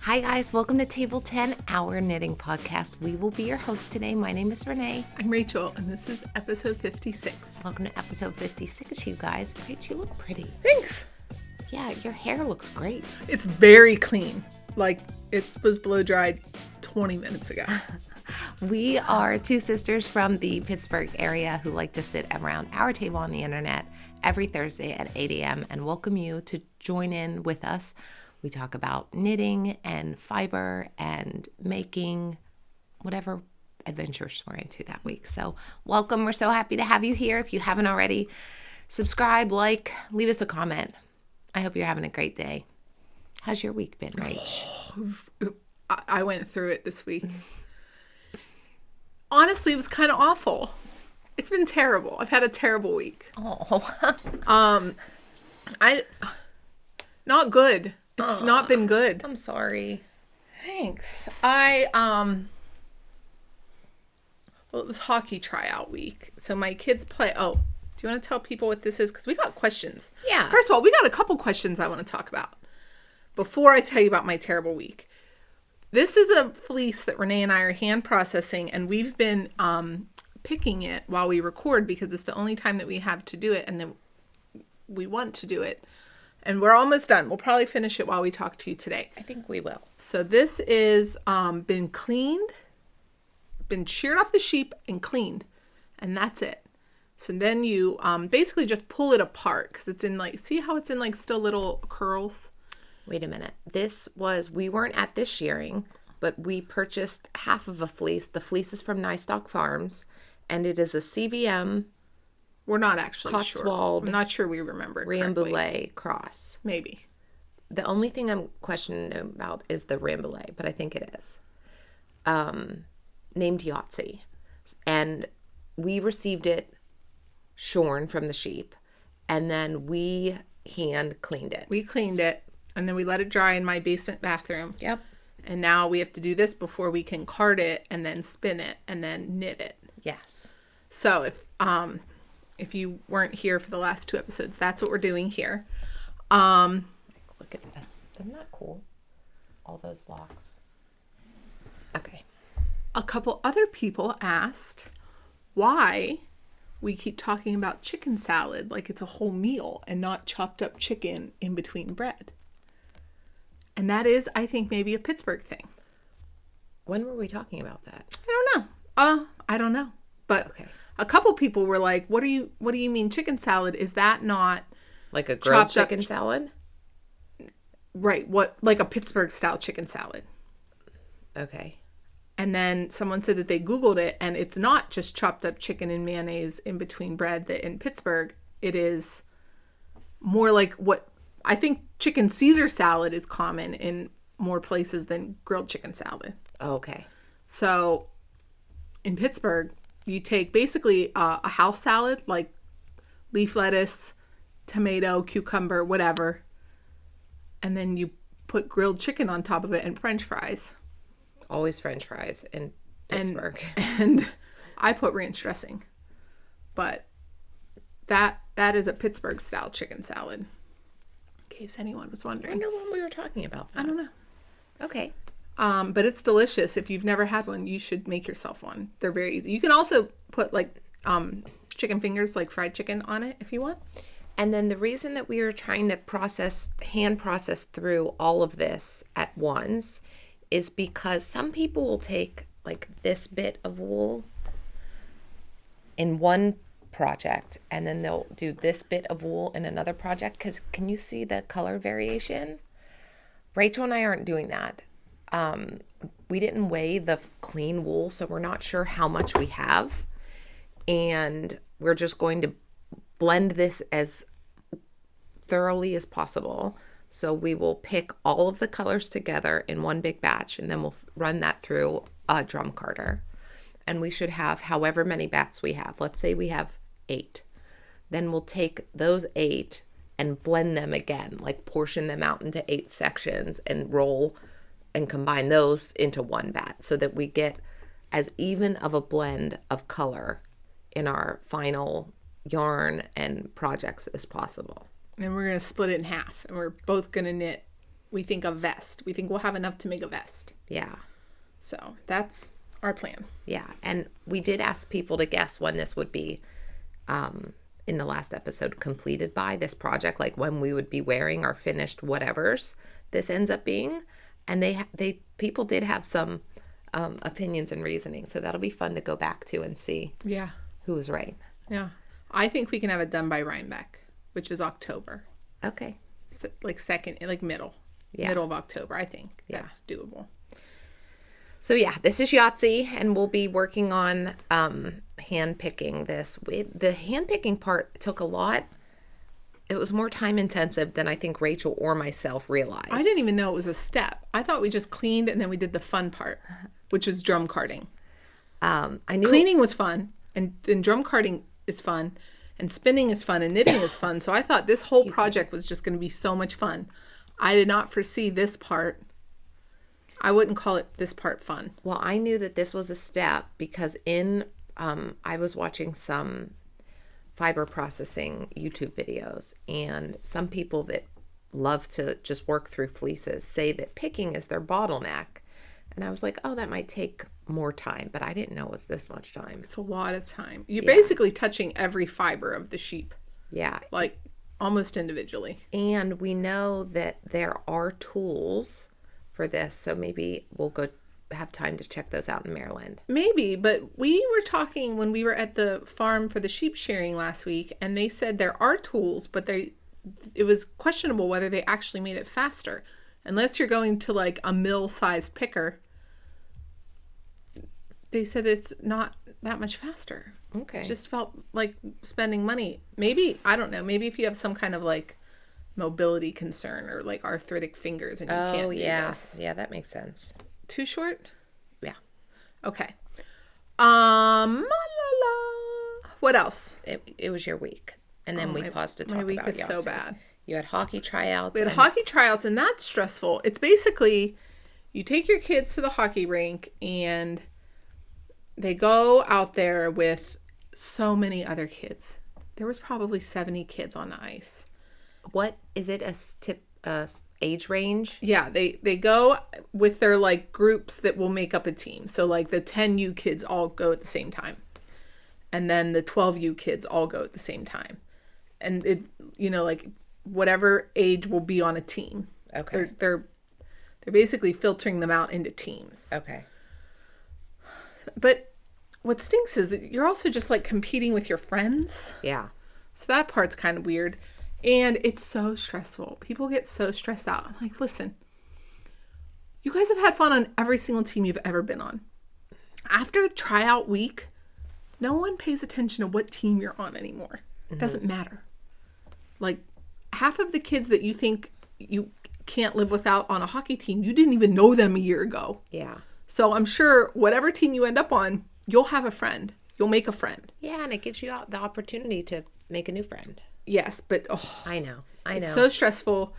Hi guys, welcome to Table 10, our knitting podcast. We will be your host today. My name is Renee. I'm Rachel, and this is episode 56. Welcome to episode 56, you guys. Great, you look pretty. Thanks. Yeah, your hair looks great. It's very clean. Like, it was blow dried 20 minutes ago. We are two sisters from the Pittsburgh area who like to sit around our table on the internet every Thursday at 8 a.m. and welcome you to join in with us. We talk about knitting and fiber and making whatever adventures we're into that week. So welcome. We're so happy to have you here. If you haven't already, subscribe, like, leave us a comment. I hope you're having a great day. How's your week been, Rach? I went through it this week. Honestly, it was kind of awful. It's been terrible. I've had a terrible week. Oh. Not good. It's not been good. I'm sorry. Thanks. Well, it was hockey tryout week. So my kids play. Oh, do you want to tell people what this is? Because we got questions. Yeah. First of all, we got a couple questions I want to talk about before I tell you about my terrible week. This is a fleece that Renee and I are hand processing, and we've been picking it while we record because it's the only time that we have to do it, and then we want to do it. And we're almost done. We'll probably finish it while we talk to you today. I think we will. So this is been cleaned, been sheared off the sheep and cleaned, and that's it. So then you basically just pull it apart because it's in like, see how it's in like still little curls? Wait a minute. We weren't at this shearing, but we purchased half of a fleece. The fleece is from Nistock Farms, and it is a CVM. We're not actually Cotswold, sure. I'm not sure we remember it ramble correctly. cross. Maybe. The only thing I'm questioning about is the ramble, but I think it is. Named Yahtzee. And we received it shorn from the sheep, and then we hand cleaned it. We cleaned it, and then we let it dry in my basement bathroom. Yep. And now we have to do this before we can card it and then spin it and then knit it. Yes. So if you weren't here for the last two episodes, that's what we're doing here. Look at this. Isn't that cool? All those locks. Okay. A couple other people asked why we keep talking about chicken salad like it's a whole meal and not chopped up chicken in between bread. And that is, I think, maybe a Pittsburgh thing. When were we talking about that? I don't know. But okay. A couple people were like, what do you mean chicken salad? Is that not like a grilled chicken salad? Right. What, like a Pittsburgh style chicken salad. Okay. And then someone said that they Googled it and it's not just chopped up chicken and mayonnaise in between bread that in Pittsburgh. It is more like what I think chicken Caesar salad is common in more places than grilled chicken salad. Okay. So in Pittsburgh, you take basically a house salad, like leaf lettuce, tomato, cucumber, whatever. And then you put grilled chicken on top of it and French fries. Always French fries in Pittsburgh. And I put ranch dressing. But that is a Pittsburgh style chicken salad. In case anyone was wondering. I wonder when we were talking about that. I don't know. Okay. But it's delicious. If you've never had one, you should make yourself one. They're very easy. You can also put like chicken fingers, like fried chicken on it if you want. And then the reason that we are trying to hand process through all of this at once is because some people will take like this bit of wool in one project and then they'll do this bit of wool in another project. Because can you see the color variation? Rachel and I aren't doing that. We didn't weigh the clean wool, so we're not sure how much we have. And we're just going to blend this as thoroughly as possible. So we will pick all of the colors together in one big batch, and then we'll run that through a drum carder. And we should have however many bats we have. Let's say we have 8. Then we'll take those 8 and blend them again, like portion them out into 8 sections and roll and combine those into one bat so that we get as even of a blend of color in our final yarn and projects as possible. And we're going to split it in half, and we're both going to knit we think a vest. We think we'll have enough to make a vest. Yeah. So that's our plan. Yeah. And we did ask people to guess when this would be, in the last episode, completed by, this project, like when we would be wearing our finished whatevers this ends up being. And people did have some opinions and reasoning. So that'll be fun to go back to and see who was right. Yeah. I think we can have it done by Rhinebeck, which is October. Okay. Like middle of October, I think. That's doable. So yeah, this is Yahtzee, and we'll be working on hand picking this. The hand picking part took a lot. It was more time intensive than I think Rachel or myself realized. I didn't even know it was a step. I thought we just cleaned and then we did the fun part, which was drum carding. I knew cleaning was fun, and drum carding is fun, and spinning is fun, and knitting is fun. So I thought this whole project was just going to be so much fun. I did not foresee this part. I wouldn't call it this part fun. Well, I knew that this was a step because I was watching some fiber processing YouTube videos, and some people that love to just work through fleeces say that picking is their bottleneck. And I was like, oh, that might take more time, but I didn't know it was this much time. It's a lot of time. You're basically touching every fiber of the sheep. Yeah. Like almost individually. And we know that there are tools for this, so maybe we'll go have time to check those out in Maryland. Maybe, but we were talking when we were at the farm for the sheep shearing last week, and they said there are tools, but it was questionable whether they actually made it faster. Unless you're going to like a mill-sized picker, they said it's not that much faster. Okay. It just felt like spending money. Maybe, I don't know, maybe if you have some kind of like mobility concern or like arthritic fingers and you can't do this. Yeah, that makes sense. Too short? Yeah. Okay. What else? It was your week. And then we paused to talk about My week is Yahtzee. so bad. You had hockey tryouts. We had hockey tryouts, and that's stressful. It's basically you take your kids to the hockey rink and they go out there with so many other kids. There was probably 70 kids on the ice. What is it? A age range? Yeah, they go with their like groups that will make up a team. So like the 10U kids all go at the same time, and then the 12U kids all go at the same time, and it like whatever age will be on a team. Okay. They're basically filtering them out into teams. Okay. But what stinks is that you're also just like competing with your friends. Yeah. So that part's kind of weird. And it's so stressful. People get so stressed out. I'm like, listen, you guys have had fun on every single team you've ever been on. After tryout week, no one pays attention to what team you're on anymore. It doesn't matter. Like half of the kids that you think you can't live without on a hockey team, you didn't even know them a year ago. Yeah. So I'm sure whatever team you end up on, you'll have a friend. You'll make a friend. Yeah, and it gives you the opportunity to make a new friend. Yes, but I know. It's so stressful,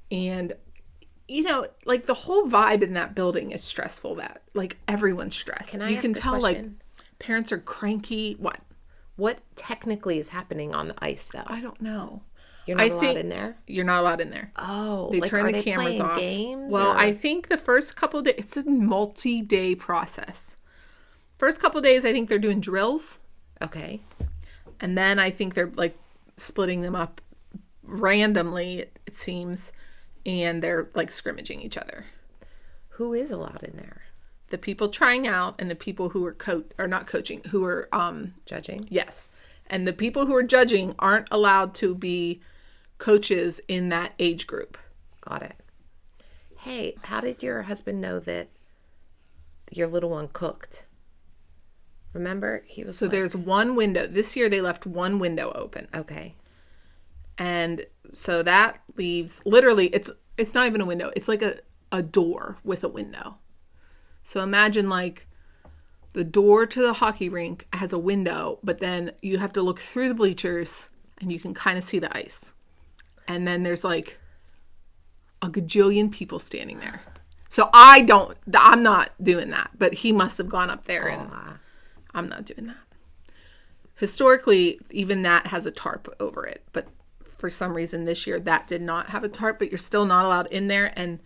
and like the whole vibe in that building is stressful. That like everyone's stressed. You can tell like parents are cranky. What technically is happening on the ice though? I don't know. You're not allowed in there? You're not allowed in there. Oh, they turn the cameras off. Games? Well, I think the first couple of days, it's a multi-day process. First couple of days, I think they're doing drills. Okay. And then I think they're like splitting them up randomly, it seems, and they're like scrimmaging each other. Who is allowed in there? The people trying out and the people who are not coaching, who are judging. Yes. And the people who are judging aren't allowed to be coaches in that age group. Got it. Hey, how did your husband know that your little one cooked? Remember, he was there's one window. This year they left one window open. Okay. And so that leaves literally it's not even a window. It's like a door with a window. So imagine like the door to the hockey rink has a window, but then you have to look through the bleachers and you can kind of see the ice. And then there's like a gajillion people standing there. So I'm not doing that, but he must have gone up there and I'm not doing that. Historically, even that has a tarp over it, but for some reason this year that did not have a tarp, but you're still not allowed in there. And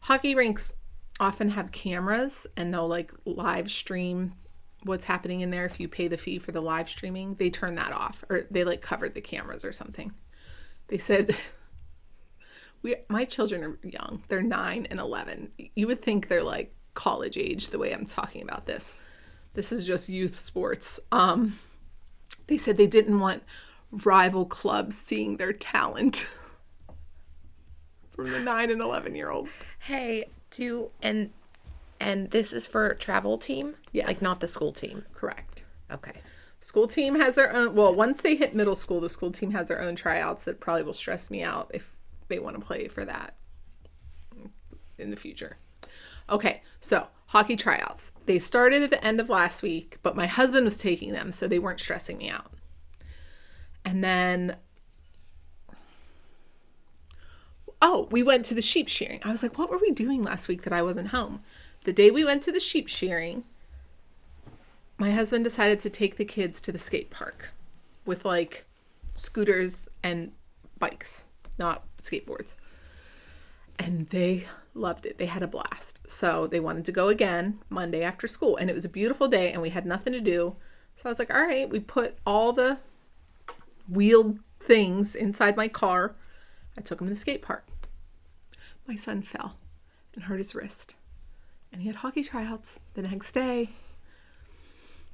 hockey rinks often have cameras, and they'll like live stream what's happening in there. If you pay the fee for the live streaming, they turn that off, or they like covered the cameras or something. They said, my children are young. They're 9 and 11. You would think they're like college age the way I'm talking about this. This is just youth sports. They said they didn't want rival clubs seeing their talent from the 9 and 11-year-olds. Hey, and this is for travel team? Yes. Like not the school team? Correct. Okay. School team has their own, well, once they hit middle school, the school team has their own tryouts that probably will stress me out if they want to play for that in the future. Okay, so hockey tryouts. They started at the end of last week, but my husband was taking them, so they weren't stressing me out. And then, we went to the sheep shearing. I was like, what were we doing last week that I wasn't home? The day we went to the sheep shearing, my husband decided to take the kids to the skate park with like scooters and bikes, not skateboards. And they loved it. They had a blast. So they wanted to go again Monday after school. And it was a beautiful day and we had nothing to do. So I was like, all right, we put all the wheeled things inside my car. I took him to the skate park. My son fell and hurt his wrist. And he had hockey tryouts the next day.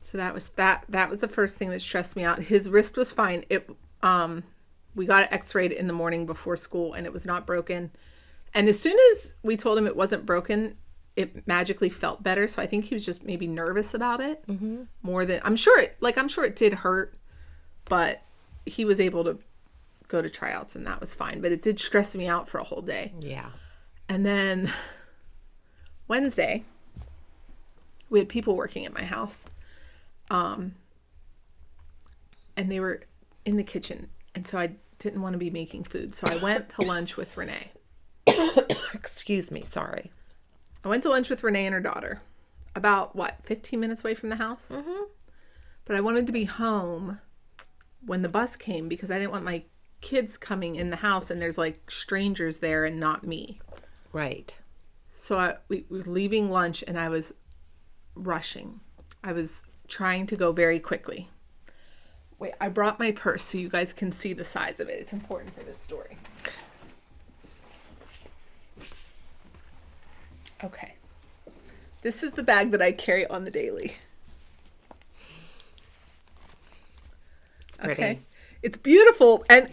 So that was the first thing that stressed me out. His wrist was fine. We got it x-rayed in the morning before school and it was not broken. And as soon as we told him it wasn't broken, it magically felt better. So I think he was just maybe nervous about it more than, I'm sure it did hurt, but he was able to go to tryouts and that was fine. But it did stress me out for a whole day. Yeah. And then Wednesday, we had people working at my house. And they were in the kitchen. And so I didn't want to be making food. So I went to lunch with Renee. Excuse me. Sorry. I went to lunch with Renee and her daughter. About, 15 minutes away from the house? Mm-hmm. But I wanted to be home when the bus came because I didn't want my kids coming in the house and there's like strangers there and not me. Right. So we were leaving lunch and I was rushing. I was trying to go very quickly. Wait, I brought my purse so you guys can see the size of it. It's important for this story. Okay. This is the bag that I carry on the daily. It's pretty. Okay. It's beautiful and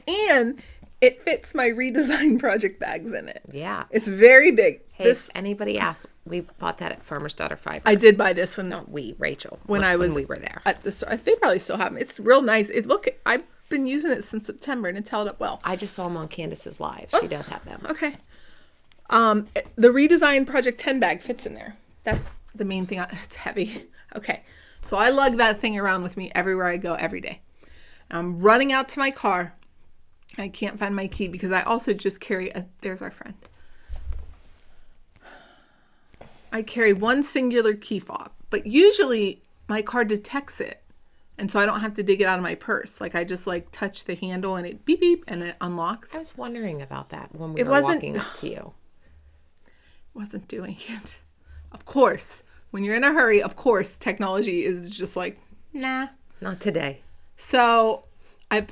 it fits my redesign project bags in it. Yeah. It's very big. Hey, if anybody asks, we bought that at Farmer's Daughter Fiber. I did buy this one. No, Rachel. When we were there. At the store. They probably still have them. It's real nice. I've been using it since September and it's held up well. I just saw them on Candace's live. She does have them. Okay. The redesign Project 10 bag fits in there. That's the main thing. It's heavy. Okay. So I lug that thing around with me everywhere I go every day. I'm running out to my car. I can't find my key because I also just carry there's our friend. I carry one singular key fob, but usually my car detects it. And so I don't have to dig it out of my purse. Like I just touch the handle and it beep beep and it unlocks. I was wondering about that when we were walking up to you. Wasn't doing it. Of course, when you're in a hurry, of course, technology is just like, nah. Not today. So I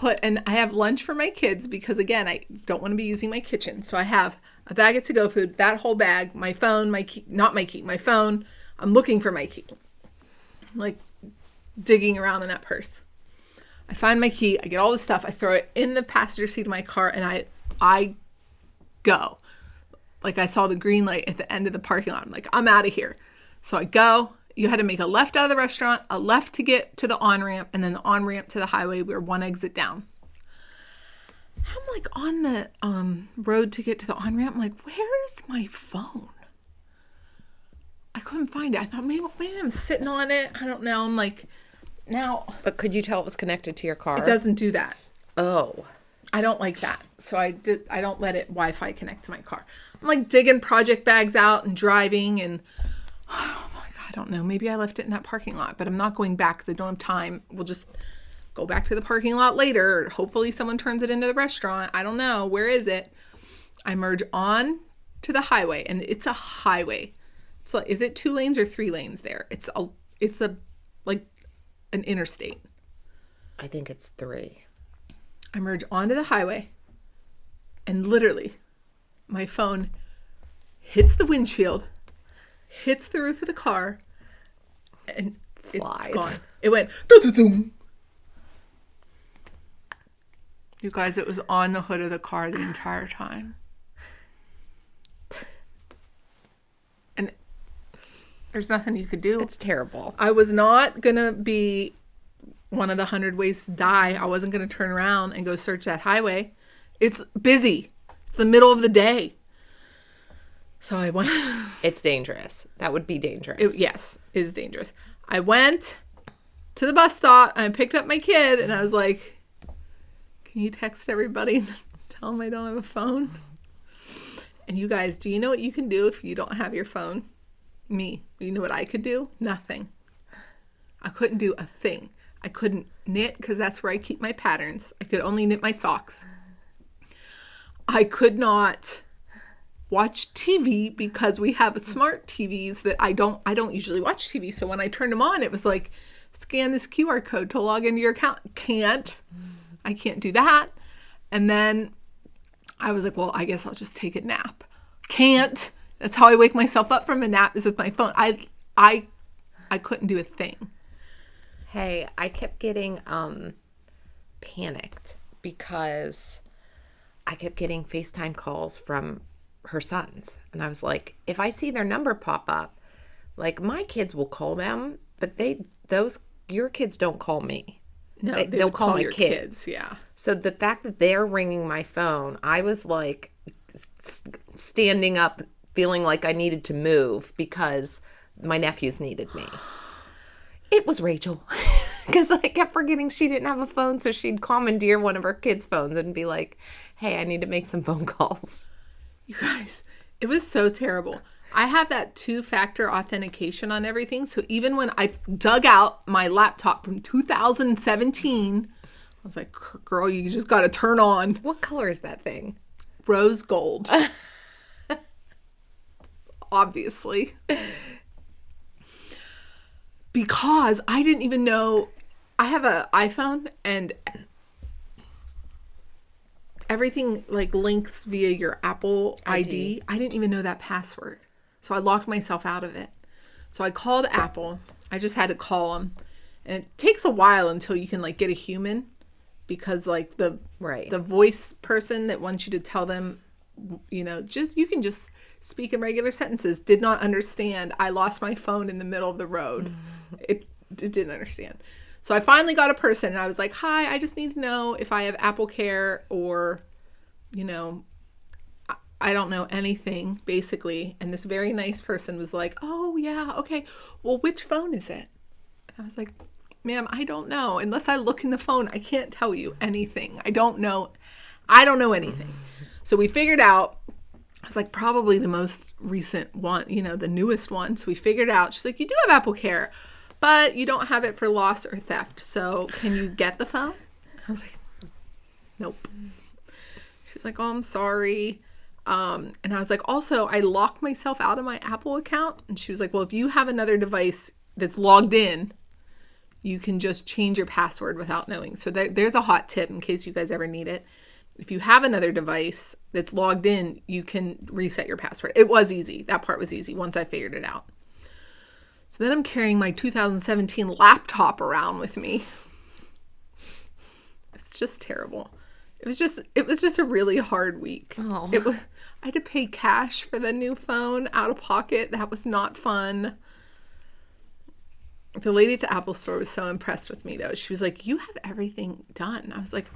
have lunch for my kids because again, I don't want to be using my kitchen. So I have a bag of to-go food, that whole bag, my phone, my key, not my key, my phone. I'm looking for my key. I'm digging around in that purse. I find my key, I get all the stuff, I throw it in the passenger seat of my car and I go. I saw the green light at the end of the parking lot. I'm like, I'm out of here. So I go. You had to make a left out of the restaurant, a left to get to the on-ramp, and then the on-ramp to the highway. We were one exit down. I'm on the road to get to the on-ramp. I'm like, where is my phone? I couldn't find it. I thought maybe I'm sitting on it. I don't know. I'm like, now. But could you tell it was connected to your car? It doesn't do that. Oh. I don't like that. So I don't let it Wi-Fi connect to my car. I'm digging project bags out and driving and oh my God, I don't know. Maybe I left it in that parking lot, but I'm not going back because I don't have time. We'll just go back to the parking lot later. Or hopefully someone turns it into the restaurant. I don't know. Where is it? I merge on to the highway, and it's a highway. It's like, is it 2 lanes or 3 lanes there? It's a like an interstate. I think it's 3. I merge onto the highway, and literally my phone hits the windshield, hits the roof of the car, and Flies. it's gone. It went doo-doo-doo. You guys, it was on the hood of the car the entire time. And there's nothing you could do. It's terrible. I was not going to be one of the 100 ways to die. I wasn't going to turn around and go search that highway. It's busy. It's the middle of the day. So I went. It's dangerous. That would be dangerous. Yes, it is dangerous. I went to the bus stop and I picked up my kid and I was like, can you text everybody and tell them I don't have a phone? And you guys, do you know what you can do if you don't have your phone? Me. You know what I could do? Nothing. I couldn't do a thing. I couldn't knit because that's where I keep my patterns. I could only knit my socks. I could not watch TV because we have smart TVs that I don't usually watch TV. So when I turned them on, it was like, scan this QR code to log into your account. I can't do that. And then I was like, well, I guess I'll just take a nap. Can't. That's how I wake myself up from a nap, is with my phone. I couldn't do a thing. Hey, I kept getting panicked because I kept getting FaceTime calls from her sons. And I was like, if I see their number pop up, like my kids will call them, but your kids don't call me. No, they'll call my your kids. Yeah. So the fact that they're ringing my phone, I was like standing up, feeling like I needed to move because my nephews needed me. It was Rachel. Because I kept forgetting she didn't have a phone, so she'd commandeer one of her kids' phones and be like, hey, I need to make some phone calls. You guys, it was so terrible. I have that 2-factor authentication on everything. So even when I dug out my laptop from 2017, I was like, girl, you just got to turn on. What color is that thing? Rose gold. Obviously. Because I didn't even know. I have an iPhone and everything like links via your Apple ID. I didn't even know that password. So I locked myself out of it. So I called Apple. I just had to call them. And it takes a while until you can like get a human, because like the voice person that wants you to tell them, you know, you can just speak in regular sentences, did not understand. I lost my phone in the middle of the road. It didn't understand. So I finally got a person and I was like, hi, I just need to know if I have Apple Care or, you know, I don't know anything, basically. And this very nice person was like, oh, yeah, okay. Well, which phone is it? And I was like, ma'am, I don't know. Unless I look in the phone, I can't tell you anything. I don't know anything. So we figured out, I was like, probably the most recent one, you know, the newest one. So we figured out, she's like, you do have Apple Care, but you don't have it for loss or theft. So can you get the phone? I was like, nope. She's like, oh, I'm sorry. And I was like, also, I locked myself out of my Apple account. And she was like, well, if you have another device that's logged in, you can just change your password without knowing. So there's a hot tip in case you guys ever need it. If you have another device that's logged in, you can reset your password. It was easy. That part was easy once I figured it out. So then I'm carrying my 2017 laptop around with me. It's just terrible. It was just a really hard week. Oh. I had to pay cash for the new phone out of pocket. That was not fun. The lady at the Apple store was so impressed with me, though. She was like, you have everything done. I was like,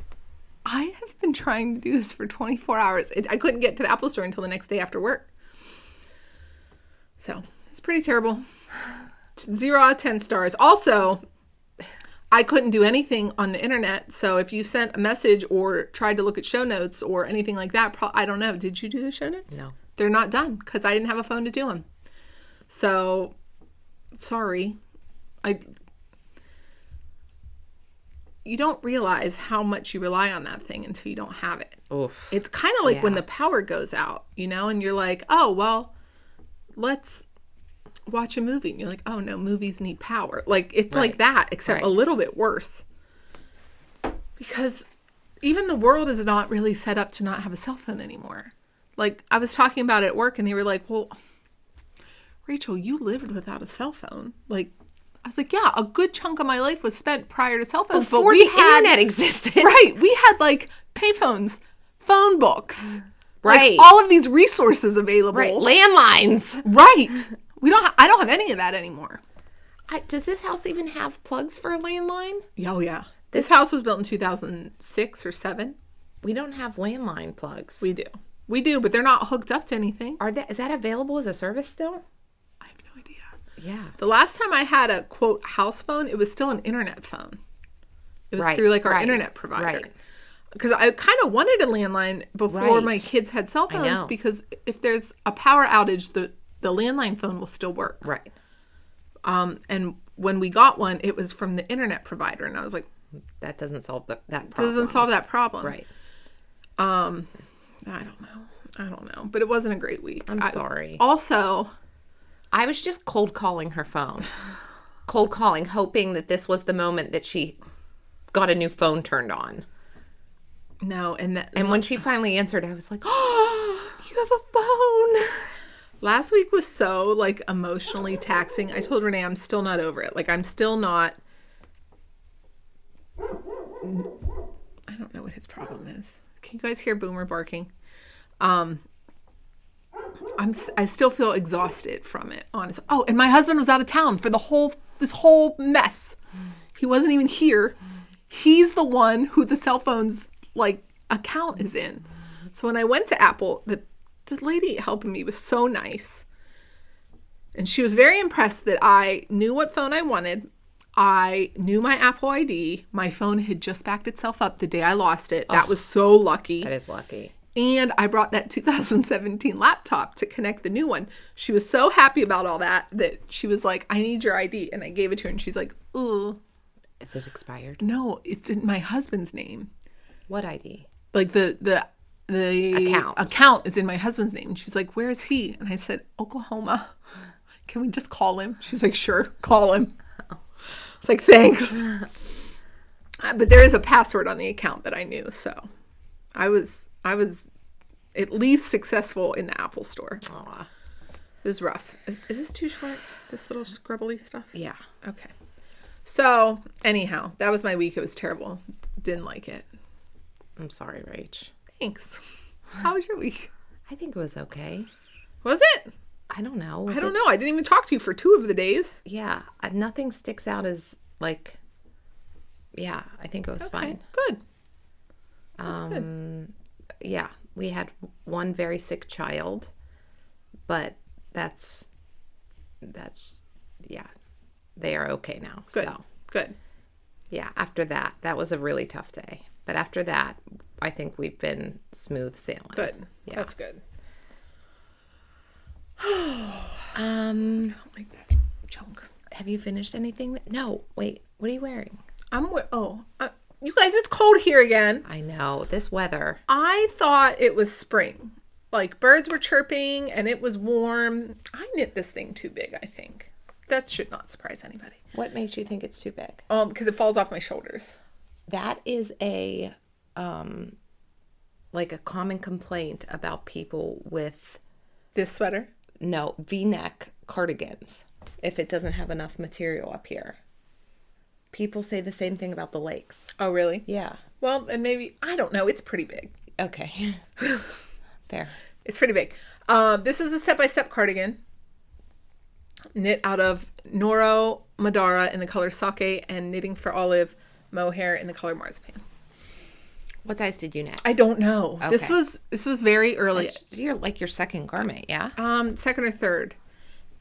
I have been trying to do this for 24 hours. I couldn't get to the Apple store until the next day after work. So it's pretty terrible. 0 out of 10 stars. Also, I couldn't do anything on the internet. So if you sent a message or tried to look at show notes or anything like that, I don't know. Did you do the show notes? No. They're not done because I didn't have a phone to do them. So, sorry. you don't realize how much you rely on that thing until you don't have it. Oof. It's kind of like when the power goes out, and you're like, oh, well, let's watch a movie. And you're like, oh, no, movies need power. Like, it's like that, except a little bit worse. Because even the world is not really set up to not have a cell phone anymore. Like, I was talking about it at work, and they were like, well, Rachel, you lived without a cell phone. Like, I was like, yeah, a good chunk of my life was spent prior to cell phones. Before the internet existed. Right. We had, like, payphones, phone books. Right. Like, all of these resources available. Right. Landlines. Right. I don't have any of that anymore. Does this house even have plugs for a landline? Oh, yeah. This house was built in 2006 or 7. We don't have landline plugs. We do, but they're not hooked up to anything. Is that available as a service still? I have no idea. Yeah. The last time I had a, quote, house phone, it was still an internet phone. It was through, like, our internet provider. Right. Because I kind of wanted a landline before my kids had cell phones, because if there's a power outage, the landline phone will still work. Right. And when we got one, it was from the internet provider, and I was like, that doesn't solve that problem. Doesn't solve that problem. Right. I don't know. But it wasn't a great week. I'm sorry. Also, I was just cold calling her phone. Cold calling, hoping that this was the moment that she got a new phone turned on. No, and when she finally answered, I was like, oh, you have a phone. Last week was so, like, emotionally taxing. I told Renee I'm still not over it. Like, I'm still not. I don't know what his problem is. Can you guys hear Boomer barking? I still feel exhausted from it, honestly. Oh, and my husband was out of town for this whole mess. He wasn't even here. He's the one who the cell phone's, like, account is in. So when I went to Apple, the lady helping me was so nice. And she was very impressed that I knew what phone I wanted. I knew my Apple ID. My phone had just backed itself up the day I lost it. That was so lucky. That is lucky. And I brought that 2017 laptop to connect the new one. She was so happy about all that she was like, I need your ID. And I gave it to her, and she's like, ugh. Is it expired? No, it's in my husband's name. What ID? Like the account is in my husband's name. And she's like, where is he? And I said, Oklahoma. Can we just call him? She's like, sure, call him. It's like, thanks. But there is a password on the account that I knew, so I was at least successful in the Apple store. Aww. It was rough. Is this too short? This little scrubbly stuff? Yeah. Okay. So, anyhow, that was my week. It was terrible. Didn't like it. I'm sorry, Rach. Thanks. How was your week? I think it was okay. Was it? I don't know. I don't know. I didn't even talk to you for 2 of the days. Yeah. Nothing sticks out as, like, yeah, I think it was fine. Good. That's good. Yeah. We had one very sick child, but that's yeah. They are okay now. Good. So good. Yeah. After that was a really tough day. But after that, I think we've been smooth sailing. Good. Yeah. That's good. I don't like that chunk. Have you finished anything? No. Wait. What are you wearing? You guys, it's cold here again. I know. This weather. I thought it was spring. Like, birds were chirping and it was warm. I knit this thing too big, I think. That should not surprise anybody. What makes you think it's too big? Because it falls off my shoulders. That is a like a common complaint about people with this sweater? No, V-neck cardigans. If it doesn't have enough material up here. People say the same thing about the lakes. Oh, really? Yeah. Well, and maybe, I don't know. It's pretty big. Okay. Fair. It's pretty big. This is a step-by-step cardigan. Knit out of Noro Madara in the color Sake and Knitting for Olive mohair in the color Marzipan. What size did you knit? I don't know. Okay. This was very early. Your second garment, yeah? Second or third.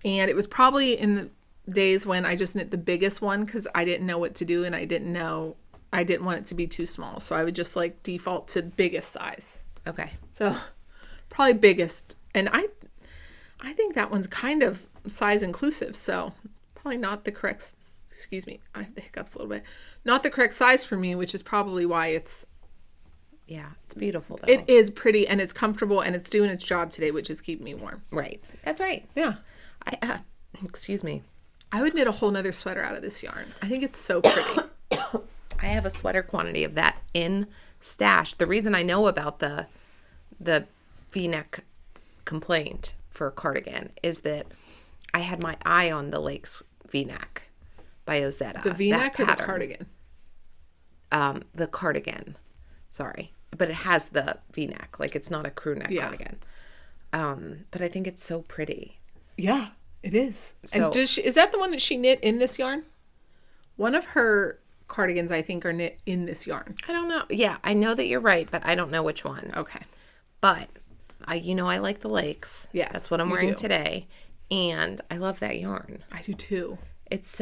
And it was probably in the days when I just knit the biggest one because I didn't know what to do and I didn't want it to be too small. So I would just like default to biggest size. Okay. So probably biggest. And I think that one's kind of size inclusive. So probably not the correct excuse me, I have the hiccups a little bit. Not the correct size for me, which is probably why it's beautiful though. it is pretty and it's comfortable and it's doing its job today, which is keeping me warm. Right. That's right. Yeah. Excuse me. I would knit a whole nother sweater out of this yarn. I think it's so pretty. I have a sweater quantity of that in stash. The reason I know about the V-neck complaint for Cardigan is that I had my eye on the Lakes V-neck by Ozetta. The V-neck or the cardigan? The cardigan. Sorry. But it has the V-neck. Like, it's not a crew neck cardigan. But I think it's so pretty. Yeah, it is. So, and is that the one that she knit in this yarn? One of her cardigans, I think, are knit in this yarn. I don't know. Yeah, I know that you're right, but I don't know which one. Okay. But I like the Lakes. Yes, that's what I'm wearing today, and I love that yarn. I do too. It's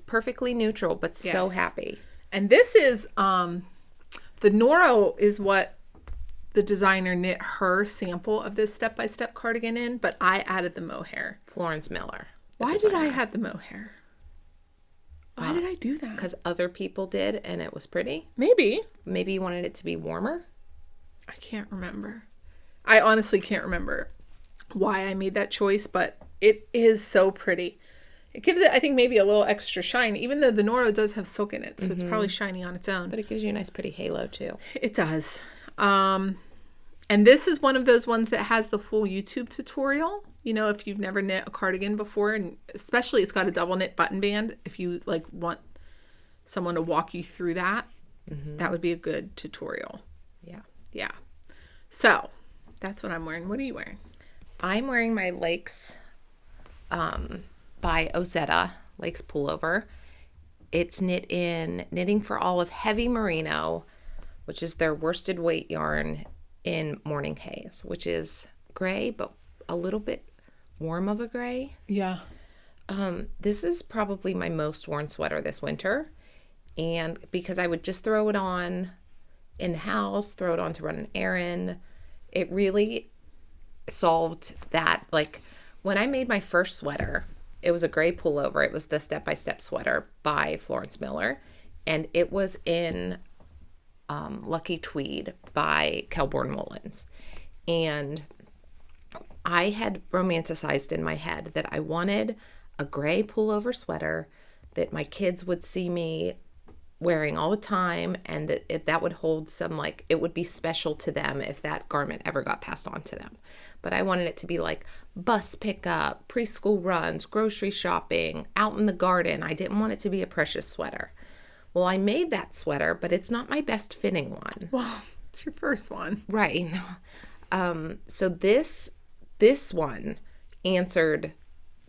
perfectly neutral, but so happy. And this is the Noro is what the designer knit her sample of this step-by-step cardigan in, but I added the mohair. Florence Mueller. Why did I add the mohair? Why did I do that? Because other people did, and it was pretty. Maybe you wanted it to be warmer. I can't remember. I honestly can't remember why I made that choice, but it is so pretty. It gives it, I think, maybe a little extra shine, even though the Noro does have silk in it, so it's probably shiny on its own. But it gives you a nice pretty halo, too. It does. And this is one of those ones that has the full YouTube tutorial. You know, if you've never knit a cardigan before, and especially it's got a double knit button band, if you like want someone to walk you through that, that would be a good tutorial. Yeah. So that's what I'm wearing. What are you wearing? I'm wearing my Lakes by Ozetta, Lakes Pullover. It's knit in Knitting for Olive Heavy Merino, which is their worsted weight yarn in Morning Haze, which is gray, but a little bit warm of a gray. Yeah. This is probably my most worn sweater this winter. And because I would just throw it on in the house, throw it on to run an errand, it really solved that. Like, when I made my first sweater, it was a gray pullover. It was the step-by-step sweater by Florence Mueller, and it was in Lucky Tweed by Kelborn Mullins. And I had romanticized in my head that I wanted a gray pullover sweater that my kids would see me wearing all the time, and that that would hold some, like, it would be special to them if that garment ever got passed on to them. But I wanted it to be like bus pickup, preschool runs, grocery shopping, out in the garden. I didn't want it to be a precious sweater. Well, I made that sweater, but it's not my best fitting one. Well, it's your first one. Right. So this one answered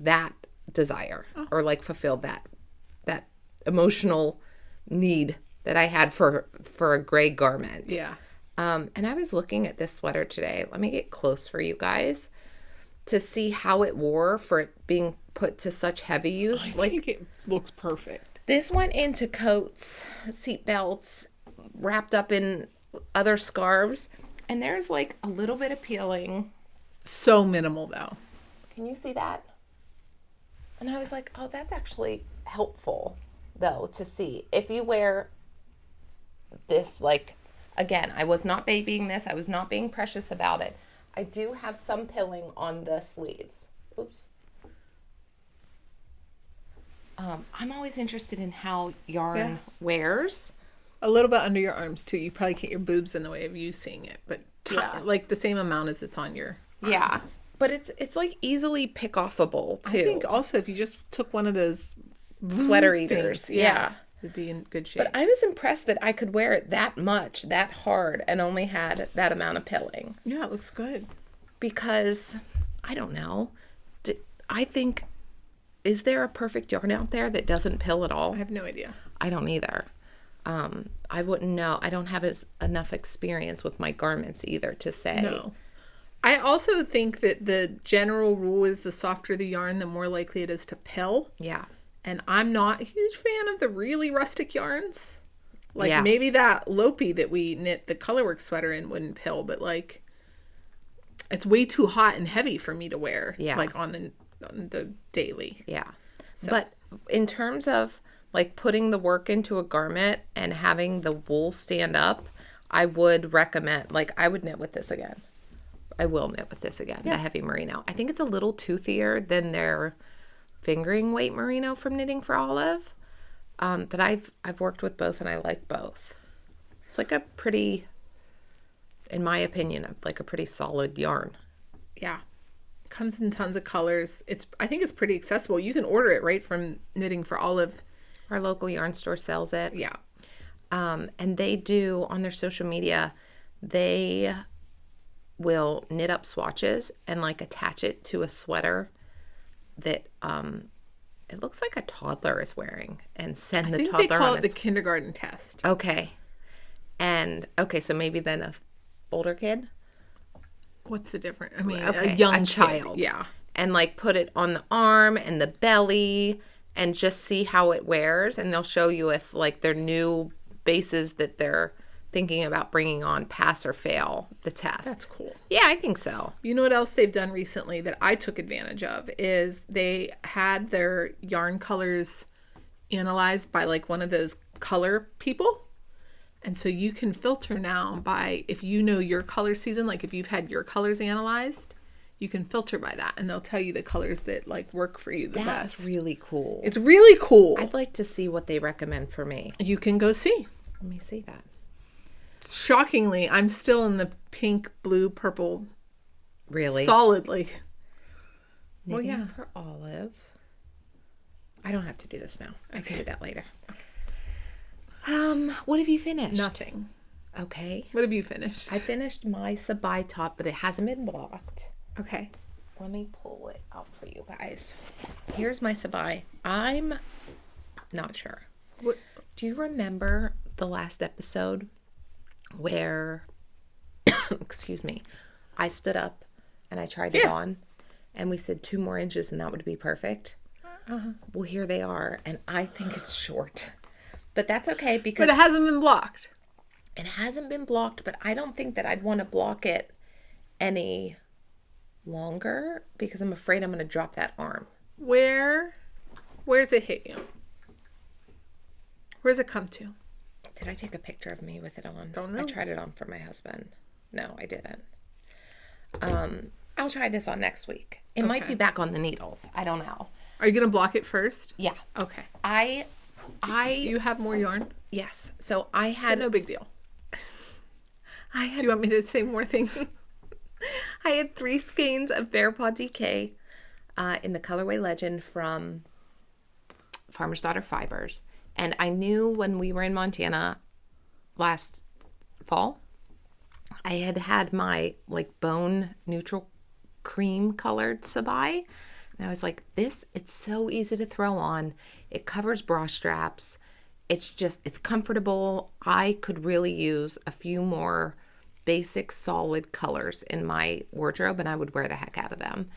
that desire, or like fulfilled that emotional need that I had for a gray garment. Yeah. And I was looking at this sweater today. Let me get close for you guys to see how it wore for it being put to such heavy use. I think it looks perfect. This went into coats, seat belts, wrapped up in other scarves, and there's like a little bit of peeling. So minimal though. Can you see that? And I was like, oh, that's actually helpful though to see. If you wear this, like, again, I was not babying this. I was not being precious about it. I do have some pilling on the sleeves. Oops. I'm always interested in how yarn wears. A little bit under your arms too. You probably get your boobs in the way of you seeing it, but like the same amount as it's on your arms. Yeah, but it's like easily pick-offable too. I think also if you just took one of those sweater eaters, it'd be in good shape. But I was impressed that I could wear it that much, that hard, and only had that amount of pilling. Yeah, it looks good. Because, I don't know, I think, is there a perfect yarn out there that doesn't pill at all? I have no idea. I don't either. I wouldn't know. I don't have enough experience with my garments either to say. No. I also think that the general rule is the softer the yarn, the more likely it is to pill. Yeah. And I'm not a huge fan of the really rustic yarns. Like maybe that Lopi that we knit the Colorwork sweater in wouldn't pill, but like it's way too hot and heavy for me to wear. Yeah. Like on the daily. Yeah. So. But in terms of like putting the work into a garment and having the wool stand up, I would recommend, like I would knit with this again. I will knit with this again, the heavy merino. I think it's a little toothier than their fingering weight merino from Knitting for Olive. But I've worked with both and I like both. It's like a pretty, in my opinion, like a pretty solid yarn. Yeah. Comes in tons of colors. I think it's pretty accessible. You can order it right from Knitting for Olive. Our local yarn store sells it. Yeah. And they do, on their social media, they will knit up swatches and like attach it to a sweater that it looks like a toddler is wearing, and send the toddler. I think they call it the kindergarten test. Okay. And okay, so maybe then a older kid. What's the difference? I mean, okay, a young child. Kid. Yeah. And like put it on the arm and the belly and just see how it wears, and they'll show you if like their new bases that they're thinking about bringing on pass or fail the test. That's cool. Yeah, I think so. You know what else they've done recently that I took advantage of is they had their yarn colors analyzed by like one of those color people. And so you can filter now by, if you know your color season, like if you've had your colors analyzed, you can filter by that, and they'll tell you the colors that like work for you the best. That's really cool. It's really cool. I'd like to see what they recommend for me. You can go see. Let me see that. Shockingly, I'm still in the pink, blue, purple. Really? Solidly. Knitting for Olive. I don't have to do this now. I can do that later. What have you finished? Nothing. Okay. What have you finished? I finished my Sabai top, but it hasn't been blocked. Okay. Let me pull it out for you guys. Here's my Sabai. I'm not sure. What? Do you remember the last episode where, excuse me, I stood up and I tried it on, and we said 2 more inches and that would be perfect? Well, here they are, and I think it's short. But that's okay because... But it hasn't been blocked. It hasn't been blocked, but I don't think that I'd want to block it any longer because I'm afraid I'm going to drop that arm. Where's it hit you? Where's it come to? Did I take a picture of me with it on? Don't know. I tried it on for my husband. No, I didn't. I'll try this on next week. It might be back on the needles. I don't know. Are you going to block it first? Yeah. Okay. You have more yarn? Yes. So I had... no big deal. Do you want me to say more things? I had 3 skeins of Bear Paw DK in the colorway Legend from Farmer's Daughter Fibers. And I knew when we were in Montana last fall, I had my like bone neutral cream colored Sabai. And I was like, it's so easy to throw on. It covers bra straps. It's comfortable. I could really use a few more basic solid colors in my wardrobe, and I would wear the heck out of them.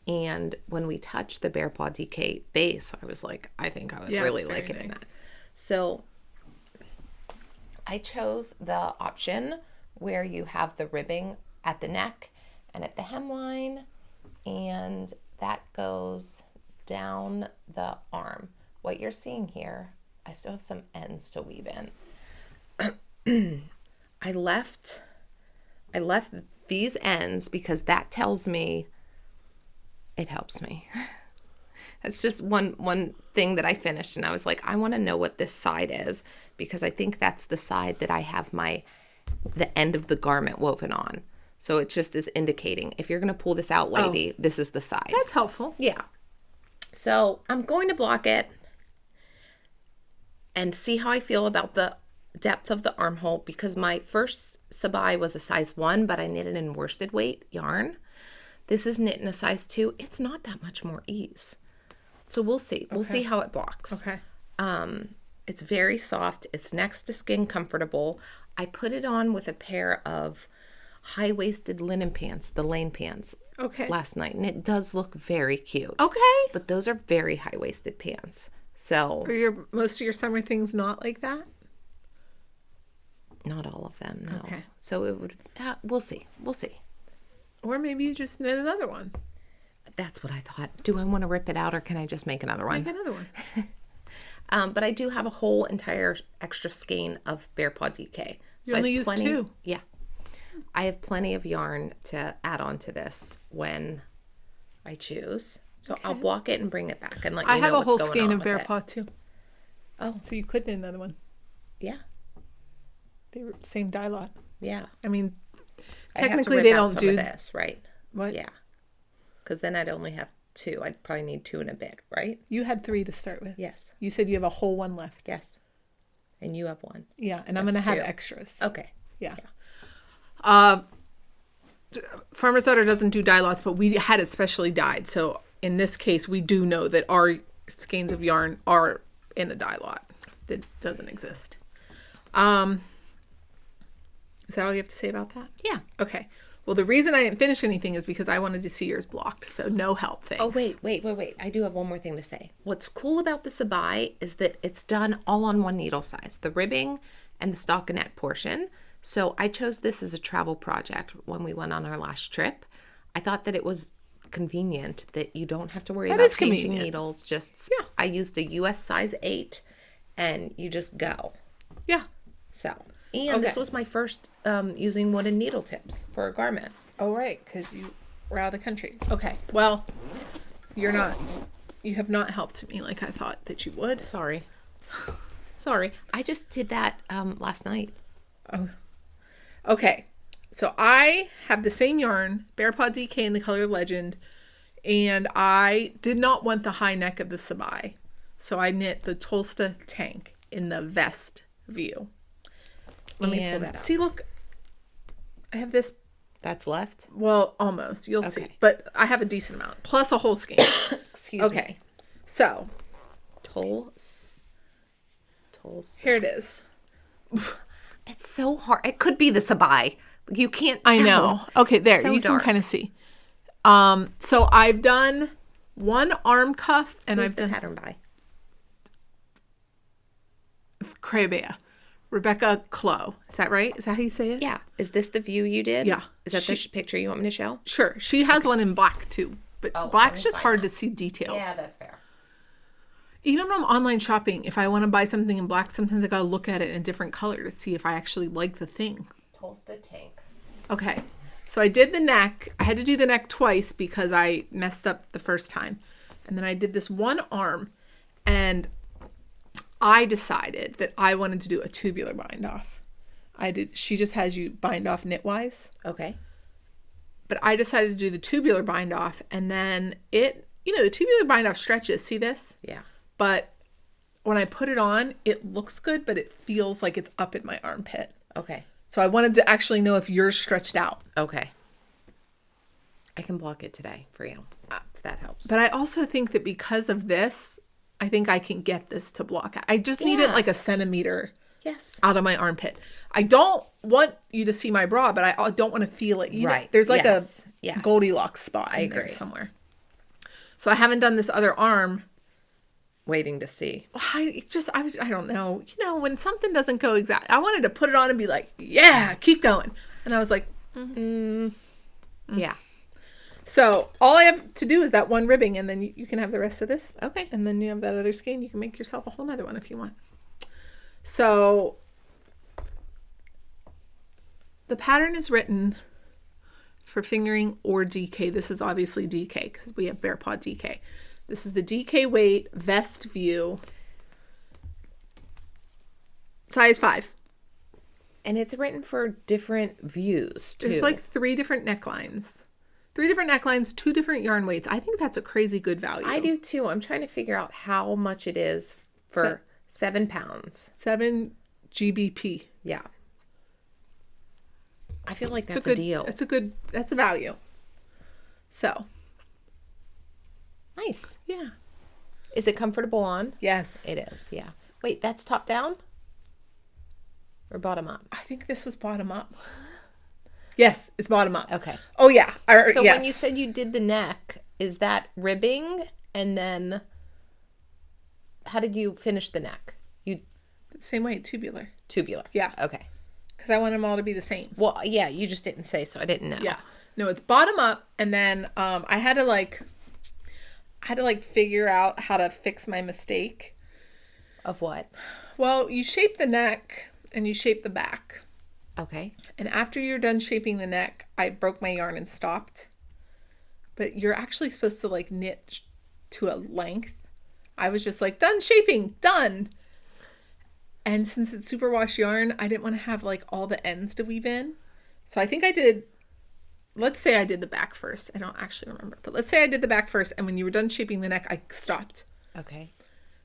And when we touched the Bear Paw DK base, I was like, I think I would really like it in that. So I chose the option where you have the ribbing at the neck and at the hemline, and that goes down the arm. What you're seeing here, I still have some ends to weave in. I left these ends because that tells me it helps me. That's just one thing that I finished, and I was like, I want to know what this side is because I think that's the side that I have the end of the garment woven on. So it just is indicating if you're going to pull this out, lady, this is the side. That's helpful. Yeah. So I'm going to block it and see how I feel about the depth of the armhole because my first Sabai was a size 1, but I knitted in worsted weight yarn. This is knit in a size 2. It's not that much more ease. So we'll see. We'll see how it blocks. Okay. It's very soft. It's next to skin comfortable. I put it on with a pair of high-waisted linen pants, the Lane pants, last night. And it does look very cute. Okay. But those are very high-waisted pants. So Are most of your summer things not like that? not all of them, no. Okay. So it would, we'll see. We'll see. Or maybe you just knit another one. That's what I thought. Do I want to rip it out or can I just make another one? Make another one. But I do have a whole entire extra skein of Bear Paw DK. So You only use 2. Yeah. I have plenty of yarn to add on to this when I choose. So I'll block it and bring it back and let you know what's going on. I have a whole skein of Bear it. Paw too. Oh. So you could do another one. Yeah. They were same dye lot. Yeah. I mean, I'd have to technically rip they out don't some do of this, right? What? Yeah. Because then I'd only have 2. I'd probably need 2 and a bit, right? You had 3 to start with. Yes. You said you have a whole one left. Yes. And you have 1. Yeah, and I'm going to have 2. extras. Okay. Yeah. Farmer's Daughter doesn't do dye lots, but we had it specially dyed. So in this case, we do know that our skeins of yarn are in a dye lot that doesn't exist. Is that all you have to say about that? Yeah. Okay. Well, the reason I didn't finish anything is because I wanted to see yours blocked. So no help, thanks. Oh, wait. I do have one more thing to say. What's cool about the Sabai is that it's done all on one needle size, the ribbing and the stockinette portion. So I chose this as a travel project when we went on our last trip. I thought that it was convenient that you don't have to worry about changing needles. Just, I used a US size 8 and you just go. Yeah. So, and this was my first using wooden needle tips for a garment. Oh, right, because you were out of the country. Okay, well, you have not helped me like I thought that you would. Sorry. I just did that last night. Oh. Okay, so I have the same yarn, Bear Paw DK in the color Legend, and I did not want the high neck of the Sabai. So I knit the Tolsta tank in the vest view. Let me pull that out. See, look, I have this. That's left? Well, almost. You'll see. But I have a decent amount, plus a whole skein. Excuse me. Okay, so. Tolsta. Here it is. It's so hard. It could be the Sabai. You can't tell. I know. Okay, there. So you dark. can kind of see. So I've done one arm cuff and Who's I've done the pattern by? Creabea. Rebecca Clow. Is that right? Is that how you say it? Yeah. Is this the view you did? Yeah. Is that the picture you want me to show? Sure. She has one in black too. But black's just hard to see details. Yeah, that's fair. Even when I'm online shopping, if I want to buy something in black, sometimes I got to look at it in a different color to see if I actually like the thing. Tolsta tank. Okay. So I did the neck. I had to do the neck twice because I messed up the first time. And then I did this one arm and I decided that I wanted to do a tubular bind off. She just has you bind off knitwise. Okay. But I decided to do the tubular bind off and then the tubular bind off stretches. See this? Yeah. But when I put it on, it looks good, but it feels like it's up in my armpit. Okay. So I wanted to actually know if yours stretched out. Okay. I can block it today for you, if that helps. But I also think that because of this, I think I can get this to block out. I just need it like a centimeter out of my armpit. I don't want you to see my bra, but I don't want to feel it either. Right. There's like a Goldilocks spot in there somewhere. So I haven't done this other arm. Waiting to see. I don't know. When something doesn't go exactly, I wanted to put it on and be like, yeah, keep going. And I was like, yeah. So all I have to do is that one ribbing and then you can have the rest of this. Okay. And then you have that other skein. You can make yourself a whole nother one if you want. So the pattern is written for fingering or DK. This is obviously DK because we have Bear Paw DK. This is the DK weight vest view. Size 5. And it's written for different views, too. There's like 3 different necklines. 3 different necklines, 2 different yarn weights. I think that's a crazy good value. I do, too. I'm trying to figure out how much it is for 7 pounds. 7 GBP. Yeah. I feel like that's a deal. That's a value. So. Nice. Yeah. Is it comfortable on? Yes. It is, yeah. Wait, that's top down? Or bottom up? I think this was bottom up. Yes, it's bottom up. Okay. Oh, yeah. So when you said you did the neck, is that ribbing? And then how did you finish the neck? Same way, tubular. Tubular. Yeah. Okay. Because I want them all to be the same. Well, yeah, you just didn't say, so I didn't know. Yeah. No, it's bottom up. And then I had to I had to like figure out how to fix my mistake. Of what? Well, you shape the neck and you shape the back. Okay. And after you're done shaping the neck, I broke my yarn and stopped. But you're actually supposed to like knit to a length. I was just like, done shaping, done. And since it's superwash yarn, I didn't want to have like all the ends to weave in. So I think I did, let's say I did the back first. I don't actually remember, but let's say I did the back first. And when you were done shaping the neck, I stopped. Okay.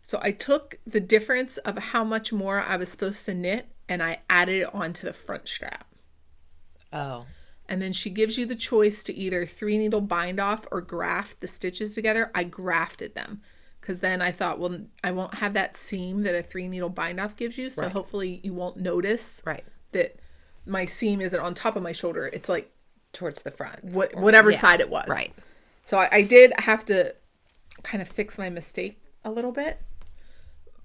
So I took the difference of how much more I was supposed to knit and I added it onto the front strap. Oh. And then she gives you the choice to either 3-needle bind off or graft the stitches together. I grafted them because then I thought, well, I won't have that seam that a 3-needle bind off gives you. So hopefully you won't notice that my seam isn't on top of my shoulder. It's like towards the front. Whatever side it was. Right. So I did have to kind of fix my mistake a little bit.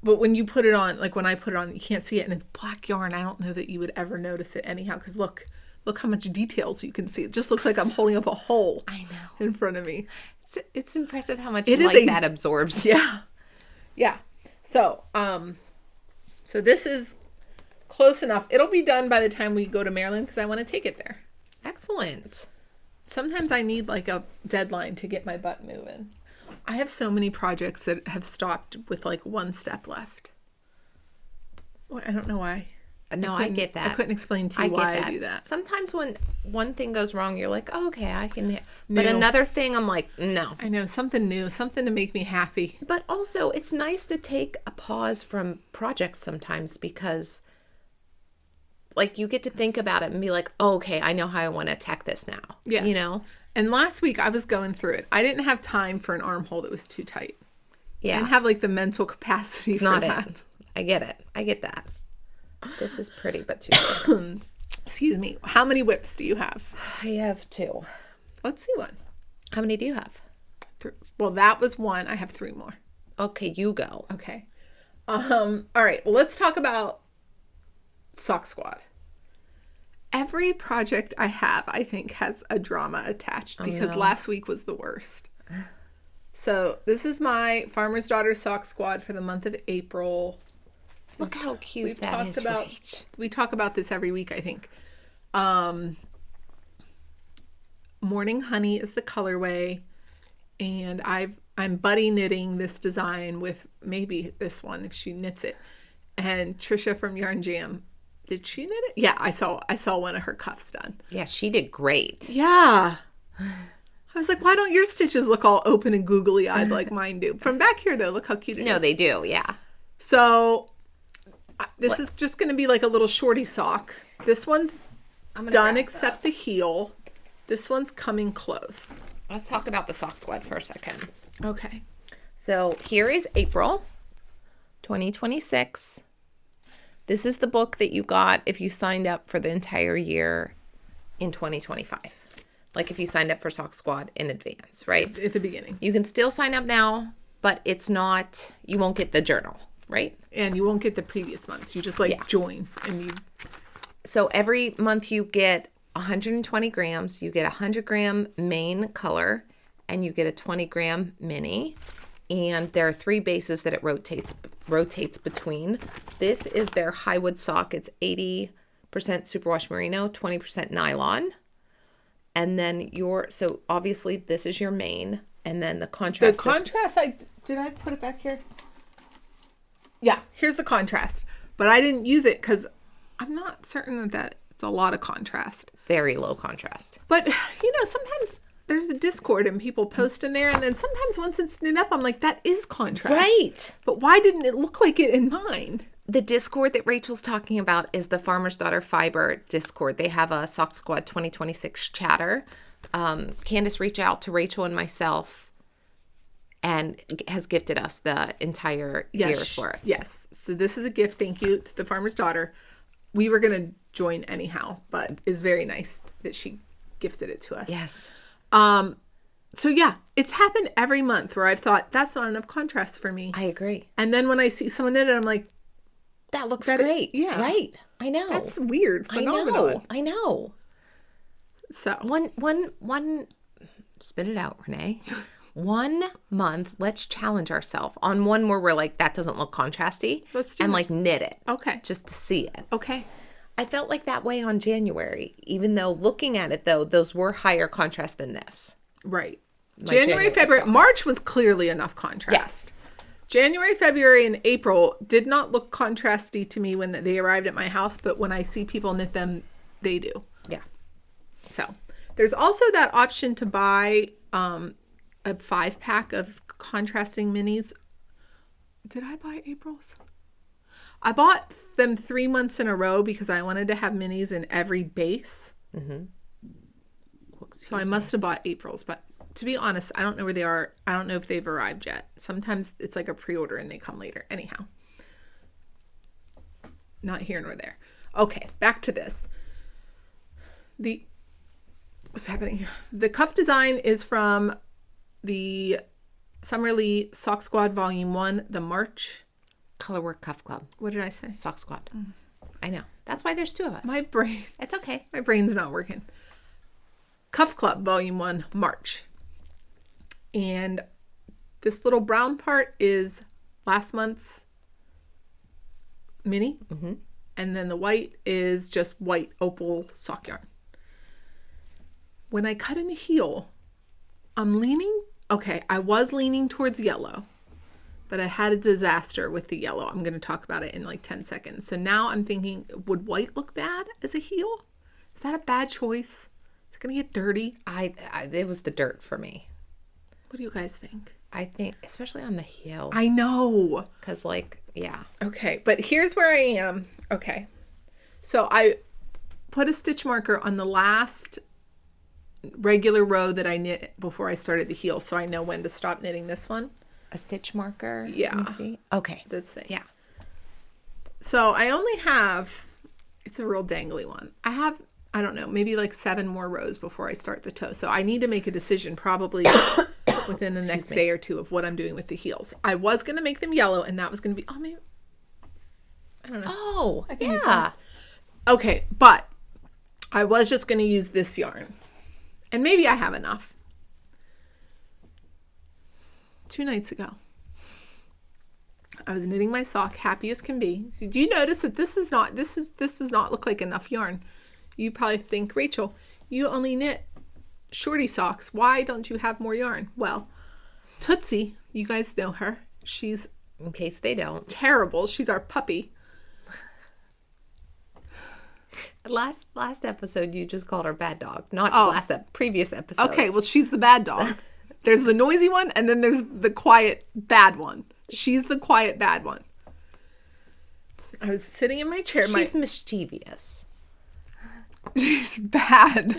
But when you put it on, like when I put it on, you can't see it and it's black yarn. I don't know that you would ever notice it anyhow because look how much details you can see. It just looks like I'm holding up a hole. I know. In front of me. It's impressive how much light that absorbs. Yeah. Yeah. So, so this is close enough. It'll be done by the time we go to Maryland because I want to take it there. Excellent. Sometimes I need like a deadline to get my butt moving. I have so many projects that have stopped with like one step left. Well, I don't know why. No, I get that. I couldn't explain to you why I do that. Sometimes when one thing goes wrong, you're like, oh, okay, I can. But another thing, I'm like, no. I know, something new, something to make me happy. But also, it's nice to take a pause from projects sometimes because, like, you get to think about it and be like, oh, okay, I know how I want to attack this now. Yes. You know? And last week, I was going through it. I didn't have time for an armhole that was too tight. Yeah. I didn't have, like, the mental capacity it's for not that. It. I get it. I get that. This is pretty, but too short. Excuse me. How many whips do you have? I have 2. Let's see one. How many do you have? 3. Well, that was 1. I have 3 more. Okay, you go. Okay. All right. Well, let's talk about Sock Squad. Every project I have, I think, has a drama attached because last week was the worst. So this is my Farmer's Daughter Sock Squad for the month of April. Look how cute that is, Rach. We talk about this every week, I think. Morning Honey is the colorway, and I'm buddy knitting this design with maybe this one if she knits it. And Trisha from Yarn Jam, did she knit it? Yeah, I saw one of her cuffs done. Yeah, she did great. Yeah. I was like, why don't your stitches look all open and googly eyed like mine do? From back here though, look how cute it is. No, they do. Yeah. So this is just going to be like a little shorty sock. This one's done except the heel. This one's coming close. Let's talk about the Sock Squad for a second. Okay. So here is April 2026. This is the book that you got if you signed up for the entire year in 2025. Like if you signed up for Sock Squad in advance, right? At the beginning. You can still sign up now, but it's not, you won't get the journal, right? And you won't get the previous months. You just join and you. So every month you get 120 grams. You get a 100-gram main color and you get a 20-gram mini. And there are 3 bases that it rotates between. This is their Highwood sock. It's 80% superwash merino, 20% nylon. And then so obviously this is your main. And then the contrast. The contrast, did I put it back here? Yeah, here's the contrast. But I didn't use it because I'm not certain that it's a lot of contrast. Very low contrast. But, sometimes there's a Discord and people post in there. And then sometimes once it's knit up, I'm like, that is contrast. Right. But why didn't it look like it in mine? The Discord that Rachel's talking about is the Farmer's Daughter Fiber Discord. They have a Sock Squad 2026 chatter. Candace reached out to Rachel and myself and has gifted us the entire year's worth. Yes. So this is a gift. Thank you to the Farmer's Daughter. We were going to join anyhow, but it's very nice that she gifted it to us. Yes. So yeah, it's happened every month where I've thought that's not enough contrast for me. I agree. And then when I see someone knit it, I'm like, that looks great. Yeah. Right. I know. That's weird. Phenomenal. I know. So one spit it out, Renee. 1 month, let's challenge ourselves on one where we're like, that doesn't look contrasty. Let's do and it. like knit it. Okay. Just to see it. Okay. I felt like that way on January, even though looking at it though, those were higher contrast than this. Right. January, January, February, March was clearly enough contrast. Yes. January, February, and April did not look contrasty to me when they arrived at my house, but when I see people knit them, they do. Yeah. So there's also that option to buy a 5-pack of contrasting minis. Did I buy April's? I bought them 3 months in a row because I wanted to have minis in every base. Mm-hmm. So I must have bought April's, but to be honest, I don't know where they are. I don't know if they've arrived yet. Sometimes it's like a pre-order and they come later. Anyhow, not here nor there. Okay, back to this. What's happening? The cuff design is from the Summerly Sock Squad Volume 1, the March. Colorwork Cuff Club. What did I say? Sock Squad. I know. That's why there's 2 of us. It's okay. My brain's not working. Cuff Club Volume 1, March. And this little brown part is last month's mini. Mm-hmm. And then the white is just white opal sock yarn. When I cut in the heel, I was leaning towards yellow, but I had a disaster with the yellow. I'm going to talk about it in like 10 seconds. So now I'm thinking, would white look bad as a heel? Is that a bad choice? Is it going to get dirty? It was the dirt for me. What do you guys think? I think, especially on the heel. I know. Because, like, yeah. Okay, but here's where I am. Okay. So I put a stitch marker on the last regular row that I knit before I started the heel, so I know when to stop knitting this one. A stitch marker? Yeah. Let me see. Okay. This thing. Yeah. So I only have, it's a real dangly one. I have, I don't know, maybe like 7 more rows before I start the toe. So I need to make a decision probably within the next day or 2 of what I'm doing with the heels. I was going to make them yellow, and that was going to be, maybe, I don't know. Oh, I think yeah. Okay, but I was just going to use this yarn. And maybe I have enough. 2 nights ago, I was knitting my sock, happy as can be. So do you notice that this does not look like enough yarn? You probably think, Rachel, you only knit shorty socks. Why don't you have more yarn? Well, Tootsie, you guys know her. She's, in case they don't, terrible. She's our puppy. Last episode, you just called her bad dog. Not previous episode. Okay, well, she's the bad dog. There's the noisy one, and then there's the quiet bad one. She's the quiet bad one. I was sitting in my chair. She's mischievous. She's bad.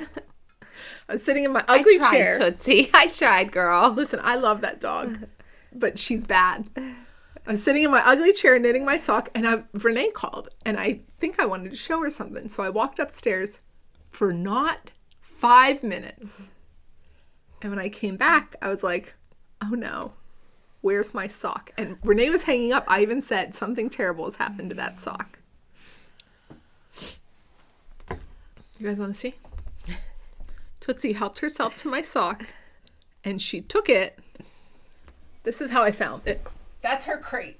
I was sitting in my ugly chair. I tried, Tootsie. I tried, girl. Listen, I love that dog, but she's bad. I was sitting in my ugly chair knitting my sock, and Renee called, and I think I wanted to show her something. So I walked upstairs for not 5 minutes. And when I came back, I was like, oh no, where's my sock? And Renee was hanging up. I even said something terrible has happened to that sock. You guys want to see? Tootsie helped herself to my sock, and she took it. This is how I found it. That's her crate.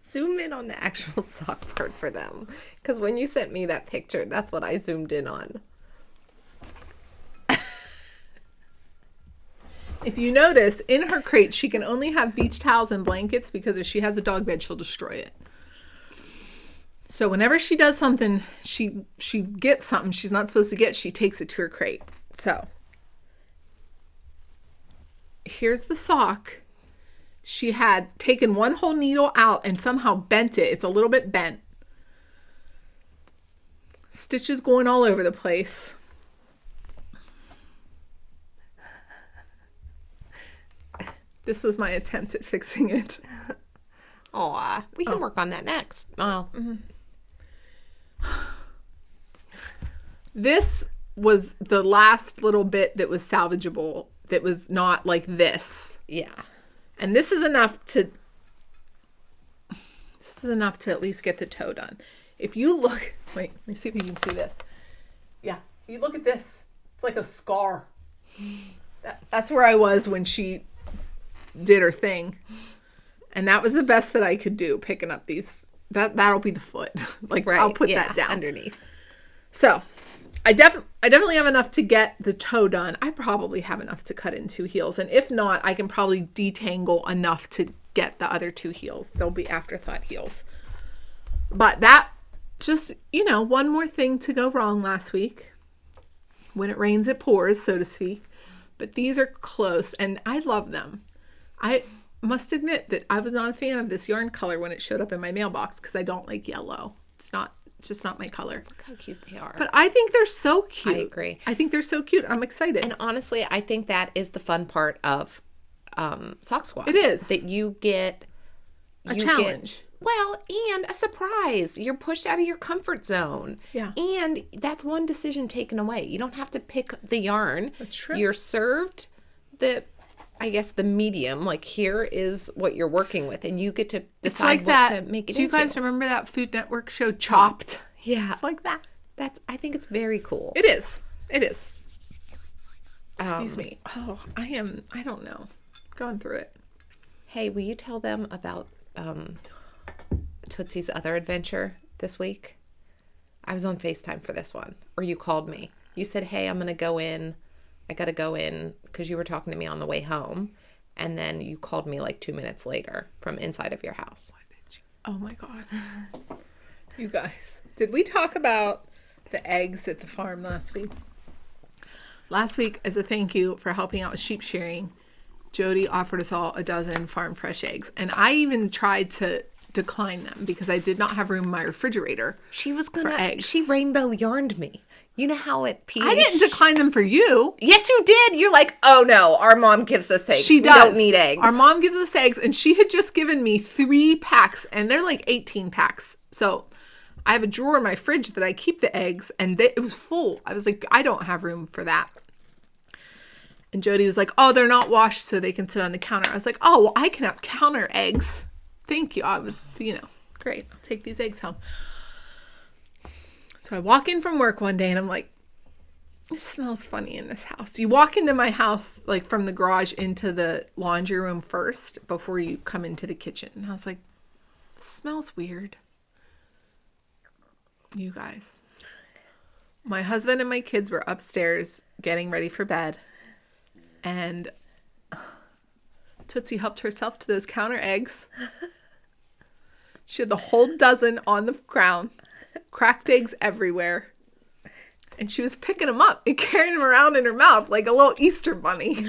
Zoom in on the actual sock part for them. Because when you sent me that picture, that's what I zoomed in on. If you notice, in her crate, she can only have beach towels and blankets because if she has a dog bed, she'll destroy it. So whenever she does something, she gets something she's not supposed to get, she takes it to her crate. So here's the sock. She had taken one whole needle out and somehow bent it. It's a little bit bent. Stitches going all over the place. This was my attempt at fixing it. Aw, we can work on that next. Oh. Mm-hmm. This was the last little bit that was salvageable, that was not like this. Yeah. And this is enough to at least get the toe done. If you look, wait, let me see if you can see this. Yeah, if you look at this, it's like a scar. That's where I was when she did her thing. And that was the best that I could do, picking up these. That'll be the foot. Like, right, I'll put that down. Underneath. So, I definitely have enough to get the toe done. I probably have enough to cut in 2 heels. And if not, I can probably detangle enough to get the other 2 heels. They'll be afterthought heels. But that just, one more thing to go wrong last week. When it rains, it pours, so to speak. But these are close, and I love them. I must admit that I was not a fan of this yarn color when it showed up in my mailbox because I don't like yellow. It's just not my color. Look how cute they are. But I think they're so cute. I agree. I think they're so cute. I'm excited. And honestly, I think that is the fun part of Sock Squad. It is. That you get a challenge. And a surprise. You're pushed out of your comfort zone. Yeah. And that's one decision taken away. You don't have to pick the yarn. That's true. You're served the medium. Like, here is what you're working with. And you get to decide to make it into. Do you guys remember that Food Network show, Chopped? Yeah. It's like that. I think it's very cool. It is. Excuse me. Oh, I don't know. Going through it. Hey, will you tell them about Tootsie's other adventure this week? I was on FaceTime for this one, or you called me. You said, hey, I'm going to go in. I got to go in because you were talking to me on the way home. And then you called me like 2 minutes later from inside of your house. Oh my God. You guys, did we talk about the eggs at the farm last week? Last week, as a thank you for helping out with sheep shearing, Jody offered us all a dozen farm fresh eggs. And I even tried to decline them because I did not have room in my refrigerator. She rainbow yarned me. You know how it pees? I didn't decline them for you. Yes, you did. You're like, oh no, our mom gives us eggs. She does. We don't need eggs. Our mom gives us eggs, and she had just given me 3 packs, and they're like 18 packs. So I have a drawer in my fridge that I keep the eggs, and it was full. I was like, I don't have room for that. And Jody was like, oh, they're not washed, so they can sit on the counter. I was like, oh, well, I can have counter eggs. Thank you. I would, great. I'll take these eggs home. So I walk in from work one day and I'm like, it smells funny in this house. You walk into my house, like from the garage into the laundry room first before you come into the kitchen. And I was like, it smells weird. You guys. My husband and my kids were upstairs getting ready for bed. And Tootsie helped herself to those counter eggs. She had the whole dozen on the ground. Cracked eggs everywhere. And she was picking them up and carrying them around in her mouth like a little Easter bunny.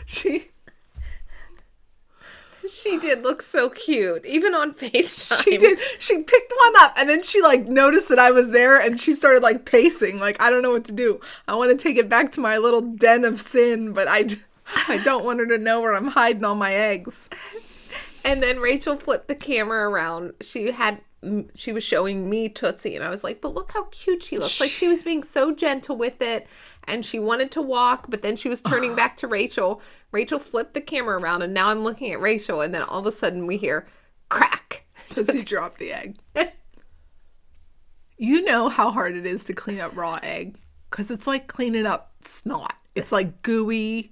She did look so cute, even on FaceTime. She did. She picked one up and then she noticed that I was there and she started pacing. I don't know what to do. I want to take it back to my little den of sin, but I don't want her to know where I'm hiding all my eggs. And then Rachel flipped the camera around. She was showing me Tootsie, and I was like, but look how cute she looks. Like, she was being so gentle with it, and she wanted to walk, but then she was turning back to Rachel. Rachel flipped the camera around, and now I'm looking at Rachel, and then all of a sudden we hear, crack. Tootsie dropped the egg. You know how hard it is to clean up raw egg, because it's like cleaning up snot. It's like gooey.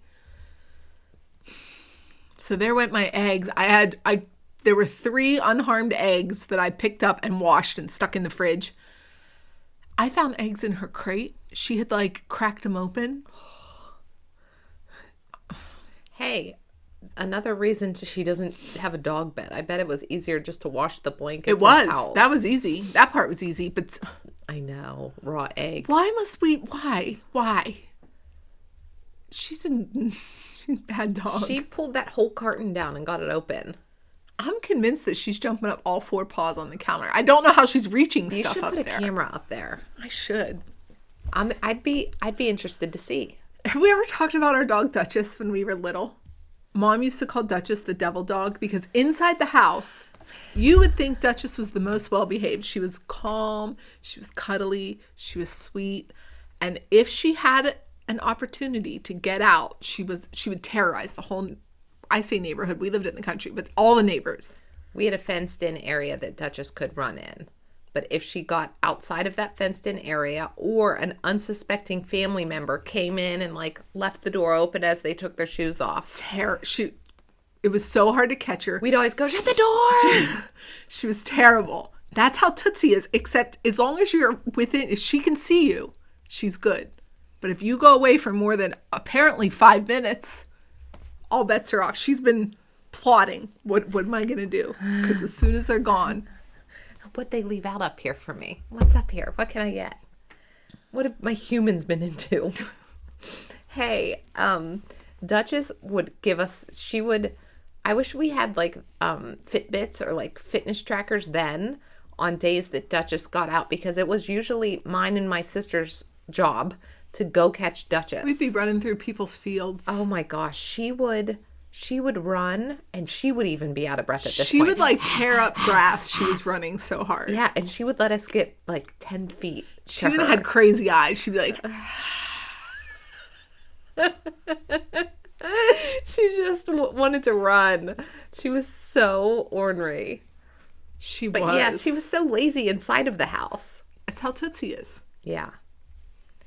So there went my eggs. There were 3 unharmed eggs that I picked up and washed and stuck in the fridge. I found eggs in her crate. She had cracked them open. Hey, another reason she doesn't have a dog bed. I bet it was easier just to wash the blankets. It was. And towels. That was easy. That part was easy. But I know, raw egg. Why? She's a bad dog. She pulled that whole carton down and got it open. I'm convinced that she's jumping up all 4 paws on the counter. I don't know how she's reaching stuff up there. You should put a camera up there. I should. I'd be interested to see. Have we ever talked about our dog Duchess when we were little? Mom used to call Duchess the devil dog because inside the house, you would think Duchess was the most well-behaved. She was calm. She was cuddly. She was sweet. And if she had an opportunity to get out, she would terrorize the whole, I say neighborhood. We lived in the country, but all the neighbors. We had a fenced-in area that Duchess could run in. but if she got outside of that fenced in area or an unsuspecting family member came in and like left the door open as they took their shoes off. Shoot. It was so hard to catch her. We'd always go, shut the door. She was terrible. That's how Tootsie is, except as long as you're within, if she can see you, she's good. But if you go away for more than apparently 5 minutes, all bets are off. She's been plotting. What am I going to do? Because as soon as they're gone. What they leave out up here for me? What's up here? What can I get? What have my humans been into? Hey, Duchess would give us, I wish we had like Fitbits or like fitness trackers then on days that Duchess got out, because it was usually mine and my sister's job to go catch Duchess. We'd be running through people's fields. Oh my gosh, she would run, and she would even be out of breath at this point. She would like tear up grass. She was running so hard. Yeah, and she would let us get like 10 feet. She even had crazy eyes. She'd be like, she just wanted to run. She was so ornery. But yeah, she was so lazy inside of the house. That's how Tootsie is. Yeah.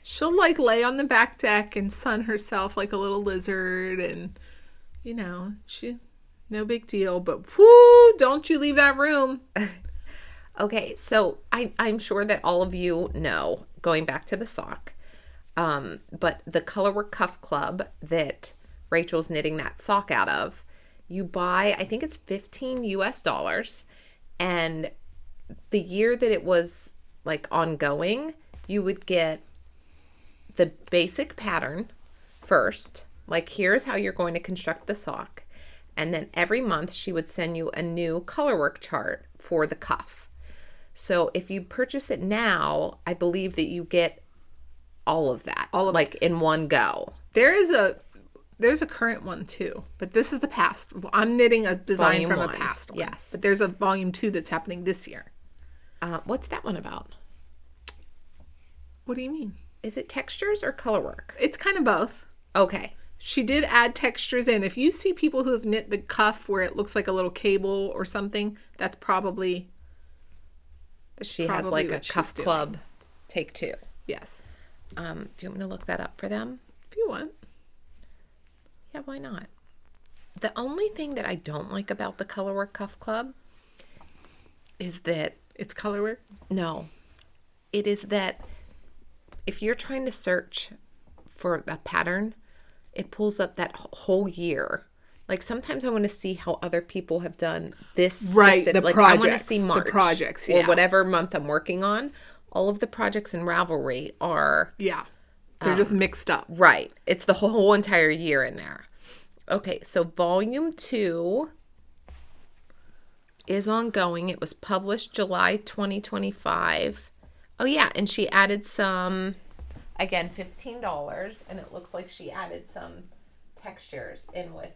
She'll like lay on the back deck and sun herself like a little lizard, and you know, no big deal, but whoo, don't you leave that room. Okay, so I'm sure that all of you know, going back to the sock, but the Colorwork Cuff Club that Rachel's knitting that sock out of, you buy, I think it's $15 US, and the year that it was like ongoing, you would get the basic pattern first, like here's how you're going to construct the sock, and then every month she would send you a new colorwork chart for the cuff. So if you purchase it now, I believe that you get all of that, like in one go. There's a current one too, but this is the past. I'm knitting a design from a past one. Yes, but there's a volume 2 that's happening this year. What's that one about? What do you mean? Is it textures or colorwork? It's kind of both. Okay. She did add textures in. If you see people who have knit the cuff where it looks like a little cable or something, that's probably she has like a cuff club take 2. Yes. Do you want me to look that up for them? If you want. Yeah, why not? The only thing that I don't like about the Colorwork Cuff Club is that it's colorwork. No, it is that if you're trying to search for a pattern, it pulls up that whole year. Like sometimes I want to see how other people have done this. Right, the like projects. I want to see March, the projects, yeah. Or whatever month I'm working on. All of the projects in Ravelry are... Yeah, they're just mixed up. Right. It's the whole entire year in there. Okay, so volume 2 is ongoing. It was published July 2025. Oh, yeah, and she added some, again, $15, and it looks like she added some textures in with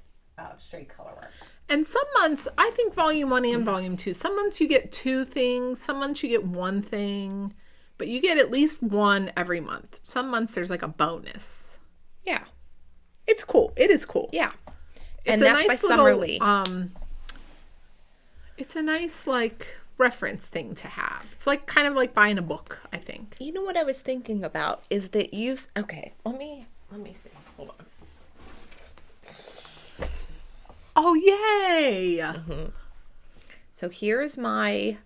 straight colorwork. And some months, I think volume 1 and volume 2, some months you get 2 things, some months you get 1 thing, but you get at least 1 every month. Some months there's like a bonus. Yeah. It's cool. It is cool. Yeah. It's and that's by Summer Lee. It's a nice like reference thing to have. It's like kind of like buying a book, I think. You know what I was thinking about is that okay, let me see. Hold on. Oh, yay! Mm-hmm. So here is my,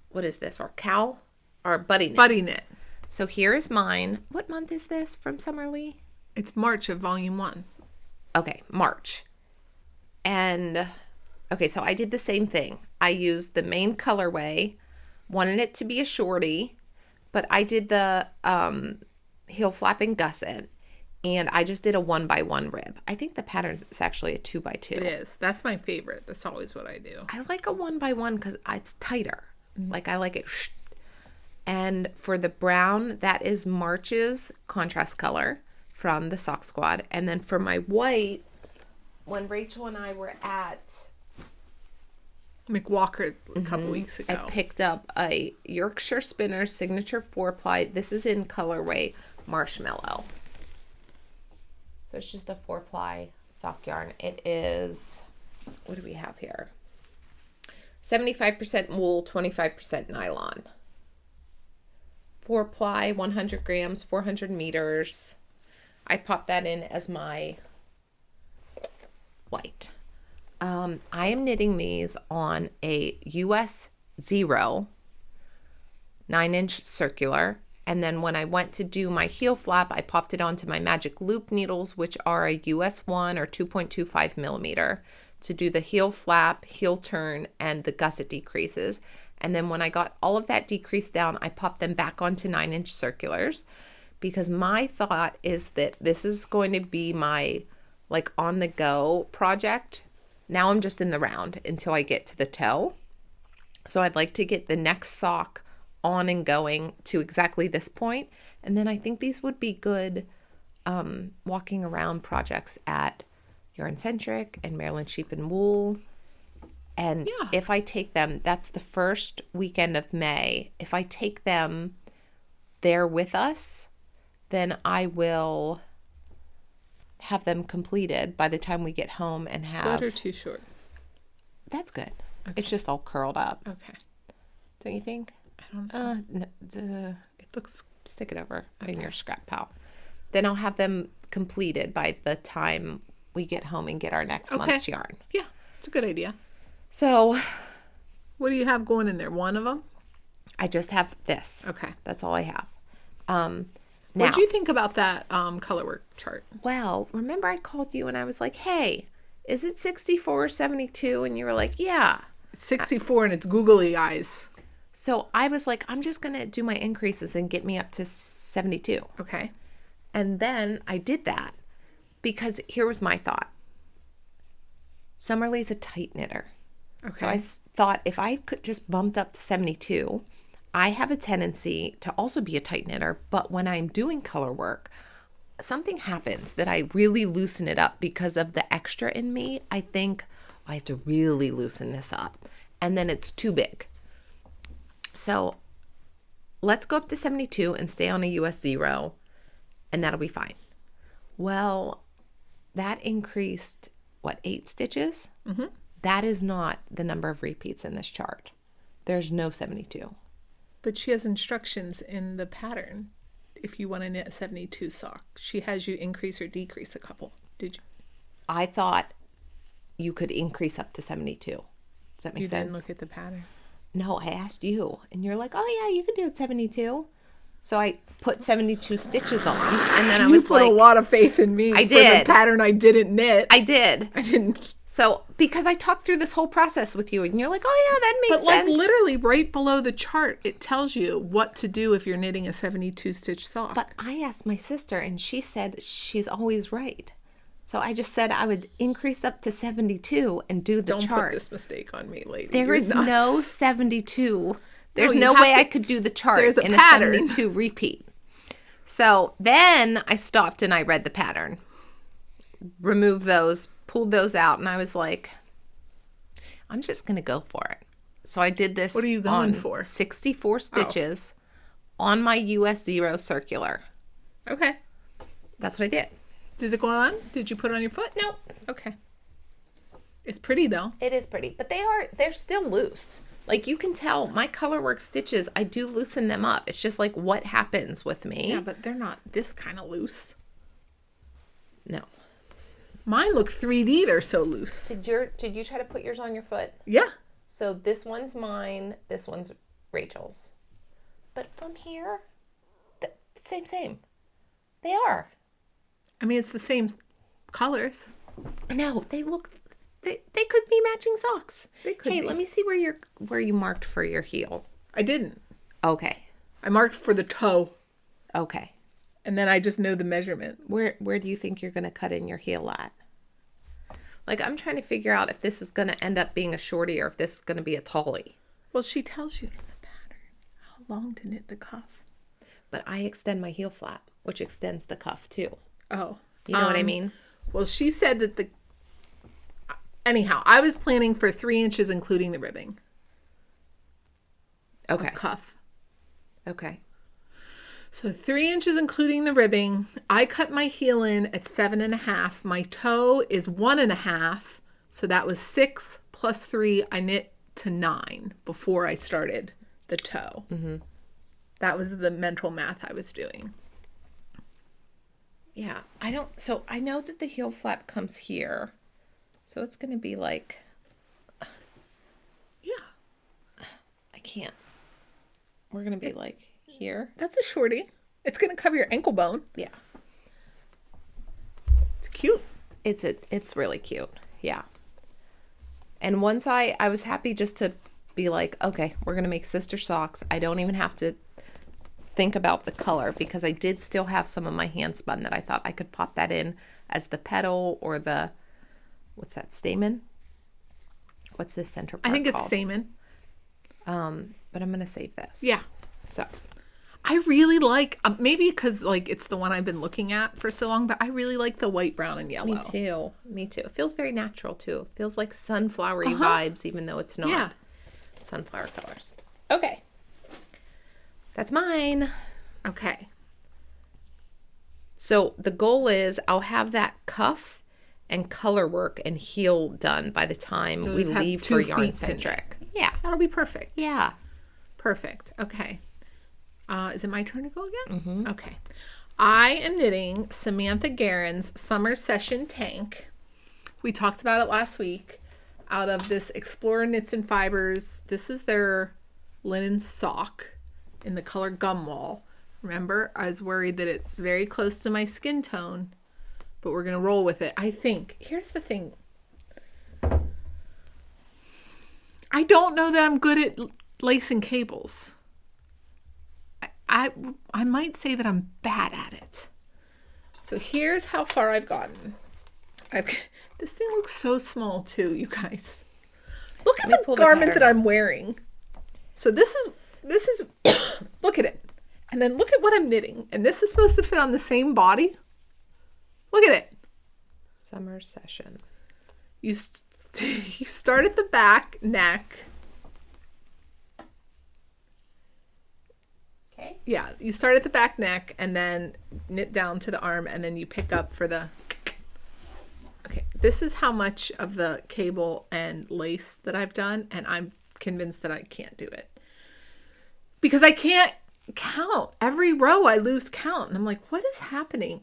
what is this? Our cowl? Our buddy knit. Buddy knit. So here is mine. What month is this from Summer Lee? It's March of volume 1. Okay, March. And, okay, so I did the same thing. I used the main colorway, wanted it to be a shorty, but I did the heel flapping gusset. And I just did a 1x1 rib. I think the pattern is actually a 2x2. It is. That's my favorite. That's always what I do. I like a 1x1 because it's tighter. Mm-hmm. Like I like it. And for the brown, that is March's contrast color from the Sock Squad. And then for my white, when Rachel and I were at McWalker a couple weeks ago, I picked up a Yorkshire Spinner Signature 4-ply. This is in colorway Marshmallow. So it's just a 4-ply sock yarn. It is, what do we have here? 75% wool, 25% nylon. 4-ply, 100 grams, 400 meters. I pop that in as my white. I am knitting these on a US 0 9-inch circular. And then when I went to do my heel flap, I popped it onto my magic loop needles, which are a US 1 or 2.25 millimeter, to do the heel flap, heel turn, and the gusset decreases. And then when I got all of that decreased down, I popped them back onto 9-inch circulars, because my thought is that this is going to be my like on the go project. Now I'm just in the round until I get to the toe. So I'd like to get the next sock on and going to exactly this point. And then I think these would be good walking around projects at Yarncentrick and Maryland Sheep and Wool. And if I take them, that's the first weekend of May. If I take them there with us, then I will have them completed by the time we get home and have... Short or too short? That's good. Okay. It's just all curled up. Okay. Don't you think? I don't know. It looks... Stick it over in your scrap pile. Then I'll have them completed by the time we get home and get our next month's yarn. Yeah, it's a good idea. So... What do you have going in there? One of them? I just have this. Okay. That's all I have. What do you think about that color work chart? Well, remember I called you and I was like, hey, is it 64 or 72? And you were like, yeah. It's 64 and it's googly eyes. So I was like, I'm just going to do my increases and get me up to 72. Okay. And then I did that because here was my thought. Summerlee's a tight knitter. Okay. So I thought if I could just bumped up to 72, I have a tendency to also be a tight knitter, but when I'm doing color work, something happens that I really loosen it up because of the extra in me. I think I have to really loosen this up, and then it's too big. So let's go up to 72 and stay on a US 0, and that'll be fine. Well, that increased, 8 stitches? Mm-hmm. That is not the number of repeats in this chart. There's no 72. But she has instructions in the pattern if you want to knit a 72 sock. She has you increase or decrease a couple. Did you? I thought you could increase up to 72. Does that make sense? You didn't look at the pattern? No, I asked you. And you're like, oh, yeah, you could do it 72. So I put 72 stitches on. And then I was like... You put a lot of faith in me. I did. For the pattern I didn't knit. I did. I didn't. So, because I talked through this whole process with you, and you're like, oh, yeah, that makes sense. But, like, literally right below the chart, it tells you what to do if you're knitting a 72-stitch sock. But I asked my sister, and she said she's always right. So I just said I would increase up to 72 and do the chart. Don't put this mistake on me, lady. There is no 72. There's no way I could do the chart in a 72 repeat. So then I stopped and I read the pattern, removed those, pulled those out, and I was like, I'm just going to go for it. So I did this. What are you going for? 64 stitches on my US 0 circular. Okay. That's what I did. Does it go on? Did you put it on your foot? No. Okay. It's pretty though. It is pretty, but they're still loose. Like, you can tell my colorwork stitches, I do loosen them up. It's just like what happens with me. Yeah, but they're not this kind of loose. No. Mine look 3D. They're so loose. Did you try to put yours on your foot? Yeah. So this one's mine. This one's Rachel's. But from here, same. They are. I mean, it's the same colors. No, they look... They could be matching socks. They could be. Let me see where you marked for your heel. I didn't. Okay. I marked for the toe. Okay. And then I just know the measurement. Where do you think you're going to cut in your heel at? Like, I'm trying to figure out if this is going to end up being a shorty or if this is going to be a tallie. Well, she tells you in the pattern how long to knit the cuff. But I extend my heel flap, which extends the cuff too. Oh. You know what I mean? Well, she said that anyhow, I was planning for 3 inches, including the ribbing. Okay. Of cuff. Okay. So 3 inches, including the ribbing. I cut my heel in at 7.5. My toe is 1.5. So that was 6 plus 3. I knit to 9 before I started the toe. That was the mental math I was doing. Yeah, so I know that the heel flap comes here. So it's going to be like, Yeah. I can't. We're going to be like here. That's a shorty. It's going to cover your ankle bone. Yeah. It's cute. It's really cute. Yeah. And once I was happy just to be like, okay, we're going to make sister socks. I don't even have to think about the color because I did still have some of my hand spun that I thought I could pop that in as the petal or the, what's that, stamen? What's this center part I think it's called? stamen. But I'm going to save this. Yeah. So I really like, maybe because like it's the one I've been looking at for so long, but I really like the white, brown, and yellow. Me too. It feels very natural too. It feels like sunflowery vibes, even though it's not sunflower colors. Okay. That's mine. Okay. So the goal is I'll have that cuff and color work and heel done by the time we just have leave 2 for feet Yarncentrick. Yeah. That'll be perfect. Yeah. Perfect. Okay. Is it my turn to go again? Okay. I am knitting Samantha Guerin's Summer Session Tank. We talked about it last week. Out of this Explorer Knits and Fibers. This is their linen sock in the color Gumwall. Remember, I was worried that it's very close to my skin tone, but we're going to roll with it. I think, here's the thing. I don't know that I'm good at lacing cables. I might say that I'm bad at it. So here's how far I've gotten. This thing looks so small too, you guys. Look at the garment that I'm wearing. So this is look at it. And then look at what I'm knitting. And this is supposed to fit on the same body. Look at it. Summer Session. You start at the back neck. Okay. Yeah, you start at the back neck and then knit down to the arm and then you pick up for the... Okay, this is how much of the cable and lace that I've done, and I'm convinced that I can't do it. Because I can't count. Every row I lose count, and I'm like, what is happening?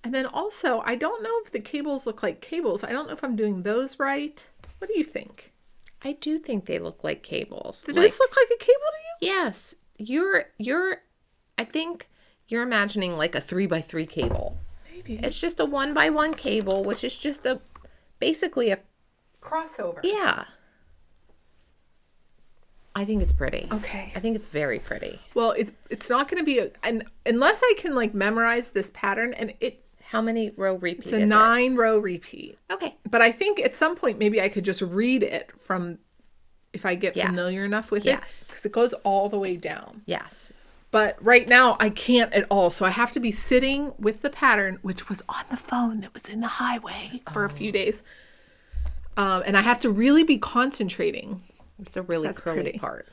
And then also, I don't know if the cables look like cables. I don't know if I'm doing those right. What do you think? I do think they look like cables. Did this look like a cable to you? Yes. I think you're imagining like a 3x3 cable. Maybe. It's just a 1x1 cable, which is just basically a Crossover. Yeah. I think it's pretty. Okay. I think it's very pretty. Well, it's not going to be unless I can like memorize this pattern, and how many row repeat it's a 9-row repeat. Okay. But I think at some point maybe I could just read it from if I get familiar enough with it, because it goes all the way down. Yes. But right now I can't at all. So I have to be sitting with the pattern, which was on the phone that was in the highway for a few days. And I have to really be concentrating. It's a really curly part.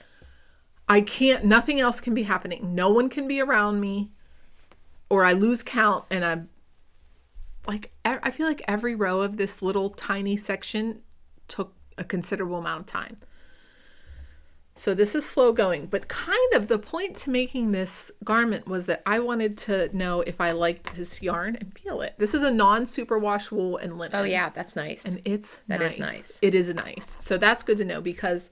I can't, nothing else can be happening. No one can be around me or I lose count. And I'm like, I feel like every row of this little tiny section took a considerable amount of time. So this is slow going, but kind of the point to making this garment was that I wanted to know if I liked this yarn and peel it. This is a non-superwash wool and linen. Oh yeah, that's nice. And it's That nice. is nice. It is nice. So that's good to know because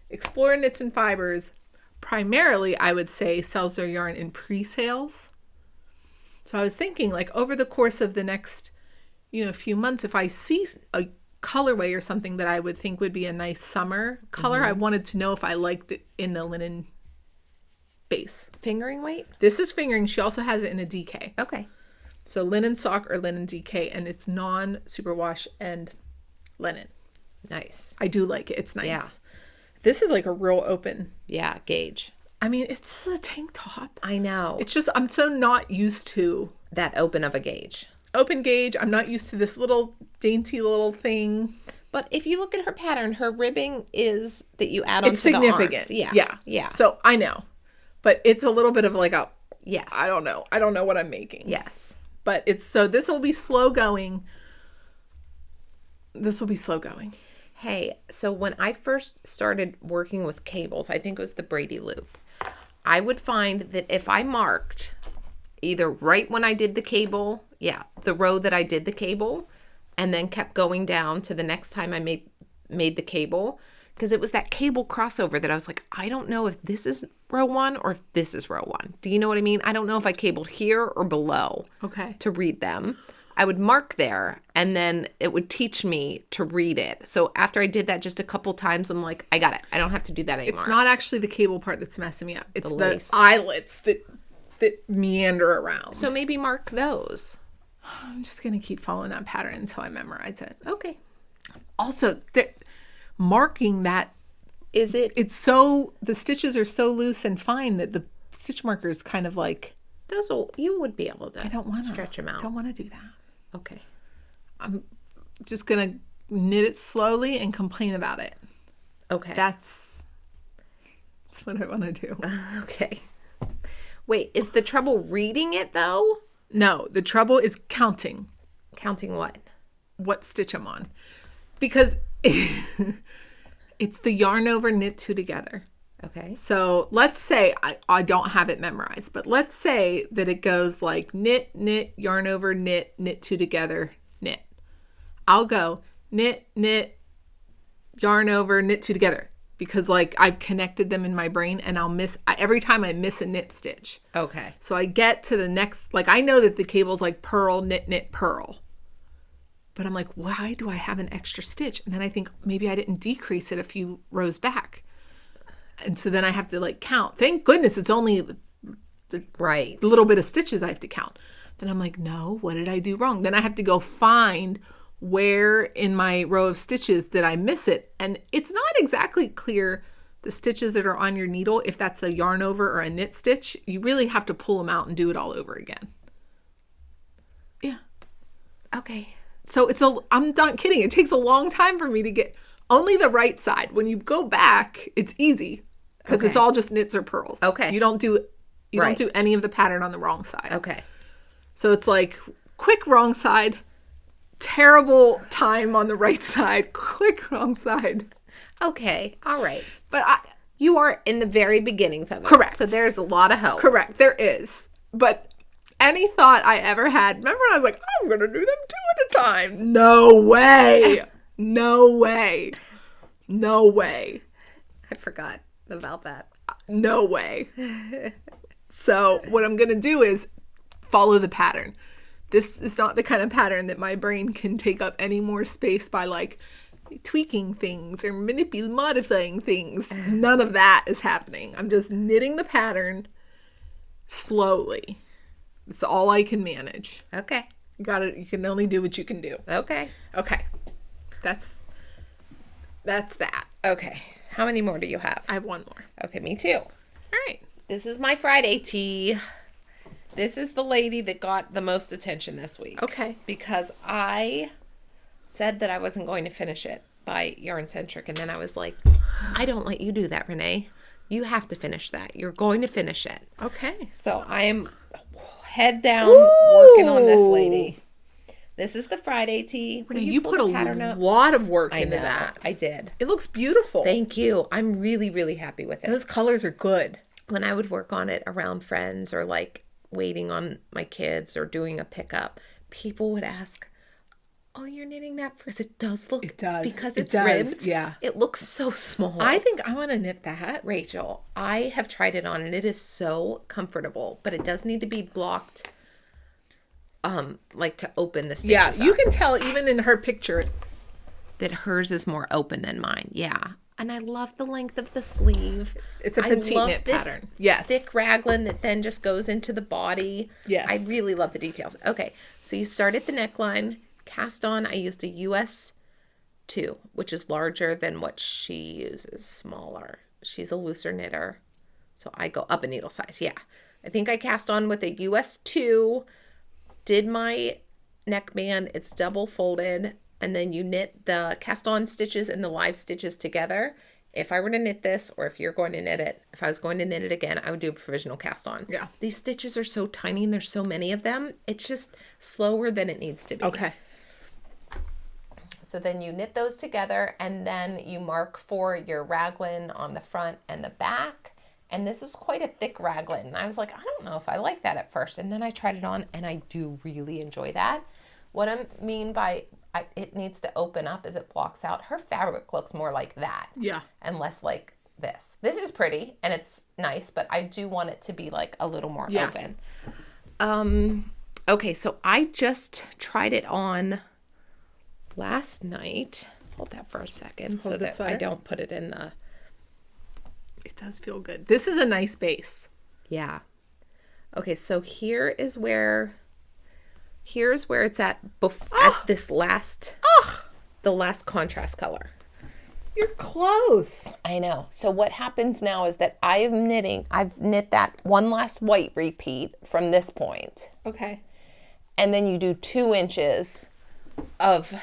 Explorer Knits and Fibers primarily, I would say, sells their yarn in pre-sales. So I was thinking like over the course of the next, few months, if I see a colorway or something that I would think would be a nice summer color, I wanted to know if I liked it in the linen base. Fingering weight? This is fingering. She also has it in a DK. Okay. So linen sock or linen DK, and it's non-superwash and linen. Nice. I do like it. It's nice. Yeah. This is like a real open. Yeah, gauge. I mean, it's a tank top. I know. It's just, I'm so not used to that open of a gauge. Open gauge. I'm not used to this little dainty little thing. But if you look at her pattern, her ribbing is that you add on it's to significant. The arms. Yeah. Yeah. Yeah. So I know. But it's a little bit of like a, yes. I don't know. I don't know what I'm making. Yes. But so this will be slow going. This will be slow going. Hey, so when I first started working with cables, I think it was the Brady loop, I would find that if I marked either right when I did the cable, the row that I did the cable, and then kept going down to the next time I made the cable, because it was that cable crossover that I was like, I don't know if this is row 1 or if this is row 1. Do you know what I mean? I don't know if I cabled here or below to read them. I would mark there, and then it would teach me to read it. So after I did that just a couple times, I'm like, I got it. I don't have to do that anymore. It's not actually the cable part that's messing me up. It's the eyelets that meander around. So maybe mark those. I'm just going to keep following that pattern until I memorize it. Okay. Also, marking that, the stitches are so loose and fine that the stitch marker is kind of like... You would be able to I don't want to stretch them out. I don't want to do that. Okay. I'm just going to knit it slowly and complain about it. Okay. That's what I want to do. Okay. Wait, is the trouble reading it though? No, the trouble is counting. Counting what? What stitch I'm on. Because it's the yarn over, knit 2 together. Okay. So let's say, I don't have it memorized, but let's say that it goes like knit, knit, yarn over, knit, knit 2 together, knit. I'll go knit, knit, yarn over, knit 2 together. Because like I've connected them in my brain, and every time I miss a knit stitch. Okay. So I get to the next, like I know that the cable's like purl, knit, knit, purl. But I'm like, why do I have an extra stitch? And then I think maybe I didn't decrease it a few rows back. And so then I have to like count. Thank goodness it's only the little bit of stitches I have to count. Then I'm like, no, what did I do wrong? Then I have to go find where in my row of stitches did I miss it. And it's not exactly clear the stitches that are on your needle, if that's a yarn over or a knit stitch. You really have to pull them out and do it all over again. Yeah. Okay. So I'm not kidding. It takes a long time for me to get only the right side. When you go back, it's easy because it's all just knits or purls. Okay. You don't do any of the pattern on the wrong side. Okay. So it's like quick wrong side, terrible time on the right side, quick wrong side. Okay. All right. But you are in the very beginnings of it. Correct. So there's a lot of help. Correct. There is. But any thought I ever had, remember when I was like, I'm going to do them 2 at a time. No way. No way. No way. I forgot about that. No way. So what I'm going to do is follow the pattern. This is not the kind of pattern that my brain can take up any more space by like tweaking things or modifying things. None of that is happening. I'm just knitting the pattern slowly. It's all I can manage. Okay. You can only do what you can do. Okay. Okay. That's that. Okay. How many more do you have? I have 1 more. Okay, me too. All right. This is my Friday tea. This is the lady that got the most attention this week. Okay. Because I said that I wasn't going to finish it by Yarncentrick, and then I was like, I don't let you do that, Renee. You have to finish that. You're going to finish it. Okay. So I am head down working on this lady. This is the Friday tee. Renee, you put a lot of work into that. I did. It looks beautiful. Thank you. I'm really, really happy with it. Those colors are good. When I would work on it around friends or like waiting on my kids or doing a pickup, people would ask, oh, you're knitting that because it does look. It does. Because it's ribbed. Yeah. It looks so small. I think I want to knit that. Rachel, I have tried it on and it is so comfortable, but it does need to be blocked. Like to open the stitches you up. can tell even in her picture that hers is more open than mine. Yeah. And I love the length of the sleeve. It's a petite knit pattern. Yes. Thick raglan that then just goes into the body. Yes. I really love the details. Okay. So you start at the neckline. Cast on, I used a US 2, which is larger than what she uses, smaller. She's a looser knitter. So I go up a needle size. Yeah. I think I cast on with a US 2, did my neckband. It's double folded. And then you knit the cast on stitches and the live stitches together. If I were to knit this, or if you're going to knit it, if I was going to knit it again, I would do a provisional cast on. Yeah. These stitches are so tiny and there's so many of them. It's just slower than it needs to be. Okay. So then you knit those together, and then you mark for your raglan on the front and the back. And this was quite a thick raglan. And I was like, I don't know if I like that at first. And then I tried it on, and I do really enjoy that. What I mean by it needs to open up is it blocks out. Her fabric looks more like that. Yeah. And less like this. This is pretty, and it's nice, but I do want it to be like a little more open. Okay, so I just tried it on last night. Hold that for a second so that I don't put it in the... It does feel good. This is a nice base. Yeah. Okay, so here's where it's at at this last the last contrast color. You're close. I know. So what happens now is that I've knit that one last white repeat from this point. Okay. And then you do 2 inches of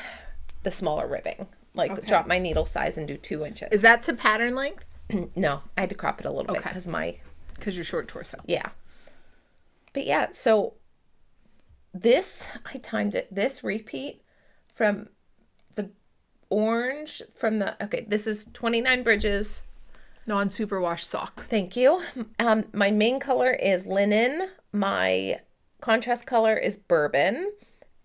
the smaller ribbing. Like drop my needle size and do 2 inches. Is that to pattern length? No, I had to crop it a little bit because you're short torso. Yeah. But yeah, so I timed it. This repeat from the orange this is 29 bridges. Non-superwash sock. Thank you. My main color is linen. My contrast color is bourbon.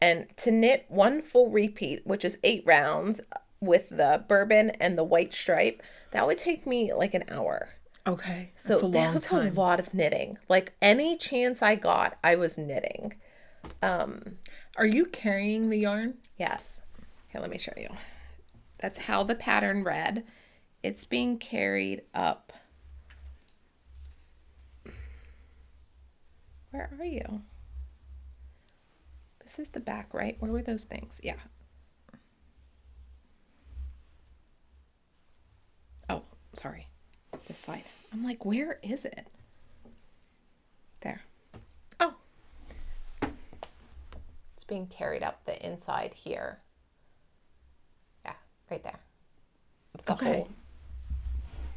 And to knit one full repeat, which is 8 rounds with the bourbon and the white stripe, that would take me like an hour. Okay. So that was a lot of knitting. Like any chance I got, I was knitting. Are you carrying the yarn? Yes. Here, let me show you. That's how the pattern read. It's being carried up. Where are you? This is the back, right? Where were those things? Yeah. Oh, sorry. This side. I'm like, where is it? There. Oh. It's being carried up the inside here. Yeah, right there. The whole.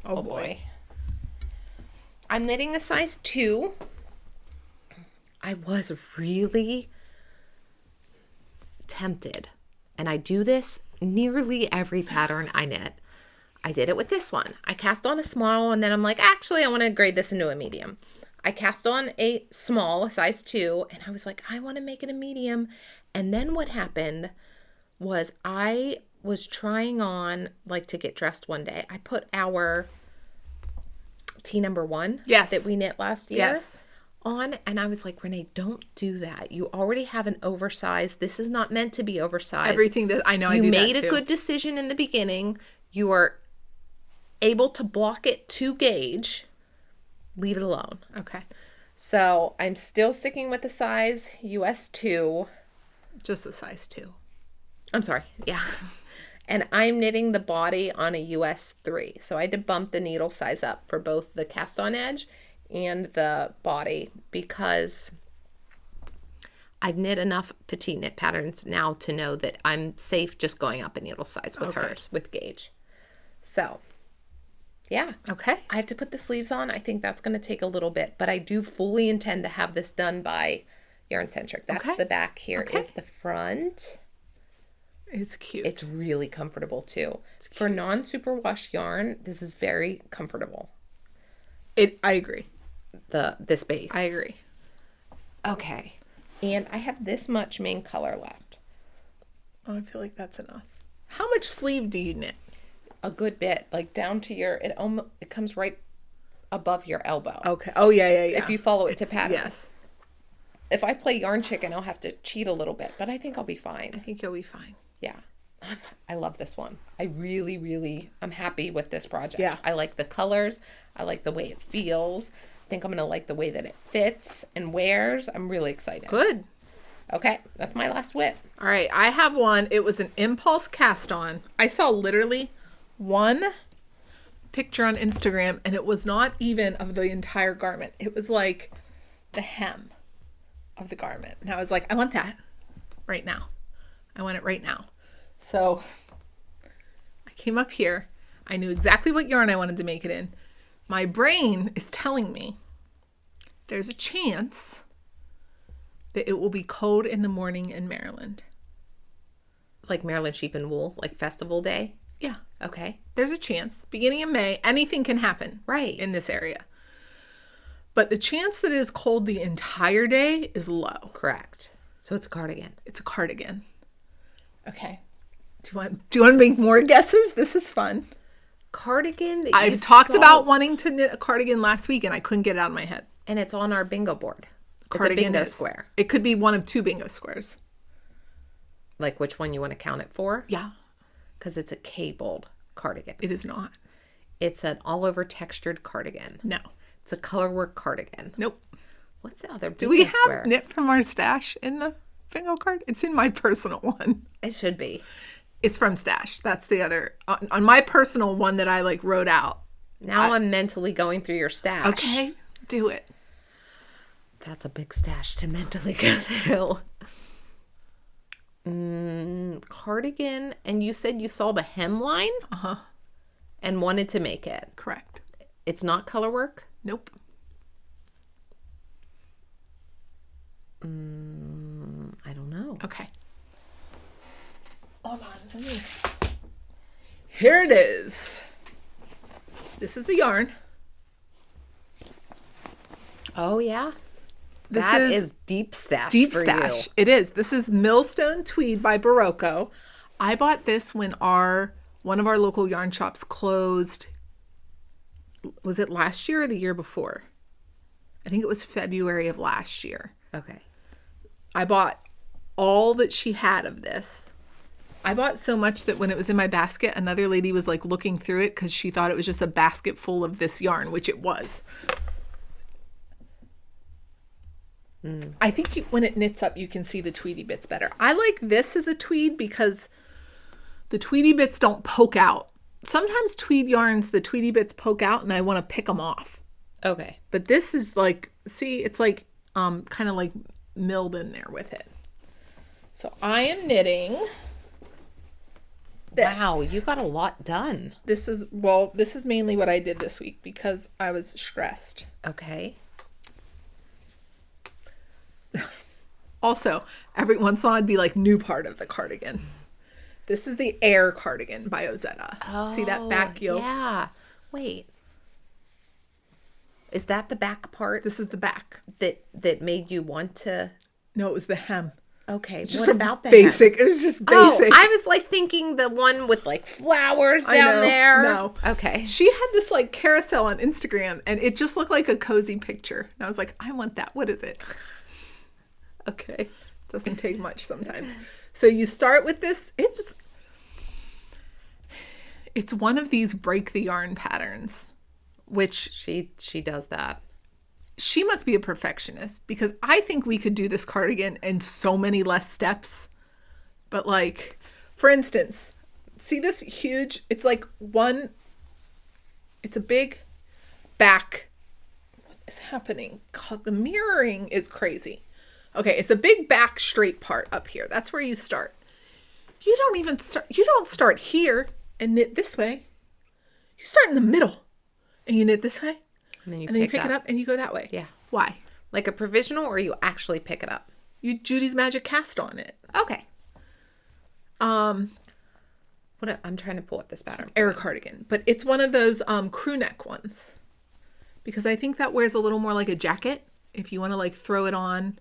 Oh boy. I'm knitting a size 2. I was really tempted, and I do this nearly every pattern I knit. I did it with this one. I cast on a small, and then I'm like, actually, I want to grade this into a medium. I cast on a small, a size 2, and I was like, I want to make it a medium. And then what happened was I was trying on, like, to get dressed one day. I put our T number 1 that we knit last year on, and I was like, Renee, don't do that. You already have an oversized. This is not meant to be oversized. Everything that I know, I do that too. You made a good decision in the beginning. You are able to block it to gauge. Leave it alone. Okay. So I'm still sticking with the size US 2. Just a size 2. I'm sorry. Yeah. And I'm knitting the body on a US 3. So I had to bump the needle size up for both the cast on edge and the body because I've knit enough petite knit patterns now to know that I'm safe just going up a needle size with hers, with gauge. So, yeah. Okay. I have to put the sleeves on. I think that's going to take a little bit, but I do fully intend to have this done by Yarncentrick. That's the back. Here is the front. It's cute. It's really comfortable too. For non-superwash yarn, this is very comfortable. I agree. This base. I agree. Okay. And I have this much main color left. Oh, I feel like that's enough. How much sleeve do you knit? A good bit, like down to your, it comes right above your elbow. Okay. Oh, yeah. If you follow it to pattern. Yes. If I play yarn chicken, I'll have to cheat a little bit, but I think I'll be fine. I think you'll be fine. Yeah. I love this one. I really, really, I'm happy with this project. Yeah. I like the colors. I like the way it feels. I think I'm going to like the way that it fits and wears. I'm really excited. Good. Okay. That's my last whip. All right. I have one. It was an impulse cast on. I saw literally one picture on Instagram, and it was not even of the entire garment. It was like the hem of the garment. And I was like, I want that right now. I want it right now. So I came up here. I knew exactly what yarn I wanted to make it in. My brain is telling me there's a chance that it will be cold in the morning in Maryland. Like Maryland Sheep and Wool, like festival day? Yeah. Okay. There's a chance. Beginning of May, anything can happen. Right. In this area. But the chance that it is cold the entire day is low. Correct. So it's a cardigan. It's a cardigan. Okay. Do you want to make more guesses? This is fun. Cardigan that I've talked about wanting to knit a cardigan last week and I couldn't get it out of my head. And it's on our bingo board. Cardigan it's a bingo is. square. It could be one of 2 bingo squares. Like which one you want to count it for? Yeah. Because it's a cabled cardigan. It is not. It's an all-over textured cardigan. No. It's a colorwork cardigan. Nope. What's the other bingo Do we have square? knit from our stash in the bingo card? It's in my personal one. It should be. It's from stash. That's the other. On my personal one that I like wrote out. Now I'm mentally going through your stash. Okay. Do it. That's a big stash to mentally go through. Cardigan. And you said you saw the hemline? Uh-huh. And wanted to make it. Correct. It's not colorwork? Nope. I don't know. Okay. Hold on. Here it is. This is the yarn. Oh, yeah? This That is deep stash. Deep for stash. You. It is. This is Millstone Tweed by Barocco. I bought this when one of our local yarn shops closed. Was it last year or the year before? I think it was February of last year. Okay. I bought all that she had of this. I bought so much that when it was in my basket, another lady was like looking through it because she thought it was just a basket full of this yarn, which it was. I think when it knits up, you can see the tweedy bits better. I like this as a tweed because the tweedy bits don't poke out. Sometimes tweed yarns, the tweedy bits poke out and I want to pick them off. Okay. But this is like, see, it's like kind of like milled in there with it. So I am knitting this. Wow, you got a lot done. This is mainly what I did this week because I was stressed. Okay. Also, every once in a while I'd be like, new part of the cardigan. This is the Air cardigan by Ozetta. Oh, see that back yoke? Yeah. Wait. Is that the back part This is the back. that made you want to? No, it was the hem. Okay. Just What about the basic? hem? It was just Oh, basic. I was like thinking the one with like flowers I down know. there. No. Okay. She had this like carousel on Instagram and it just looked like a cozy picture. And I was like, I want that. What is it? Okay. Doesn't take much sometimes. So you start with this. It's one of these break the yarn patterns, which She does that. she must be a perfectionist because I think we could do this cardigan in so many less steps. But like, for instance, see this huge, it's like it's a big back. What is happening? God, the mirroring is crazy. Okay, it's a big back straight part up here. That's where you start. You don't start here and knit this way. You start in the middle and you knit this way. And then you You pick it up and you go that way. Yeah. Why? Like a provisional, or you actually pick it up? You Judy's Magic cast on it. Okay. I'm trying to pull up this pattern. Air cardigan, but it's one of those crew neck ones because I think that wears a little more like a jacket if you want to like throw it on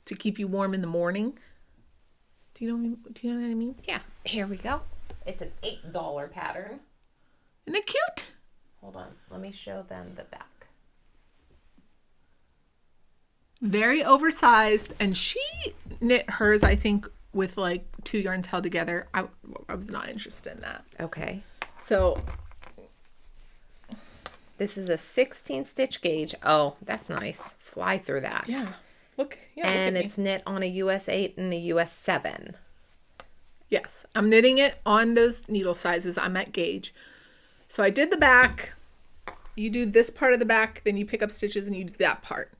to keep you warm in the morning. Do you know what I mean? Yeah. Here we go. It's an $8 pattern. Isn't it cute? Hold on. Let me show them the back. Very oversized, and she knit hers, I think, with like 2 yarns held together. I was not interested in that. Okay. So This is a 16 stitch gauge. Oh, that's nice. Fly through that. yeah, look. Yeah, And look at it's me. knit on a US 8 and a US 7. Yes, I'm knitting it on those needle sizes. I'm at gauge. So I did the back. You do this part of the back, then you pick up stitches and you do that part.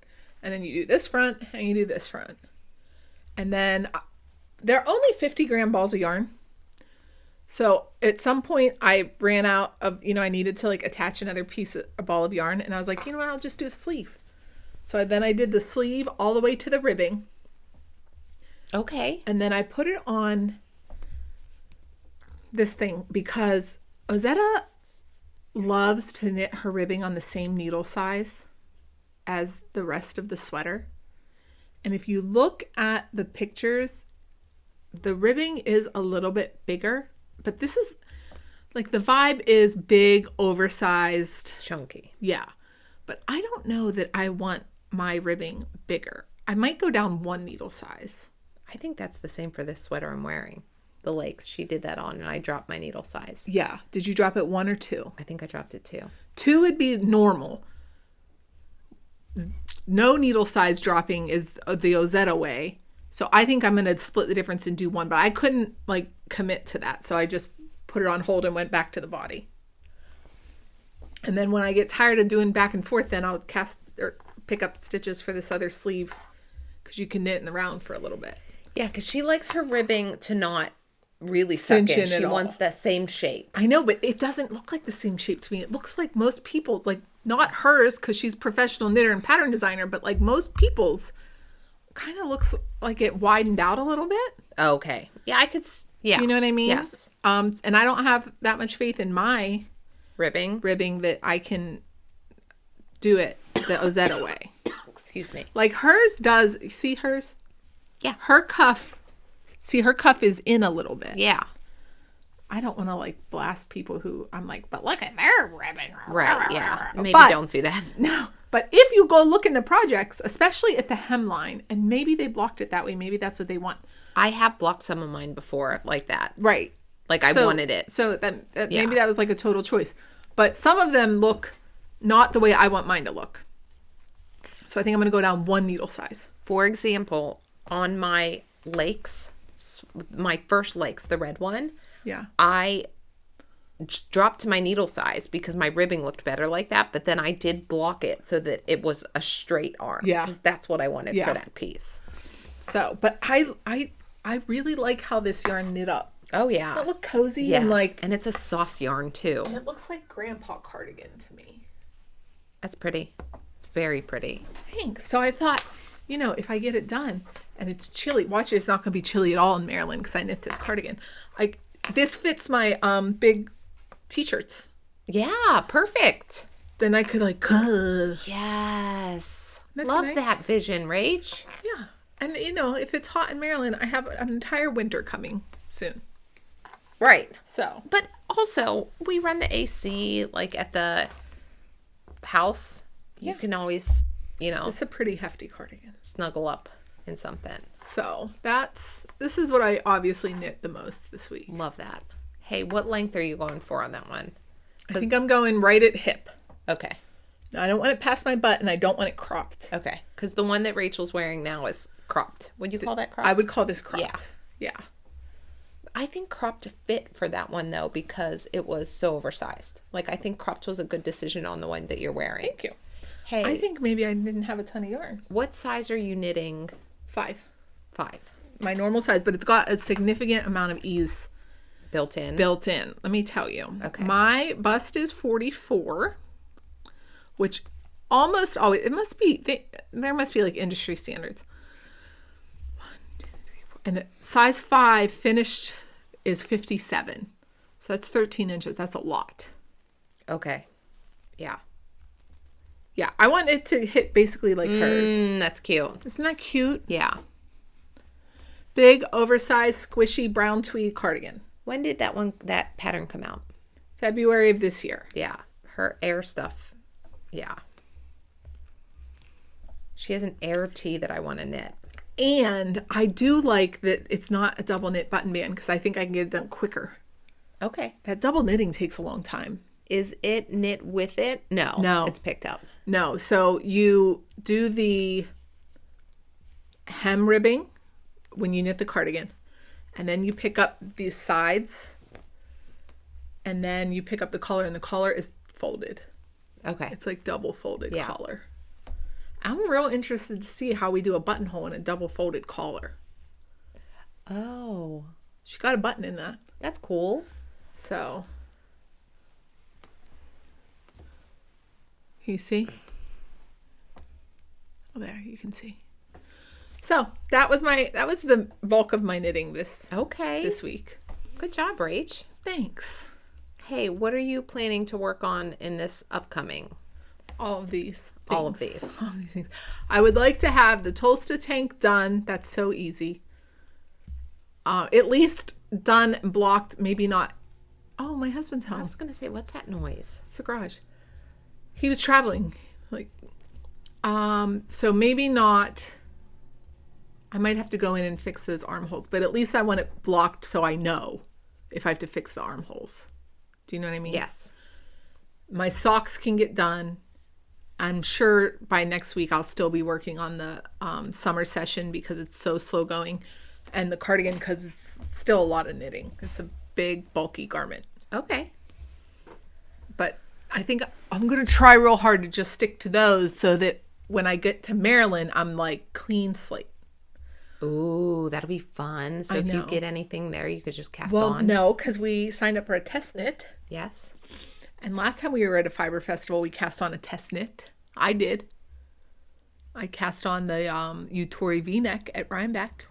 And then you do this front and you do this front. And then they're only 50-gram balls of yarn. So at some point I ran out of, I needed to like attach another piece, a ball of yarn. And I was like, you know what, I'll just do a sleeve. So then I did the sleeve all the way to the ribbing. Okay. And then I put it on this thing because Ozetta loves to knit her ribbing on the same needle size as the rest of the sweater. And if you look at the pictures, the ribbing is a little bit bigger, but this is like the vibe is big, oversized, Chunky. Yeah. But I don't know that I want my ribbing bigger. I might go down one needle size. I think that's the same for this sweater I'm wearing. The Lakes. She did that on and I dropped my needle size. Yeah. Did you drop it 1 or 2? I think I dropped it 2. 2 would be normal. No needle size dropping is the Ozetta way. So I think I'm going to split the difference and do 1, but I couldn't like commit to that. So I just put it on hold and went back to the body. And then when I get tired of doing back and forth, then I'll cast or pick up stitches for this other sleeve because you can knit in the round for a little bit. Yeah, because she likes her ribbing to not really suck in. She wants that same shape. I know, but it doesn't look like the same shape to me. It looks like most people's, like not hers because she's a professional knitter and pattern designer, but like most people's kind of looks like it widened out a little bit. Okay. Yeah, I could. Yeah. Do you know what I mean? Yes. And I don't have that much faith in my ribbing that I can do it the Ozetta way. Excuse me. Like hers does. You see hers? Yeah. Her cuff. See, her cuff is in a little bit. Yeah. I don't want to like blast people who I'm like, but look at their ribbon. Right. Yeah. Maybe don't do that. No. But if you go look in the projects, especially at the hemline, and maybe they blocked it that way, maybe that's what they want. I have blocked some of mine before like that. Right. Like I wanted it. So maybe that was like a total choice. But some of them look not the way I want mine to look. So I think I'm going to go down 1 needle size. For example, on my Lakes, my first Lakes, the red one, yeah, I dropped my needle size because my ribbing looked better like that. But then I did block it so that it was a straight arm. Yeah. Because that's what I wanted for that piece. So, but I really like how this yarn knit up. Oh, yeah. Doesn't it look cozy? Yes. And it's a soft yarn, too. And it looks like grandpa cardigan to me. That's pretty. It's very pretty. Thanks. So I thought, if I get it done and it's chilly, watch it, it's not going to be chilly at all in Maryland because I knit this cardigan. This fits my big t-shirts. Yeah, perfect. Then I could Yes. That'd Love nice. that vision, Rach. Yeah. And, if it's hot in Maryland, I have an entire winter coming soon. Right. So. But also, we run the AC, like, at the house. You can always, It's a pretty hefty cardigan. snuggle up in something. So, this is what I obviously knit the most this week. Love that. Hey, what length are you going for on that one? I think I'm going right at hip. Okay. Now, I don't want it past my butt, and I don't want it cropped. Okay. Because the one that Rachel's wearing now is cropped. Would you call that cropped? I would call this cropped. Yeah. I think cropped fit for that one, though, because it was so oversized. Like, I think cropped was a good decision on the one that you're wearing. Thank you. Hey. I think maybe I didn't have a ton of yarn. What size are you knitting? 5. 5. My normal size, but it's got a significant amount of ease Built in. Let me tell you. Okay. My bust is 44, which almost always, there must be like industry standards. 1, 2, 3, 4. And size 5 finished is 57. So that's 13 inches. That's a lot. Okay. Yeah. Yeah. I want it to hit basically like hers. That's cute. Isn't that cute? Yeah. Big, oversized, squishy brown tweed cardigan. When did that pattern come out? February of this year. Yeah. Her air stuff. Yeah. She has an air tee that I want to knit. And I do like that it's not a double knit button band because I think I can get it done quicker. Okay. That double knitting takes a long time. Is it knit with it? No. No. It's picked up. No. So you do the hem ribbing when you knit the cardigan. And then you pick up the sides. And then you pick up the collar. And the collar is folded. Okay. It's like double folded Yeah. collar. I'm real interested to see how we do a buttonhole in a double folded collar. Oh. She got a button in that. That's cool. So. You see? Oh, there, you can see. So that was the bulk of my knitting this Okay. week. Good job, Rach. Thanks. Hey, what are you planning to work on in this upcoming? All of these things. All of these. All of these things. I would like to have the Tolsta tank done. That's so easy. At least done and blocked. Maybe not. Oh, my husband's home. I was going to say, what's that noise? It's a garage. He was traveling. So maybe not. I might have to go in and fix those armholes, but at least I want it blocked so I know if I have to fix the armholes. Do you know what I mean? Yes. My socks can get done. I'm sure by next week I'll still be working on the summer session because it's so slow going, and the cardigan because it's still a lot of knitting. It's a big, bulky garment. Okay. But I think I'm going to try real hard to just stick to those so that when I get to Maryland, I'm like clean slate. Ooh, that'll be fun. So I if you know. get anything there, you could just cast Well, on. no, because we signed up for a test knit. Yes. And last time we were at a fiber festival, we cast on a test knit. I did. I cast on the Utori V-neck at Rhinebeck.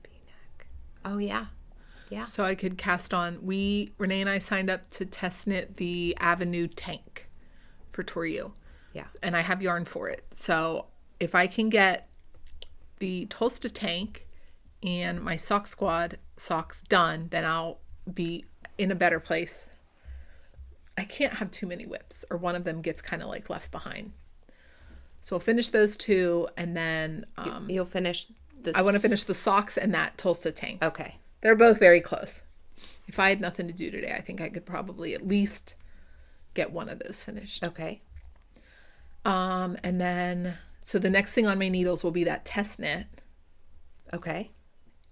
V-neck. Oh, yeah. Yeah. So I could cast on. Renee and I signed up to test knit the Avenue tank for Toriu. Yeah. And I have yarn for it. So if I can get the Tolsta tank and my sock squad socks done, then I'll be in a better place. I can't have too many whips or one of them gets kind of like left behind. So I'll finish those two and then You'll finish this. I want to finish the socks and that Tolsta tank. Okay. They're both very close. If I had nothing to do today, I think I could probably at least get one of those finished. Okay. And then, so the next thing on my needles will be that test knit. Okay.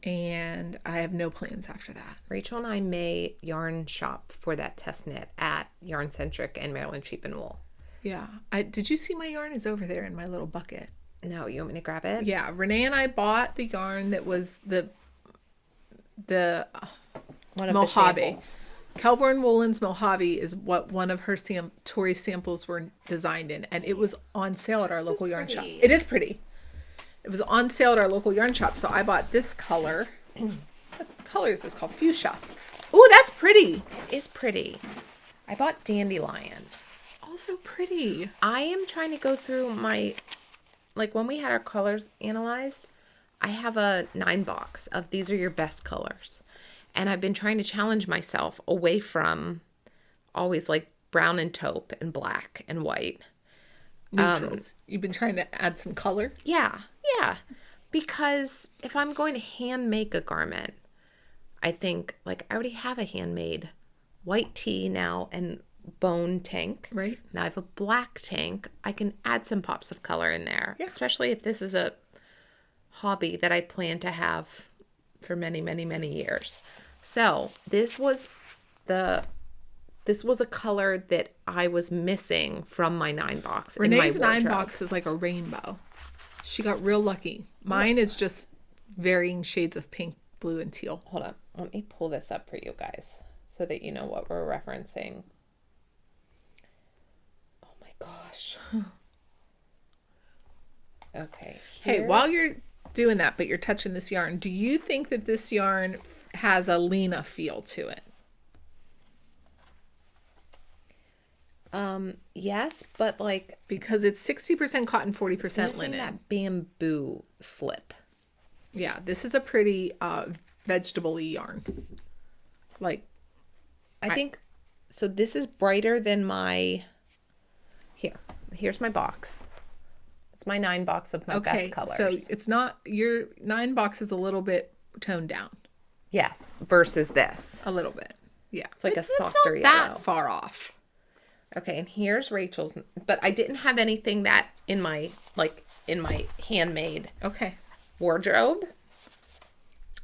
And I have no plans after that. Rachel and I may yarn shop for that test knit at Yarncentrick and Maryland Sheep and Wool. Yeah. Did you see my yarn is over there in my little bucket? No, you want me to grab it? Yeah. Renee and I bought the yarn that was the One of Mojave. the samples. Kelburn Woolen's Mojave is what one of her Tory samples were designed in, and it was on sale at our local yarn shop. pretty. It is pretty. It was on sale at our local yarn shop, so I bought this color. What color is this called? Fuchsia. Ooh, that's pretty. It is pretty. I bought Dandelion. Also pretty. I am trying to go through my, like when we had our colors analyzed, I have a 9 box of these are your best colors. And I've been trying to challenge myself away from always like brown and taupe and black and white. Neutrals. You've been trying to add some color? Yeah. Because if I'm going to hand make a garment, I think like I already have a handmade white tee now and bone tank. Right. Now I have a black tank. I can add some pops of color in there, Yeah. especially if this is a hobby that I plan to have for many, many, many years. So this was a color that I was missing from my 9 box. Renee's in my 9 wardrobe. box is like a rainbow. She got real lucky. Mine is just varying shades of pink, blue, and teal. Hold on. Let me pull this up for you guys so that you know what we're referencing. Oh my gosh. Okay. Hey, here- while you're doing that, but you're touching this yarn, do you think that this yarn has a Lena feel to it? Yes, but like Because it's 60% cotton, 40% missing linen. that bamboo slip. Yeah, this is a pretty vegetable-y yarn. Like, I think so. This is brighter than my. Here's my box. It's my 9 box of my okay, best colors. so it's not, your 9 box is a little bit toned down. yes, versus this. A little bit. Yeah. It's like a not softer that yellow. far off. Okay, and here's Rachel's, but I didn't have anything that in my handmade Okay. wardrobe.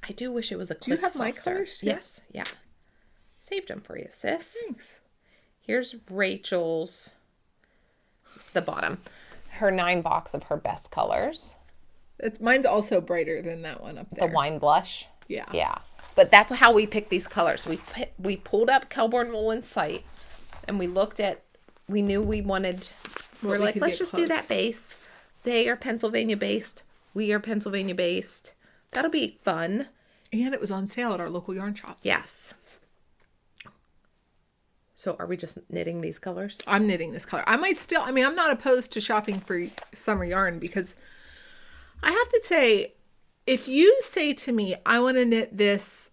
I do wish it was a clip Do you have my softer. colors too? Yes, yeah. Saved them for you, sis. Thanks. Here's Rachel's, the bottom, her 9 box of her best colors. Mine's also brighter than that one up there. The wine blush. Yeah. Yeah. But that's how we pick these colors. We pulled up Kelburn Woolen's site and we looked at, we knew we wanted, What we're we like, could let's get just do close. that base. They are Pennsylvania based. We are Pennsylvania based. That'll be fun. And it was on sale at our local yarn shop. Yes. So are we just knitting these colors? I'm knitting this color. I'm not opposed to shopping for summer yarn, because I have to say, if you say to me, I want to knit this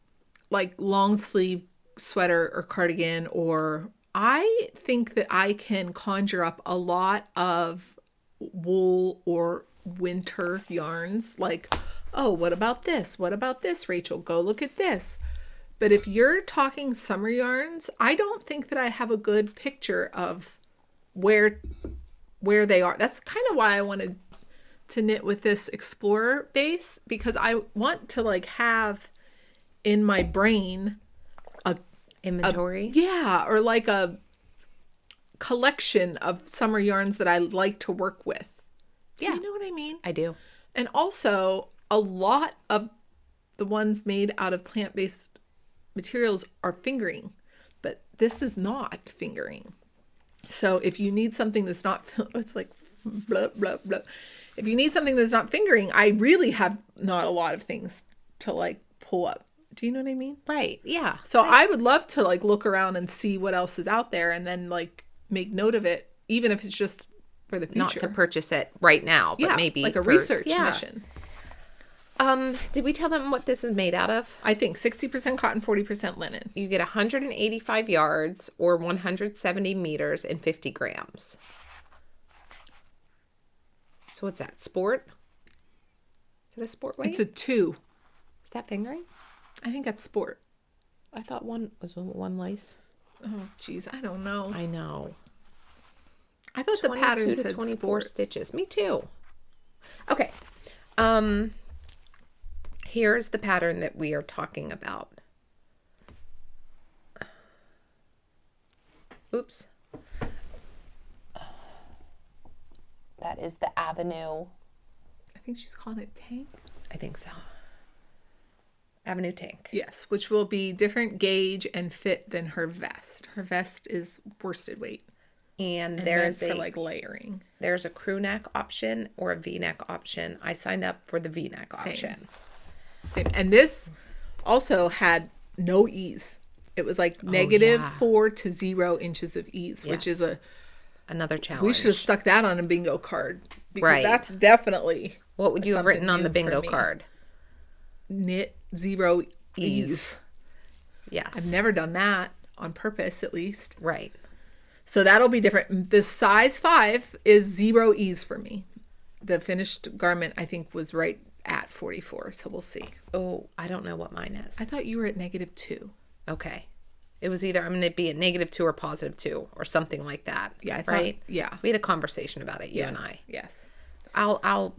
like long sleeve sweater or cardigan, or I think that I can conjure up a lot of wool or winter yarns. Like, oh, what about this? What about this, Rachel? Go look at this. But if you're talking summer yarns, I don't think that I have a good picture of where they are. That's kind of why I wanted to knit with this Explorer base, because I want to like have in my brain a inventory. Or like a collection of summer yarns that I like to work with. Yeah. You know what I mean? I do. And also, a lot of the ones made out of plant-based materials are fingering, but this is not fingering. So if you need something that's not, it's like blah, blah, blah. If you need something that's not fingering, I really have not a lot of things to like pull up. Do you know what I mean? Right. Yeah. So I would love to like look around and see what else is out there, and then like make note of it, even if it's just for the future. Not to purchase it right now, but maybe like a research mission. Did we tell them what this is made out of? I think 60% cotton, 40% linen. You get 185 yards or 170 meters and 50 grams. So what's that? Sport? Is it a sport weight? It's a 2. Is that fingering? I think that's sport. I thought one was one lace. Oh, geez. I don't know. I know. I thought the pattern said 24 sport. stitches. Me too. Okay. Here's the pattern that we are talking about. Oops. That is the Avenue. I think she's calling it tank. I think so. Avenue tank. Yes, which will be different gauge and fit than her vest. Her vest is worsted weight. And there's for like layering. There's a crew neck option or a V-neck option. I signed up for the V-neck option. Same. And this also had no ease. It was like -4 to 0 inches of ease, which is another challenge. We should have stuck that on a bingo card. Because that's definitely. What would you have written on the bingo card? Knit 0 ease. Yes. I've never done that on purpose, at least. Right. So that'll be different. The size 5 is 0 ease for me. The finished garment, I think, was right at 44. So we'll see. Oh, I don't know what mine is. I thought you were at -2. Okay. It was either I'm going to be at -2 or +2 or something like that. Yeah. I thought, right. Yeah. We had a conversation about it, you and I. Yes. I'll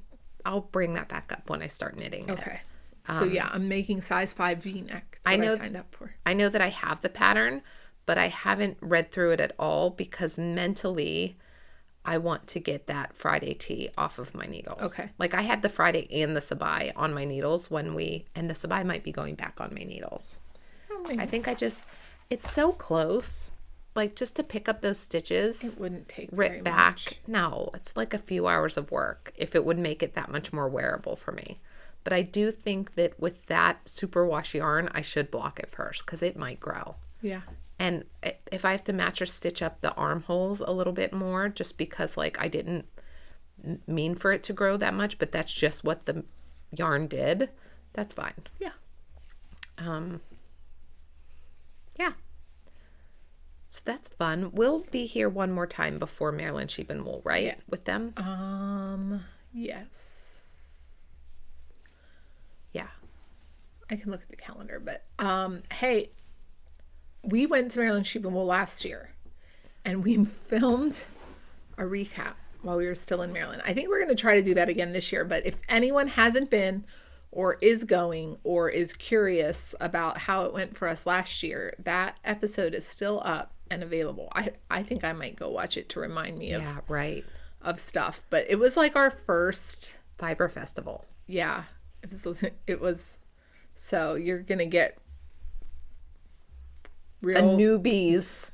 bring that back up when I start knitting. Okay. So yeah, I'm making size 5 V-neck. That's what I signed up for. I know that I have the pattern, but I haven't read through it at all because mentally I want to get that Friday tee off of my needles. Okay. Like I had the Friday and the Sabai on my needles and the Sabai might be going back on my needles. I think it's so close. Like just to pick up those stitches. It wouldn't take rip very back. much. No, it's like a few hours of work if it would make it that much more wearable for me. But I do think that with that superwash yarn, I should block it first because it might grow. Yeah. And if I have to match or stitch up the armholes a little bit more, just because like I didn't mean for it to grow that much, but that's just what the yarn did, that's fine. Yeah. Yeah. So that's fun. We'll be here one more time before Maryland Sheep and Wool, right? Yeah. With them? Yes. Yeah. I can look at the calendar, but hey, we went to Maryland Sheep and Wool last year and we filmed a recap while we were still in Maryland. I think we're going to try to do that again this year, but if anyone hasn't been or is going or is curious about how it went for us last year, that episode is still up and available. I think I might go watch it to remind me of stuff, but it was like our first Fiber Festival. Yeah. It was so you're going to get real a newbies.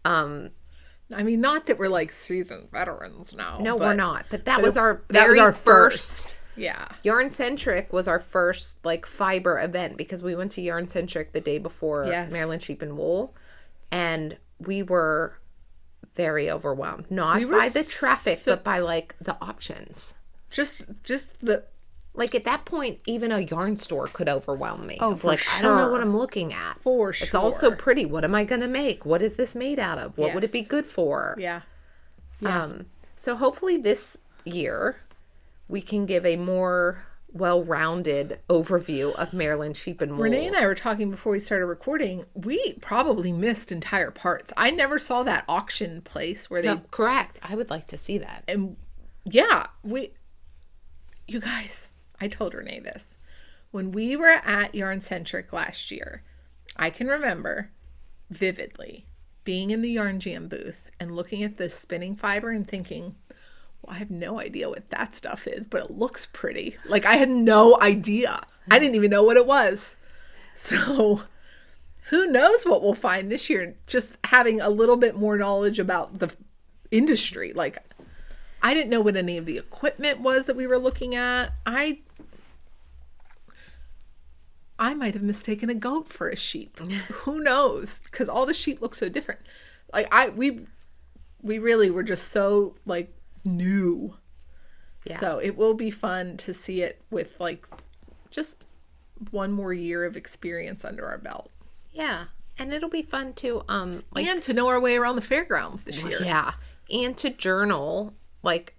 I mean, not that we're like seasoned veterans now. No, we're not. But that was our first. Yeah. Yarncentrick was our first like fiber event because we went to Yarncentrick the day before Maryland Sheep and Wool, and we were very overwhelmed. Not by the traffic, but by like the options. Just the like at that point, even a yarn store could overwhelm me. Oh, for like sure. I don't know what I'm looking at. For sure. It's also pretty. What am I gonna make? What is this made out of? What would it be good for? Yeah. So hopefully this year we can give a more well-rounded overview of Maryland Sheep and Wool. Renee and I were talking before we started recording. We probably missed entire parts. I never saw that auction place where they... No, correct. I would like to see that. And yeah, you guys, I told Renee this. When we were at Yarncentrick last year, I can remember vividly being in the Yarn Jam booth and looking at this spinning fiber and thinking, well, I have no idea what that stuff is, but it looks pretty. Like, I had no idea. I didn't even know what it was. So who knows what we'll find this year, just having a little bit more knowledge about the industry. Like, I didn't know what any of the equipment was that we were looking at. I might have mistaken a goat for a sheep. Who knows? Because all the sheep look so different. Like, we really were just so, like, new. Yeah. So it will be fun to see it with, like, just one more year of experience under our belt. Yeah. And it'll be fun to, like... And to know our way around the fairgrounds this year. Yeah. And to journal, like,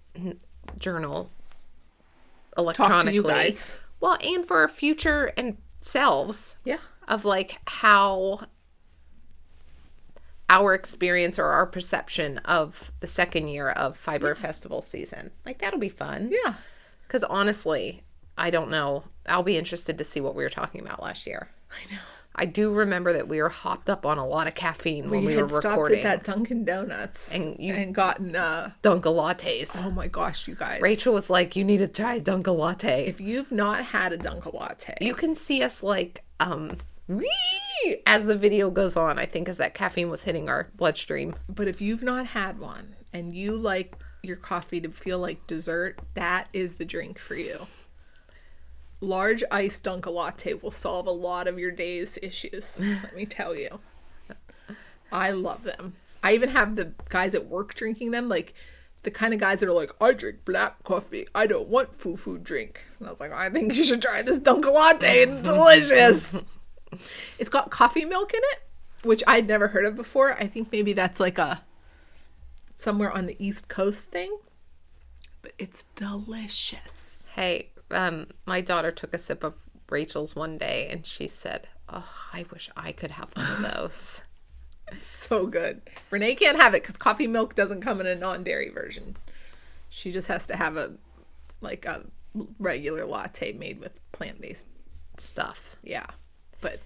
electronically. Talk to you guys. Well, and for our future and selves. Yeah. Of, like, how our experience or our perception of the second year of Fiber Festival season. Like, that'll be fun. Yeah. Because honestly, I don't know. I'll be interested to see what we were talking about last year. I know. I do remember that we were hopped up on a lot of caffeine when we were recording. We had stopped at that Dunkin' Donuts and gotten... Dunkin' lattes. Oh my gosh, you guys. Rachel was like, you need to try a Dunkin' latte. If you've not had a Dunkin' latte... You can see us like... as the video goes on, I think, as that caffeine was hitting our bloodstream. But if you've not had one and you like your coffee to feel like dessert, that is the drink for you. Large iced Dunkin' latte will solve a lot of your day's issues. Let me tell you. I love them. I even have the guys at work drinking them, like the kind of guys that are like, I drink black coffee. I don't want foo-foo drink. And I was like, I think you should try this Dunkin' latte. It's delicious. It's got coffee milk in it, which I'd never heard of before. I think maybe that's like a somewhere on the East Coast thing. But it's delicious. Hey, my daughter took a sip of Rachel's one day and she said, oh, I wish I could have one of those. So good. Renee can't have it because coffee milk doesn't come in a non-dairy version. She just has to have a regular latte made with plant-based stuff. Yeah. But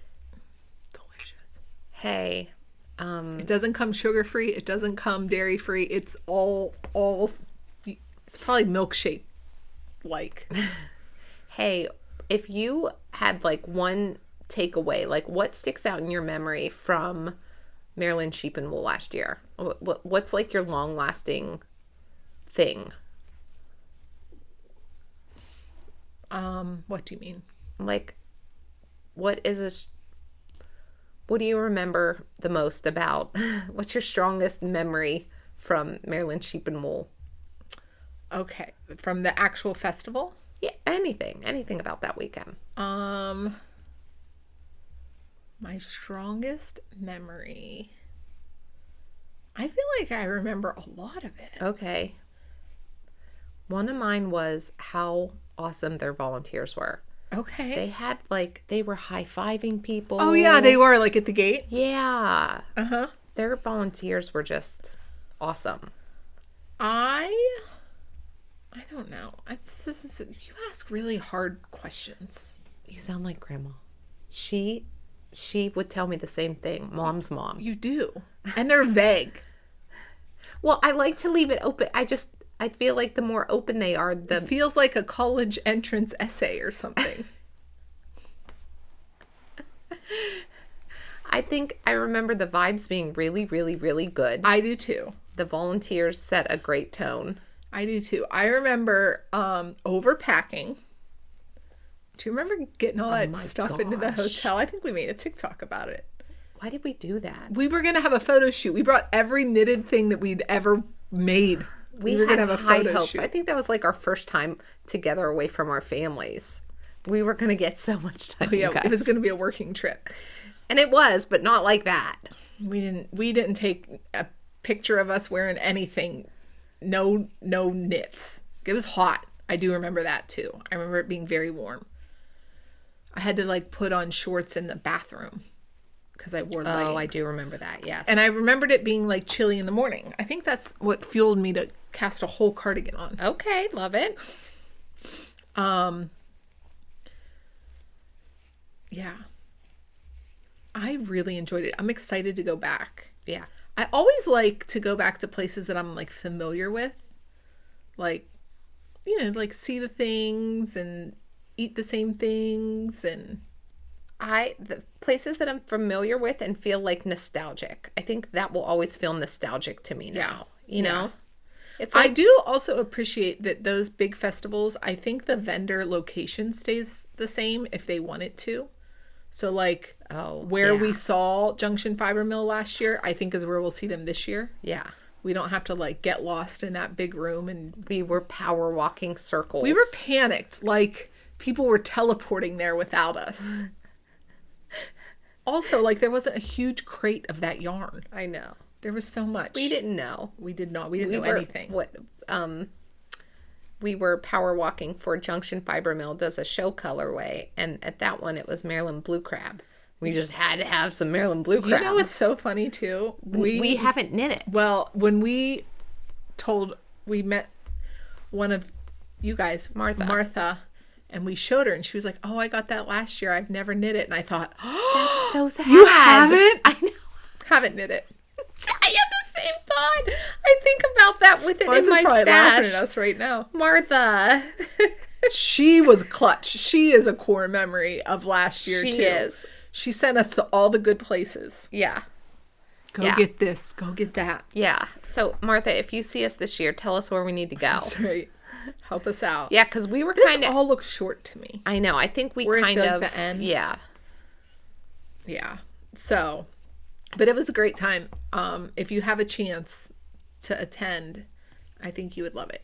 delicious. Hey. It doesn't come sugar-free. It doesn't come dairy-free. It's all it's probably milkshake like. Hey, if you had like one takeaway, like what sticks out in your memory from Maryland Sheep and Wool last year? What's like your long-lasting thing? What do you mean? Like, what do you remember the most about? What's your strongest memory from Maryland Sheep and Wool? Okay, from the actual festival? Yeah, anything about that weekend. My strongest memory. I feel like I remember a lot of it. Okay. One of mine was how awesome their volunteers were. Okay. They were high-fiving people. Oh, yeah, they were, like, at the gate? Yeah. Uh-huh. Their volunteers were just awesome. I don't know. You ask really hard questions. You sound like Grandma. She would tell me the same thing. Mom's mom. You do. And they're vague. Well, I like to leave it open. I feel like the more open they are, It feels like a college entrance essay or something. I think I remember the vibes being really, really, really good. I do too. The volunteers set a great tone. I do too. I remember overpacking. Do you remember getting all that stuff into the hotel? I think we made a TikTok about it. Why did we do that? We were going to have a photo shoot. We brought every knitted thing that we'd ever made. We were going to have a photo shoot. I think that was like our first time together away from our families. We were going to get so much time. Yeah, it was going to be a working trip. And it was, but not like that. We didn't take a picture of us wearing anything. No knits. It was hot. I do remember that too. I remember it being very warm. I had to like put on shorts in the bathroom because I wore leggings. Oh, I do remember that, yes. And I remembered it being like chilly in the morning. I think that's what fueled me to cast a whole cardigan on. Okay, love it. Yeah. I really enjoyed it. I'm excited to go back. Yeah. I always like to go back to places that I'm like familiar with. Like, like see the things and eat the same things and the places that I'm familiar with and feel like nostalgic. I think that will always feel nostalgic to me now. You know? It's like, I do also appreciate that those big festivals, I think the vendor location stays the same if they want it to. So like where we saw Junction Fiber Mill last year, I think is where we'll see them this year. Yeah. We don't have to like get lost in that big room. And we were power walking circles. We were panicked. Like people were teleporting there without us. Also, like there wasn't a huge crate of that yarn. I know. There was so much. We didn't know. We did not. We didn't know anything. We were power walking for Junction Fiber Mill does a show colorway, and at that one it was Maryland Blue Crab. We just had to have some Maryland Blue Crab. You know what's so funny too? We haven't knit it. Well, when we met one of you guys, Martha, and we showed her, and she was like, "Oh, I got that last year. I've never knit it." And I thought, "Oh, that's so sad. You haven't? I know, haven't knit it." I have the same thought. I think about that with it Martha's in my probably stash. Laughing at us right now. Martha. She was clutch. She is a core memory of last year too. She is. She sent us to all the good places. Yeah. Go get this. Go get that. Yeah. So Martha, if you see us this year, tell us where we need to go. That's right. Help us out. Yeah, because we were kind of all looks short to me. I know. I think we're kind of the end. Yeah. Yeah. So, but it was a great time. If you have a chance to attend, I think you would love it.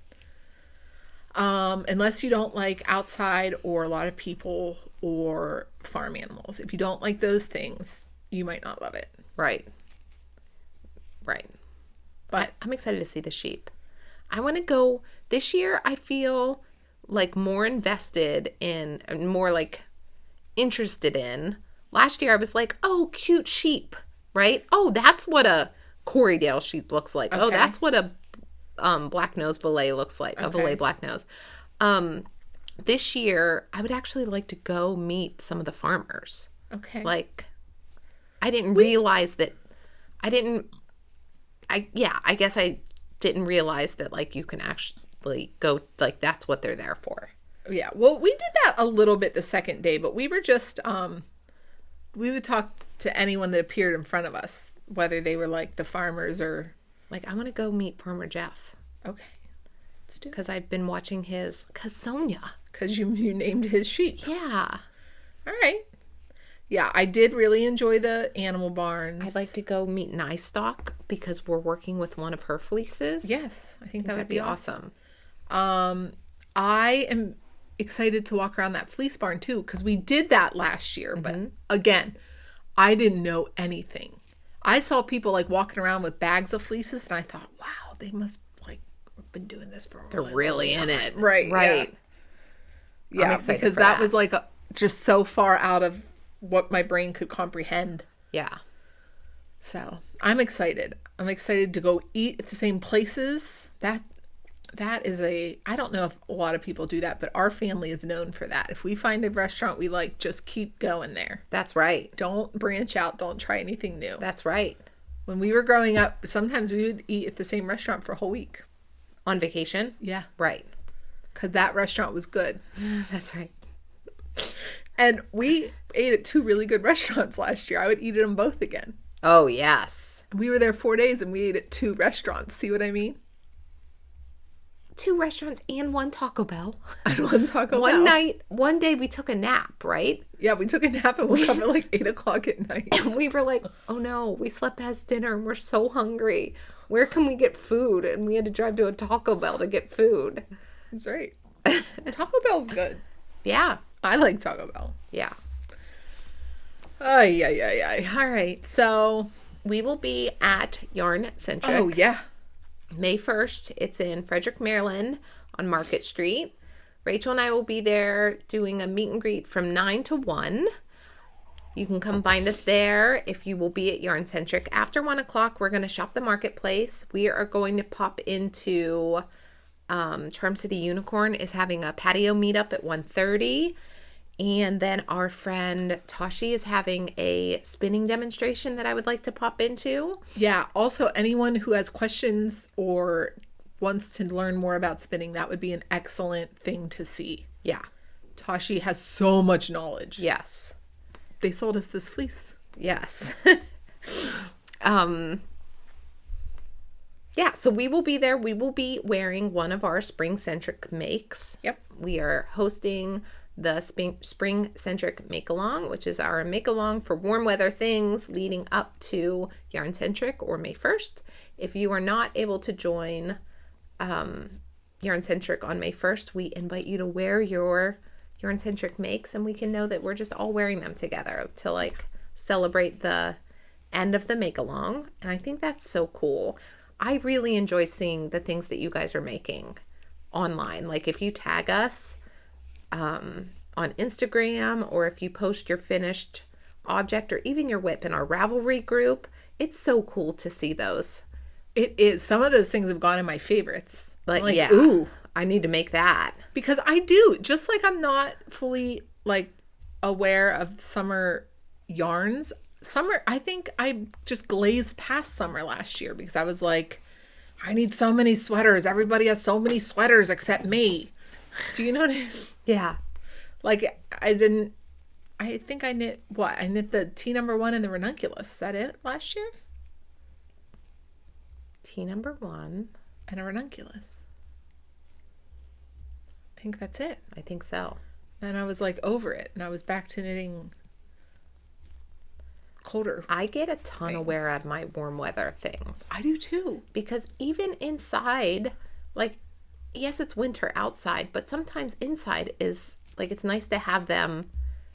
Unless you don't like outside or a lot of people or farm animals. If you don't like those things, you might not love it. Right. Right. But I'm excited to see the sheep. I want to go this year. I feel like more invested in, more like interested in. Last year I was like, oh, cute sheep, right? Oh, that's what a Corriedale sheep looks like. Okay. Oh, that's what a black nose valet looks like. Okay. A valet black nose. This year I would actually like to go meet some of the farmers. Okay. Like I didn't realize that I guess I didn't realize that like you can actually go, like that's what they're there for. Yeah. Well, we did that a little bit the second day, but we were just we would talk to anyone that appeared in front of us, whether they were like the farmers or like I want to go meet Farmer Jeff. Okay. Let's do it. Because I've been watching Sonia. Because you named his sheep. Yeah. All right. Yeah, I did really enjoy the animal barns. I'd like to go meet Nistock because we're working with one of her fleeces. Yes, I think that would be awesome. I am excited to walk around that fleece barn too because we did that last year. But again, I didn't know anything. I saw people like walking around with bags of fleeces and I thought, wow, they must like have been doing this for a They're really in it. Right. Right. Yeah, because that was like just so far out of what my brain could comprehend. Yeah. So I'm excited. I'm excited to go eat at the same places. That is I don't know if a lot of people do that, but our family is known for that. If we find a restaurant we like, just keep going there. That's right. Don't branch out. Don't try anything new. That's right. When we were growing up, sometimes we would eat at the same restaurant for a whole week. On vacation? Yeah. Right. Because that restaurant was good. That's right. And we ate at 2 really good restaurants last year. I would eat at them both again. Oh, yes. We were there 4 days and we ate at 2 restaurants. See what I mean? 2 restaurants and 1 Taco Bell. And 1 Taco One Bell. one day we took a nap, right? Yeah, we took a nap and woke up at like 8 o'clock at night. And we were like, oh no, we slept past dinner and we're so hungry. Where can we get food? And we had to drive to a Taco Bell to get food. That's right. Taco Bell's good. Yeah. I like Taco Bell. Yeah. Ay, ay, ay, ay. All right. So We will be at Yarncentrick. oh, yeah. May 1st. It's in Frederick, Maryland on Market Street. Rachel and I will be there doing a meet and greet from 9 to 1. You can come find us there if you will be at Yarncentrick. After 1 o'clock, we're going to shop the marketplace. We are going to pop into Charm City Unicorn is having a patio meetup at 1:30. And then our friend Tashi is having a spinning demonstration that I would like to pop into. Yeah. Also, anyone who has questions or wants to learn more about spinning, that would be an excellent thing to see. Yeah. Tashi has so much knowledge. Yes. They sold us this fleece. Yes. Yeah, so we will be there. We will be wearing one of our Springcentrick makes. Yep. We are hosting the Springcentrick Make-Along, which is our make-along for warm weather things leading up to Yarncentrick or May 1st. If you are not able to join Yarncentrick on May 1st, we invite you to wear your Yarncentrick makes, and we can know that we're just all wearing them together to like celebrate the end of the make-along. And I think that's so cool. I really enjoy seeing the things that you guys are making online. Like if you tag us on Instagram, or if you post your finished object or even your whip in our Ravelry group, it's so cool to see those. It is. Some of those things have gone in my favorites. Like yeah, ooh, I need to make that. because I do. Just like I'm not fully like aware of summer yarns. Summer, I think I just glazed past summer last year because I was like, I need so many sweaters. Everybody has so many sweaters except me. Do you know what I mean? Yeah. Like I think I knit what? I knit the T number 1 and the ranunculus. Is that it last year? T number 1. And a ranunculus. I think that's it. I think so. And I was like over it. And I was back to knitting colder. I get a ton of wear things. out of my warm weather things. I do too. Because even inside, like, yes, it's winter outside, but sometimes inside is like, it's nice to have them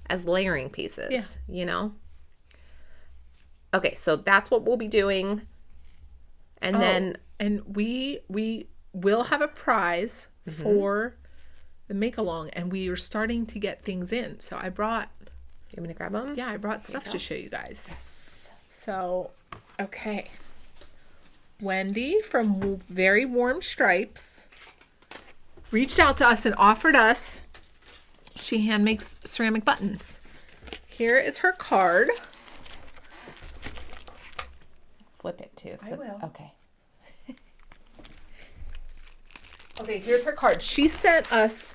as layering pieces, you know? Okay, so that's what we'll be doing. And then and we will have a prize for the make along, and we are starting to get things in. So I brought you want me to grab them? I brought stuff to show you guys. Yes. So, okay. Wendy from Very Warm Stripes reached out to us and offered us, she hand makes ceramic buttons. Here is her card. Flip it too. So, I will. Okay. Okay, here's her card. She sent us,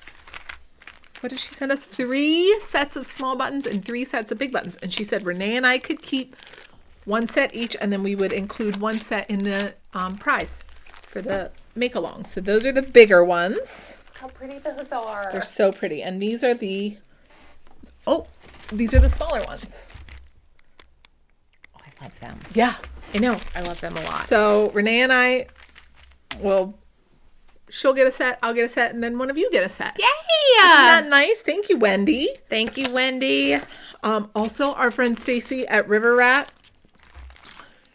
what did she send us? 3 sets of small buttons and 3 sets of big buttons. And she said Renee and I could keep 1 set each, and then we would include 1 set in the prize for the make along. So those are the bigger ones. How pretty those are. They're so pretty. And these are the smaller ones. Oh, I love them. Yeah, I know. I love them a lot. So Renee and I will, she'll get a set, I'll get a set, and then one of you get a set. Yay! Isn't that nice? Thank you, Wendy. Thank you, Wendy. Also, our friend Stacy at River Rat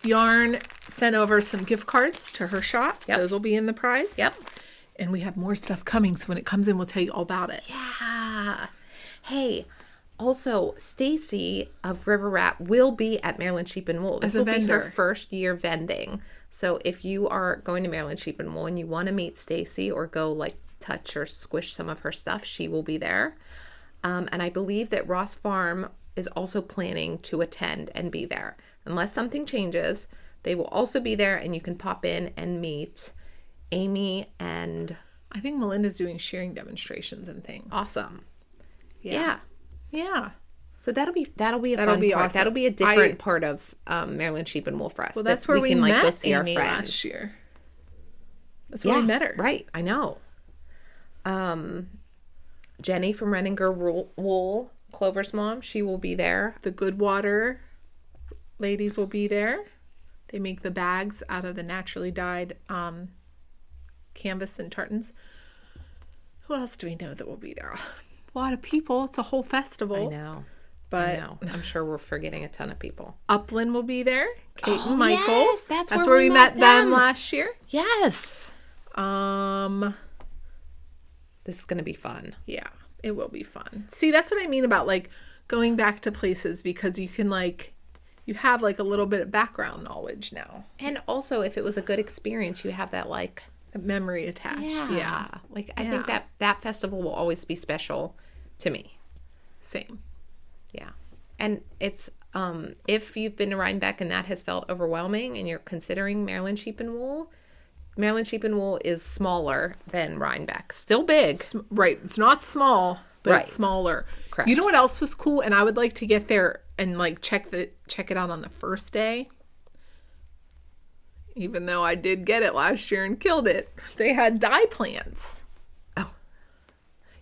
Yarn sent over some gift cards to her shop. Yep. Those will be in the prize. Yep. And we have more stuff coming, so when it comes in, we'll tell you all about it. Yeah. Hey, also, Stacy of River Rat will be at Maryland Sheep and Wool. This As a will be her vendor. first year vending. So if you are going to Maryland Sheep and Wool and you want to meet Stacy or go like touch or squish some of her stuff, she will be there. And I believe that Ross Farm is also planning to attend and be there. Unless something changes, they will also be there, and you can pop in and meet Amy and... I think Melinda's doing shearing demonstrations and things. Awesome. Yeah. So that'll be a That'll fun be part. awesome. That'll be a different part of Maryland Sheep and Wool for us. Well, that's where we like met go see our Amy friends last year. That's where we met her. Right. I know. Jenny from Renninger Wool, Clover's mom, she will be there. The Goodwater ladies will be there. They make the bags out of the naturally dyed canvas and tartans. Who else do we know that will be there? A lot of people. It's a whole festival. I know. But I'm sure we're forgetting a ton of people. Upland will be there. Kate and Michael. Yes, that's where we met them last year. Yes. This is going to be fun. Yeah, it will be fun. See, that's what I mean about like going back to places, because you can like, you have like a little bit of background knowledge now. And also, if it was a good experience, you have that like a memory attached. Yeah. Like I think that festival will always be special to me. Same. Yeah. And it's if you've been to Rhinebeck and that has felt overwhelming and you're considering Maryland Sheep and Wool is smaller than Rhinebeck. Still big. Right. It's not small, but right. It's smaller. Correct. You know what else was cool? And I would like to get there and like check it out on the first day. Even though I did get it last year and killed it. They had dye plants. Oh.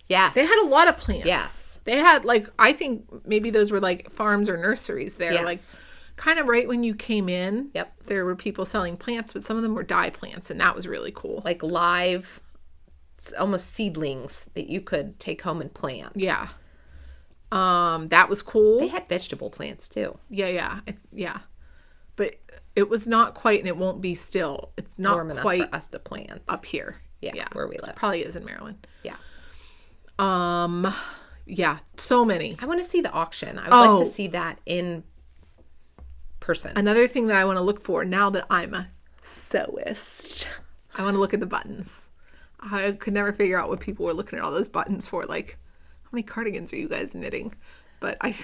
Yes. They had a lot of plants. Yes. They had like, I think maybe those were like farms or nurseries there. Yes. Like kind of right when you came in. Yep. There were people selling plants, but some of them were dye plants, and that was really cool. Like live, almost seedlings that you could take home and plant. Yeah. That was cool. They had vegetable plants too. Yeah. But it was not quite, and it won't be still. It's not warm quite enough for us to plant up here. Yeah, where we live. It probably is in Maryland. Yeah. Yeah, so many. I want to see the auction. I would like to see that in person. Another thing that I want to look for now that I'm a sewist, I want to look at the buttons. I could never figure out what people were looking at all those buttons for. Like, how many cardigans are you guys knitting? But I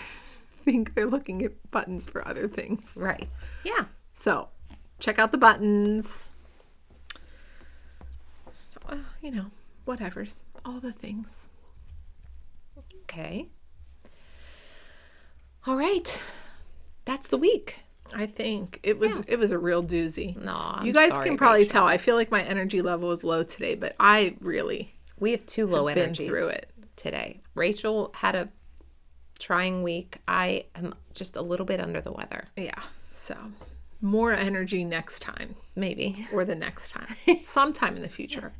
think they're looking at buttons for other things. Right. Yeah. So, check out the buttons. Whatever's. All the things. Okay. All right. That's the week. I think it was a real doozy. No, you guys can probably tell. I feel like my energy level is low today, but we have two low energies been through it today. Rachel had a trying week. I am just a little bit under the weather. Yeah. So more energy next time, maybe, or the next time, sometime in the future.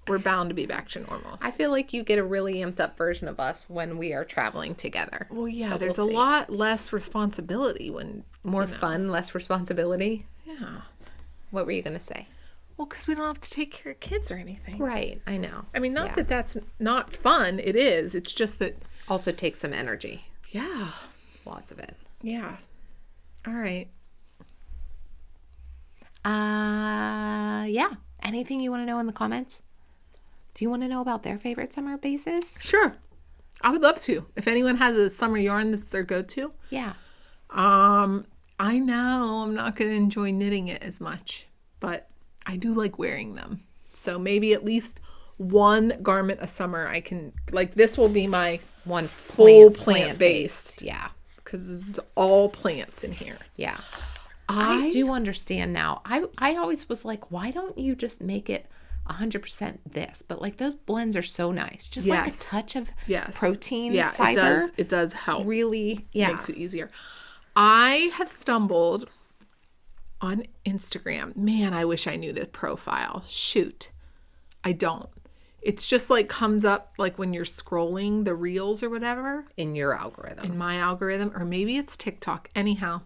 We're bound to be back to normal. I feel like you get a really amped up version of us when we are traveling together. Well, yeah, so there's a lot less responsibility when... More fun, less responsibility? Yeah. What were you going to say? Well, because we don't have to take care of kids or anything. Right, I know. I mean, not that that's not fun. It is. It's just that... Also takes some energy. Yeah. Lots of it. Yeah. All right. Yeah. Anything you want to know in the comments? Do you want to know about their favorite summer bases? Sure. I would love to. If anyone has a summer yarn that's their go-to. Yeah. I know I'm not going to enjoy knitting it as much, but I do like wearing them. So maybe at least one garment a summer I can, like this will be my one full plant-based. Yeah. Because it's all plants in here. Yeah. I do understand now. I always was like, why don't you just make it 100% this? But like those blends are so nice. Just like a touch of protein fiber. It does help. Really, makes it easier. I have stumbled on Instagram. Man, I wish I knew the profile. Shoot. I don't. It's just like comes up like when you're scrolling the reels or whatever. In your algorithm. In my algorithm. Or maybe it's TikTok. Anyhow.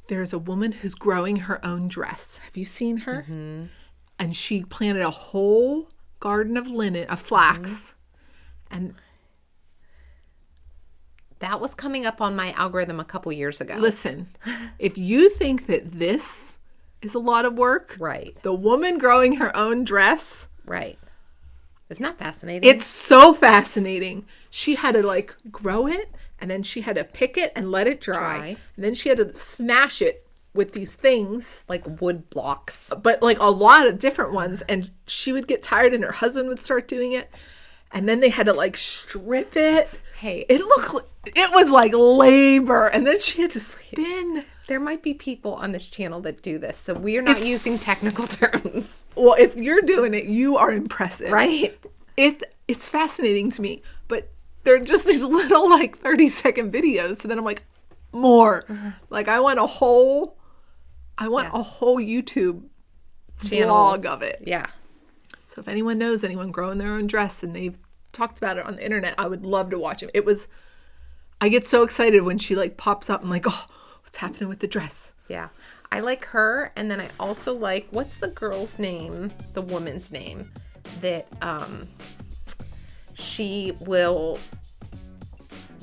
There's a woman who's growing her own dress. Have you seen her? Mm-hmm. And she planted a whole garden of flax. Mm-hmm. And that was coming up on my algorithm a couple years ago. Listen, if you think that this is a lot of work, right? The woman growing her own dress, right? Isn't that fascinating? It's so fascinating. She had to like grow it, and then she had to pick it and let it dry. And then she had to smash it with these things. Like wood blocks. But like a lot of different ones. And she would get tired and her husband would start doing it. And then they had to like strip it. Hey. It was like labor. And then she had to spin. There might be people on this channel that do this, so we are not using technical terms. Well, if you're doing it, you are impressive. Right? It's fascinating to me, but they're just these little like 30-second videos. So then I'm like, more. Like I want a whole YouTube Channel. vlog of it. Yeah. So if anyone knows anyone growing their own dress and they've talked about it on the internet, I would love to watch it. I get so excited when she like pops up and like, oh, what's happening with the dress? Yeah. I like her, and then I also like, what's the girl's name, the woman's name, that she will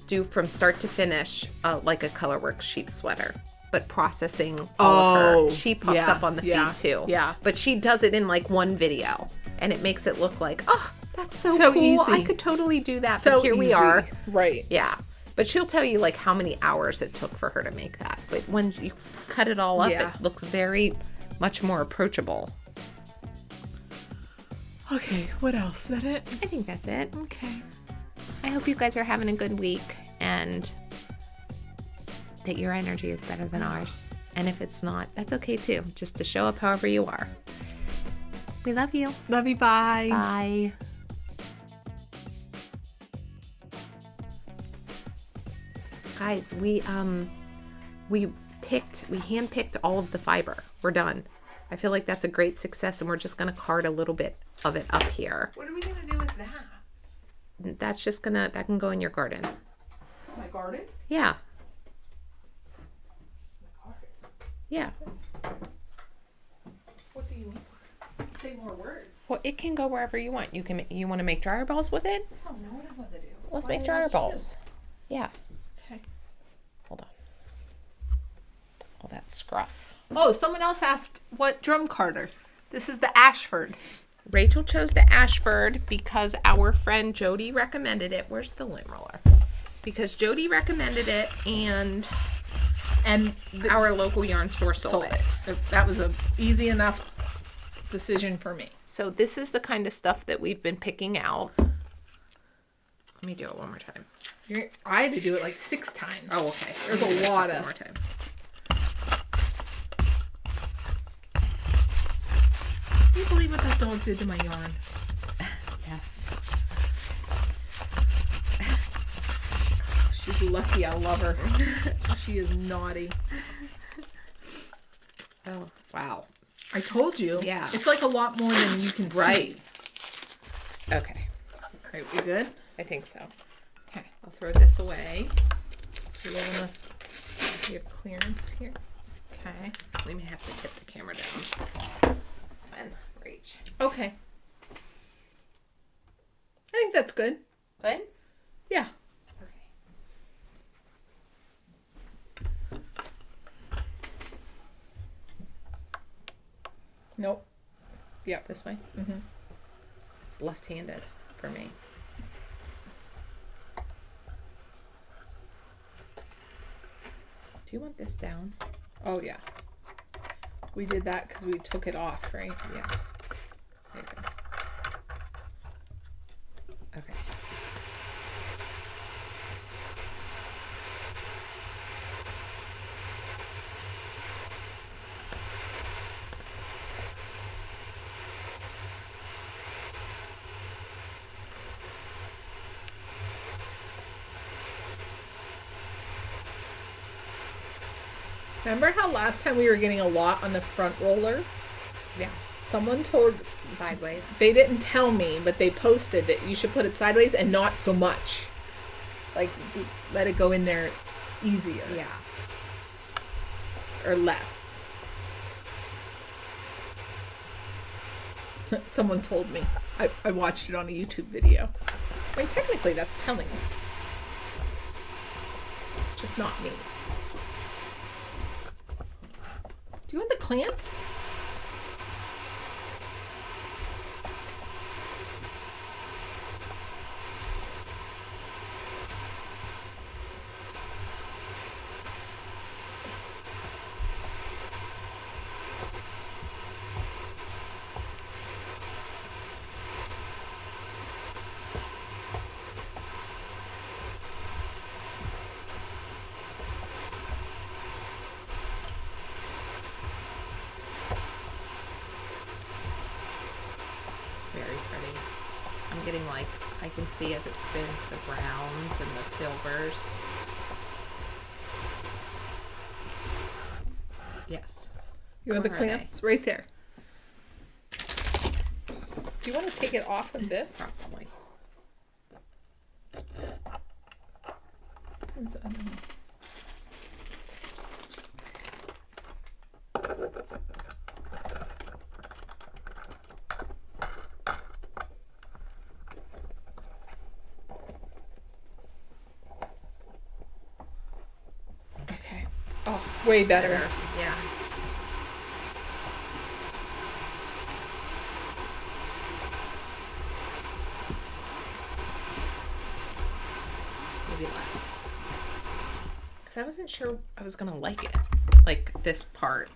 do from start to finish like a colorwork sheep sweater, but processing all of her. She pops up on the feed too. Yeah. But she does it in like one video, and it makes it look like, oh, that's so cool. easy. I could totally do that. So but here we are. Right. Yeah. But she'll tell you like how many hours it took for her to make that. But when you cut it all up, Yeah. it looks very much more approachable. Okay, what else? Is that it? I think that's it. Okay. I hope you guys are having a good week and that your energy is better than ours. And if it's not, that's okay too. Just to show up however you are. We love you. Love you. Bye. Bye. Guys, we handpicked all of the fiber. We're done. I feel like that's a great success, and we're just gonna card a little bit of it up here. What are we gonna do with that? That can go in your garden. My garden? Yeah. My garden. Yeah. What do you want? Say more words. Well, it can go wherever you want. You want to make dryer balls with it? I don't know what I want to do. Let's Why make don't I dryer ask you? balls. Yeah. Okay. Hold on. All that scruff. Oh, someone else asked what drum carder. This is the Ashford. Rachel chose the Ashford because our friend Jody recommended it. Where's the lint roller? Because Jody recommended it, and our local yarn store sold it. That was a easy enough decision for me. So this is the kind of stuff that we've been picking out. Let me do it one more time. I had to do it like 6 times. Oh, okay. There's a lot of more times. Can you believe what that dog did to my yarn? Yes. She's lucky I love her. She is naughty. Oh, wow. I told you. Yeah. It's like a lot more than you can Right. see. Okay. All right, we good? I think so. Okay. I'll throw this away. Do you have clearance here? Okay. We may have to tip the camera down. And reach. Okay. I think that's good. Good? Yeah. Okay. Nope. Yep. This way? Mm-hmm. It's left-handed for me. Do you want this down? Oh, yeah. We did that because we took it off, right? Yeah. There you go. Okay. Remember how last time we were getting a lot on the front roller? Yeah. Someone told Sideways. They didn't tell me, but they posted that you should put it sideways and not so much. Like, let it go in there easier. Yeah. Or less. Someone told me. I watched it on a YouTube video. I mean, technically that's telling me. Just not me. Do you want the clamps? can see as it spins the browns and the silvers. Yes. You want the Where are clamps? Right there. Do you want to take it off of this? Probably. Where's the other one? Okay. Oh, way better. Yeah. Maybe less. Because I wasn't sure I was going to like it. Like this part.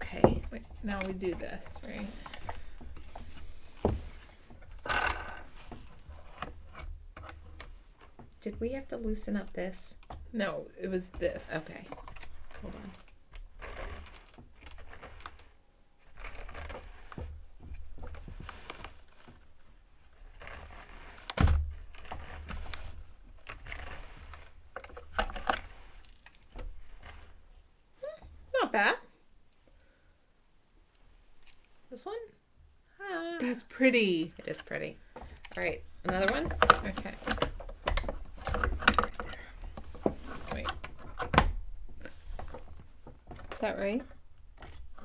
Okay. Wait, now we do this, right? Did we have to loosen up this? No, it was this. Okay. Hold on. Not bad. This one? That's pretty. It is pretty. All right. Another one? Okay. Wait. Is that right?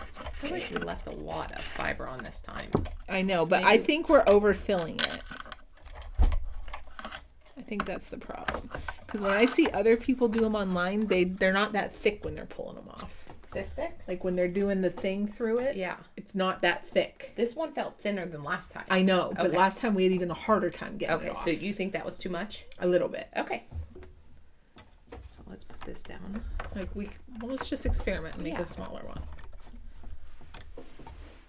I feel like we left a lot of fiber on this time. I know, So but maybe- I think we're overfilling it. I think that's the problem. Because when I see other people do them online, they're not that thick when they're pulling them off. This thick? Like when they're doing the thing through it, Yeah. it's not that thick. This one felt thinner than last time. I know, but Okay. last time we had even a harder time getting Okay, it off. so you think that was too much? A little bit. Okay. So let's put this down. Like let's just experiment and make Yeah. a smaller one.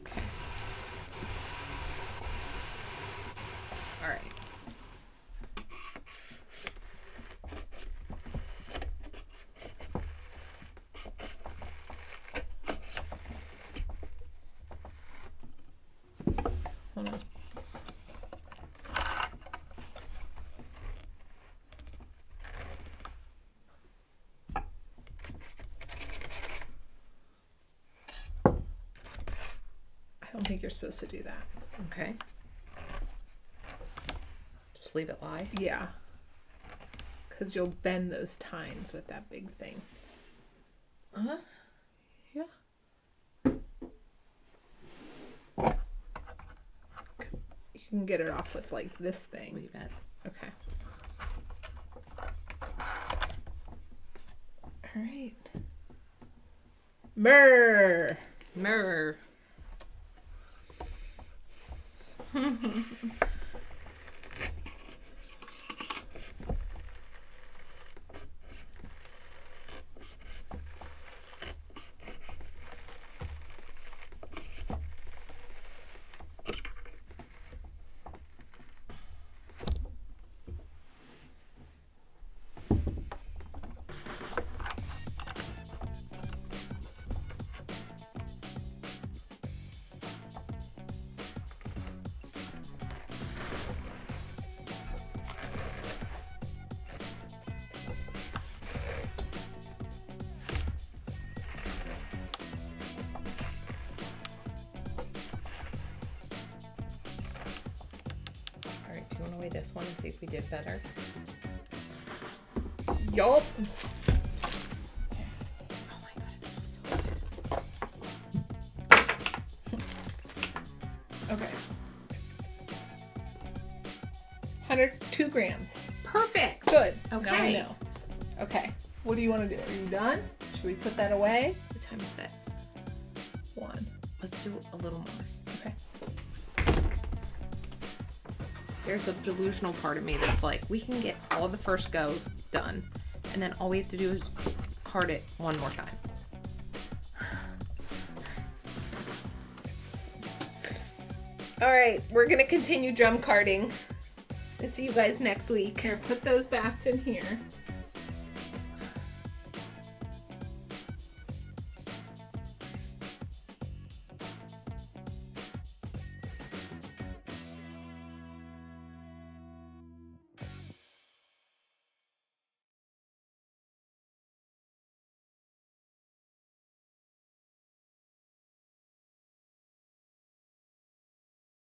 Okay. All right. Hold on. I don't think you're supposed to do that. Okay. Just leave it lie. Yeah. Because you'll bend those tines with that big thing. Uh-huh. Yeah. You can get it off with like this thing. Leave it. Okay. All right. Myrrh. Mirror. All right, do you want to weigh this one and see if we did better? Yup. Oh my god, it smells so good. Okay. 102 grams. Perfect. Good. Okay. Now we know. Okay. What do you want to do? Are you done? Should we put that away? What time is it? 1. Let's do a little more. Okay. There's a delusional part of me that's like, we can get all the first goes done, and then all we have to do is card it one more time. All right. We're going to continue drum carding. See you guys next week. Here, put those bats in here.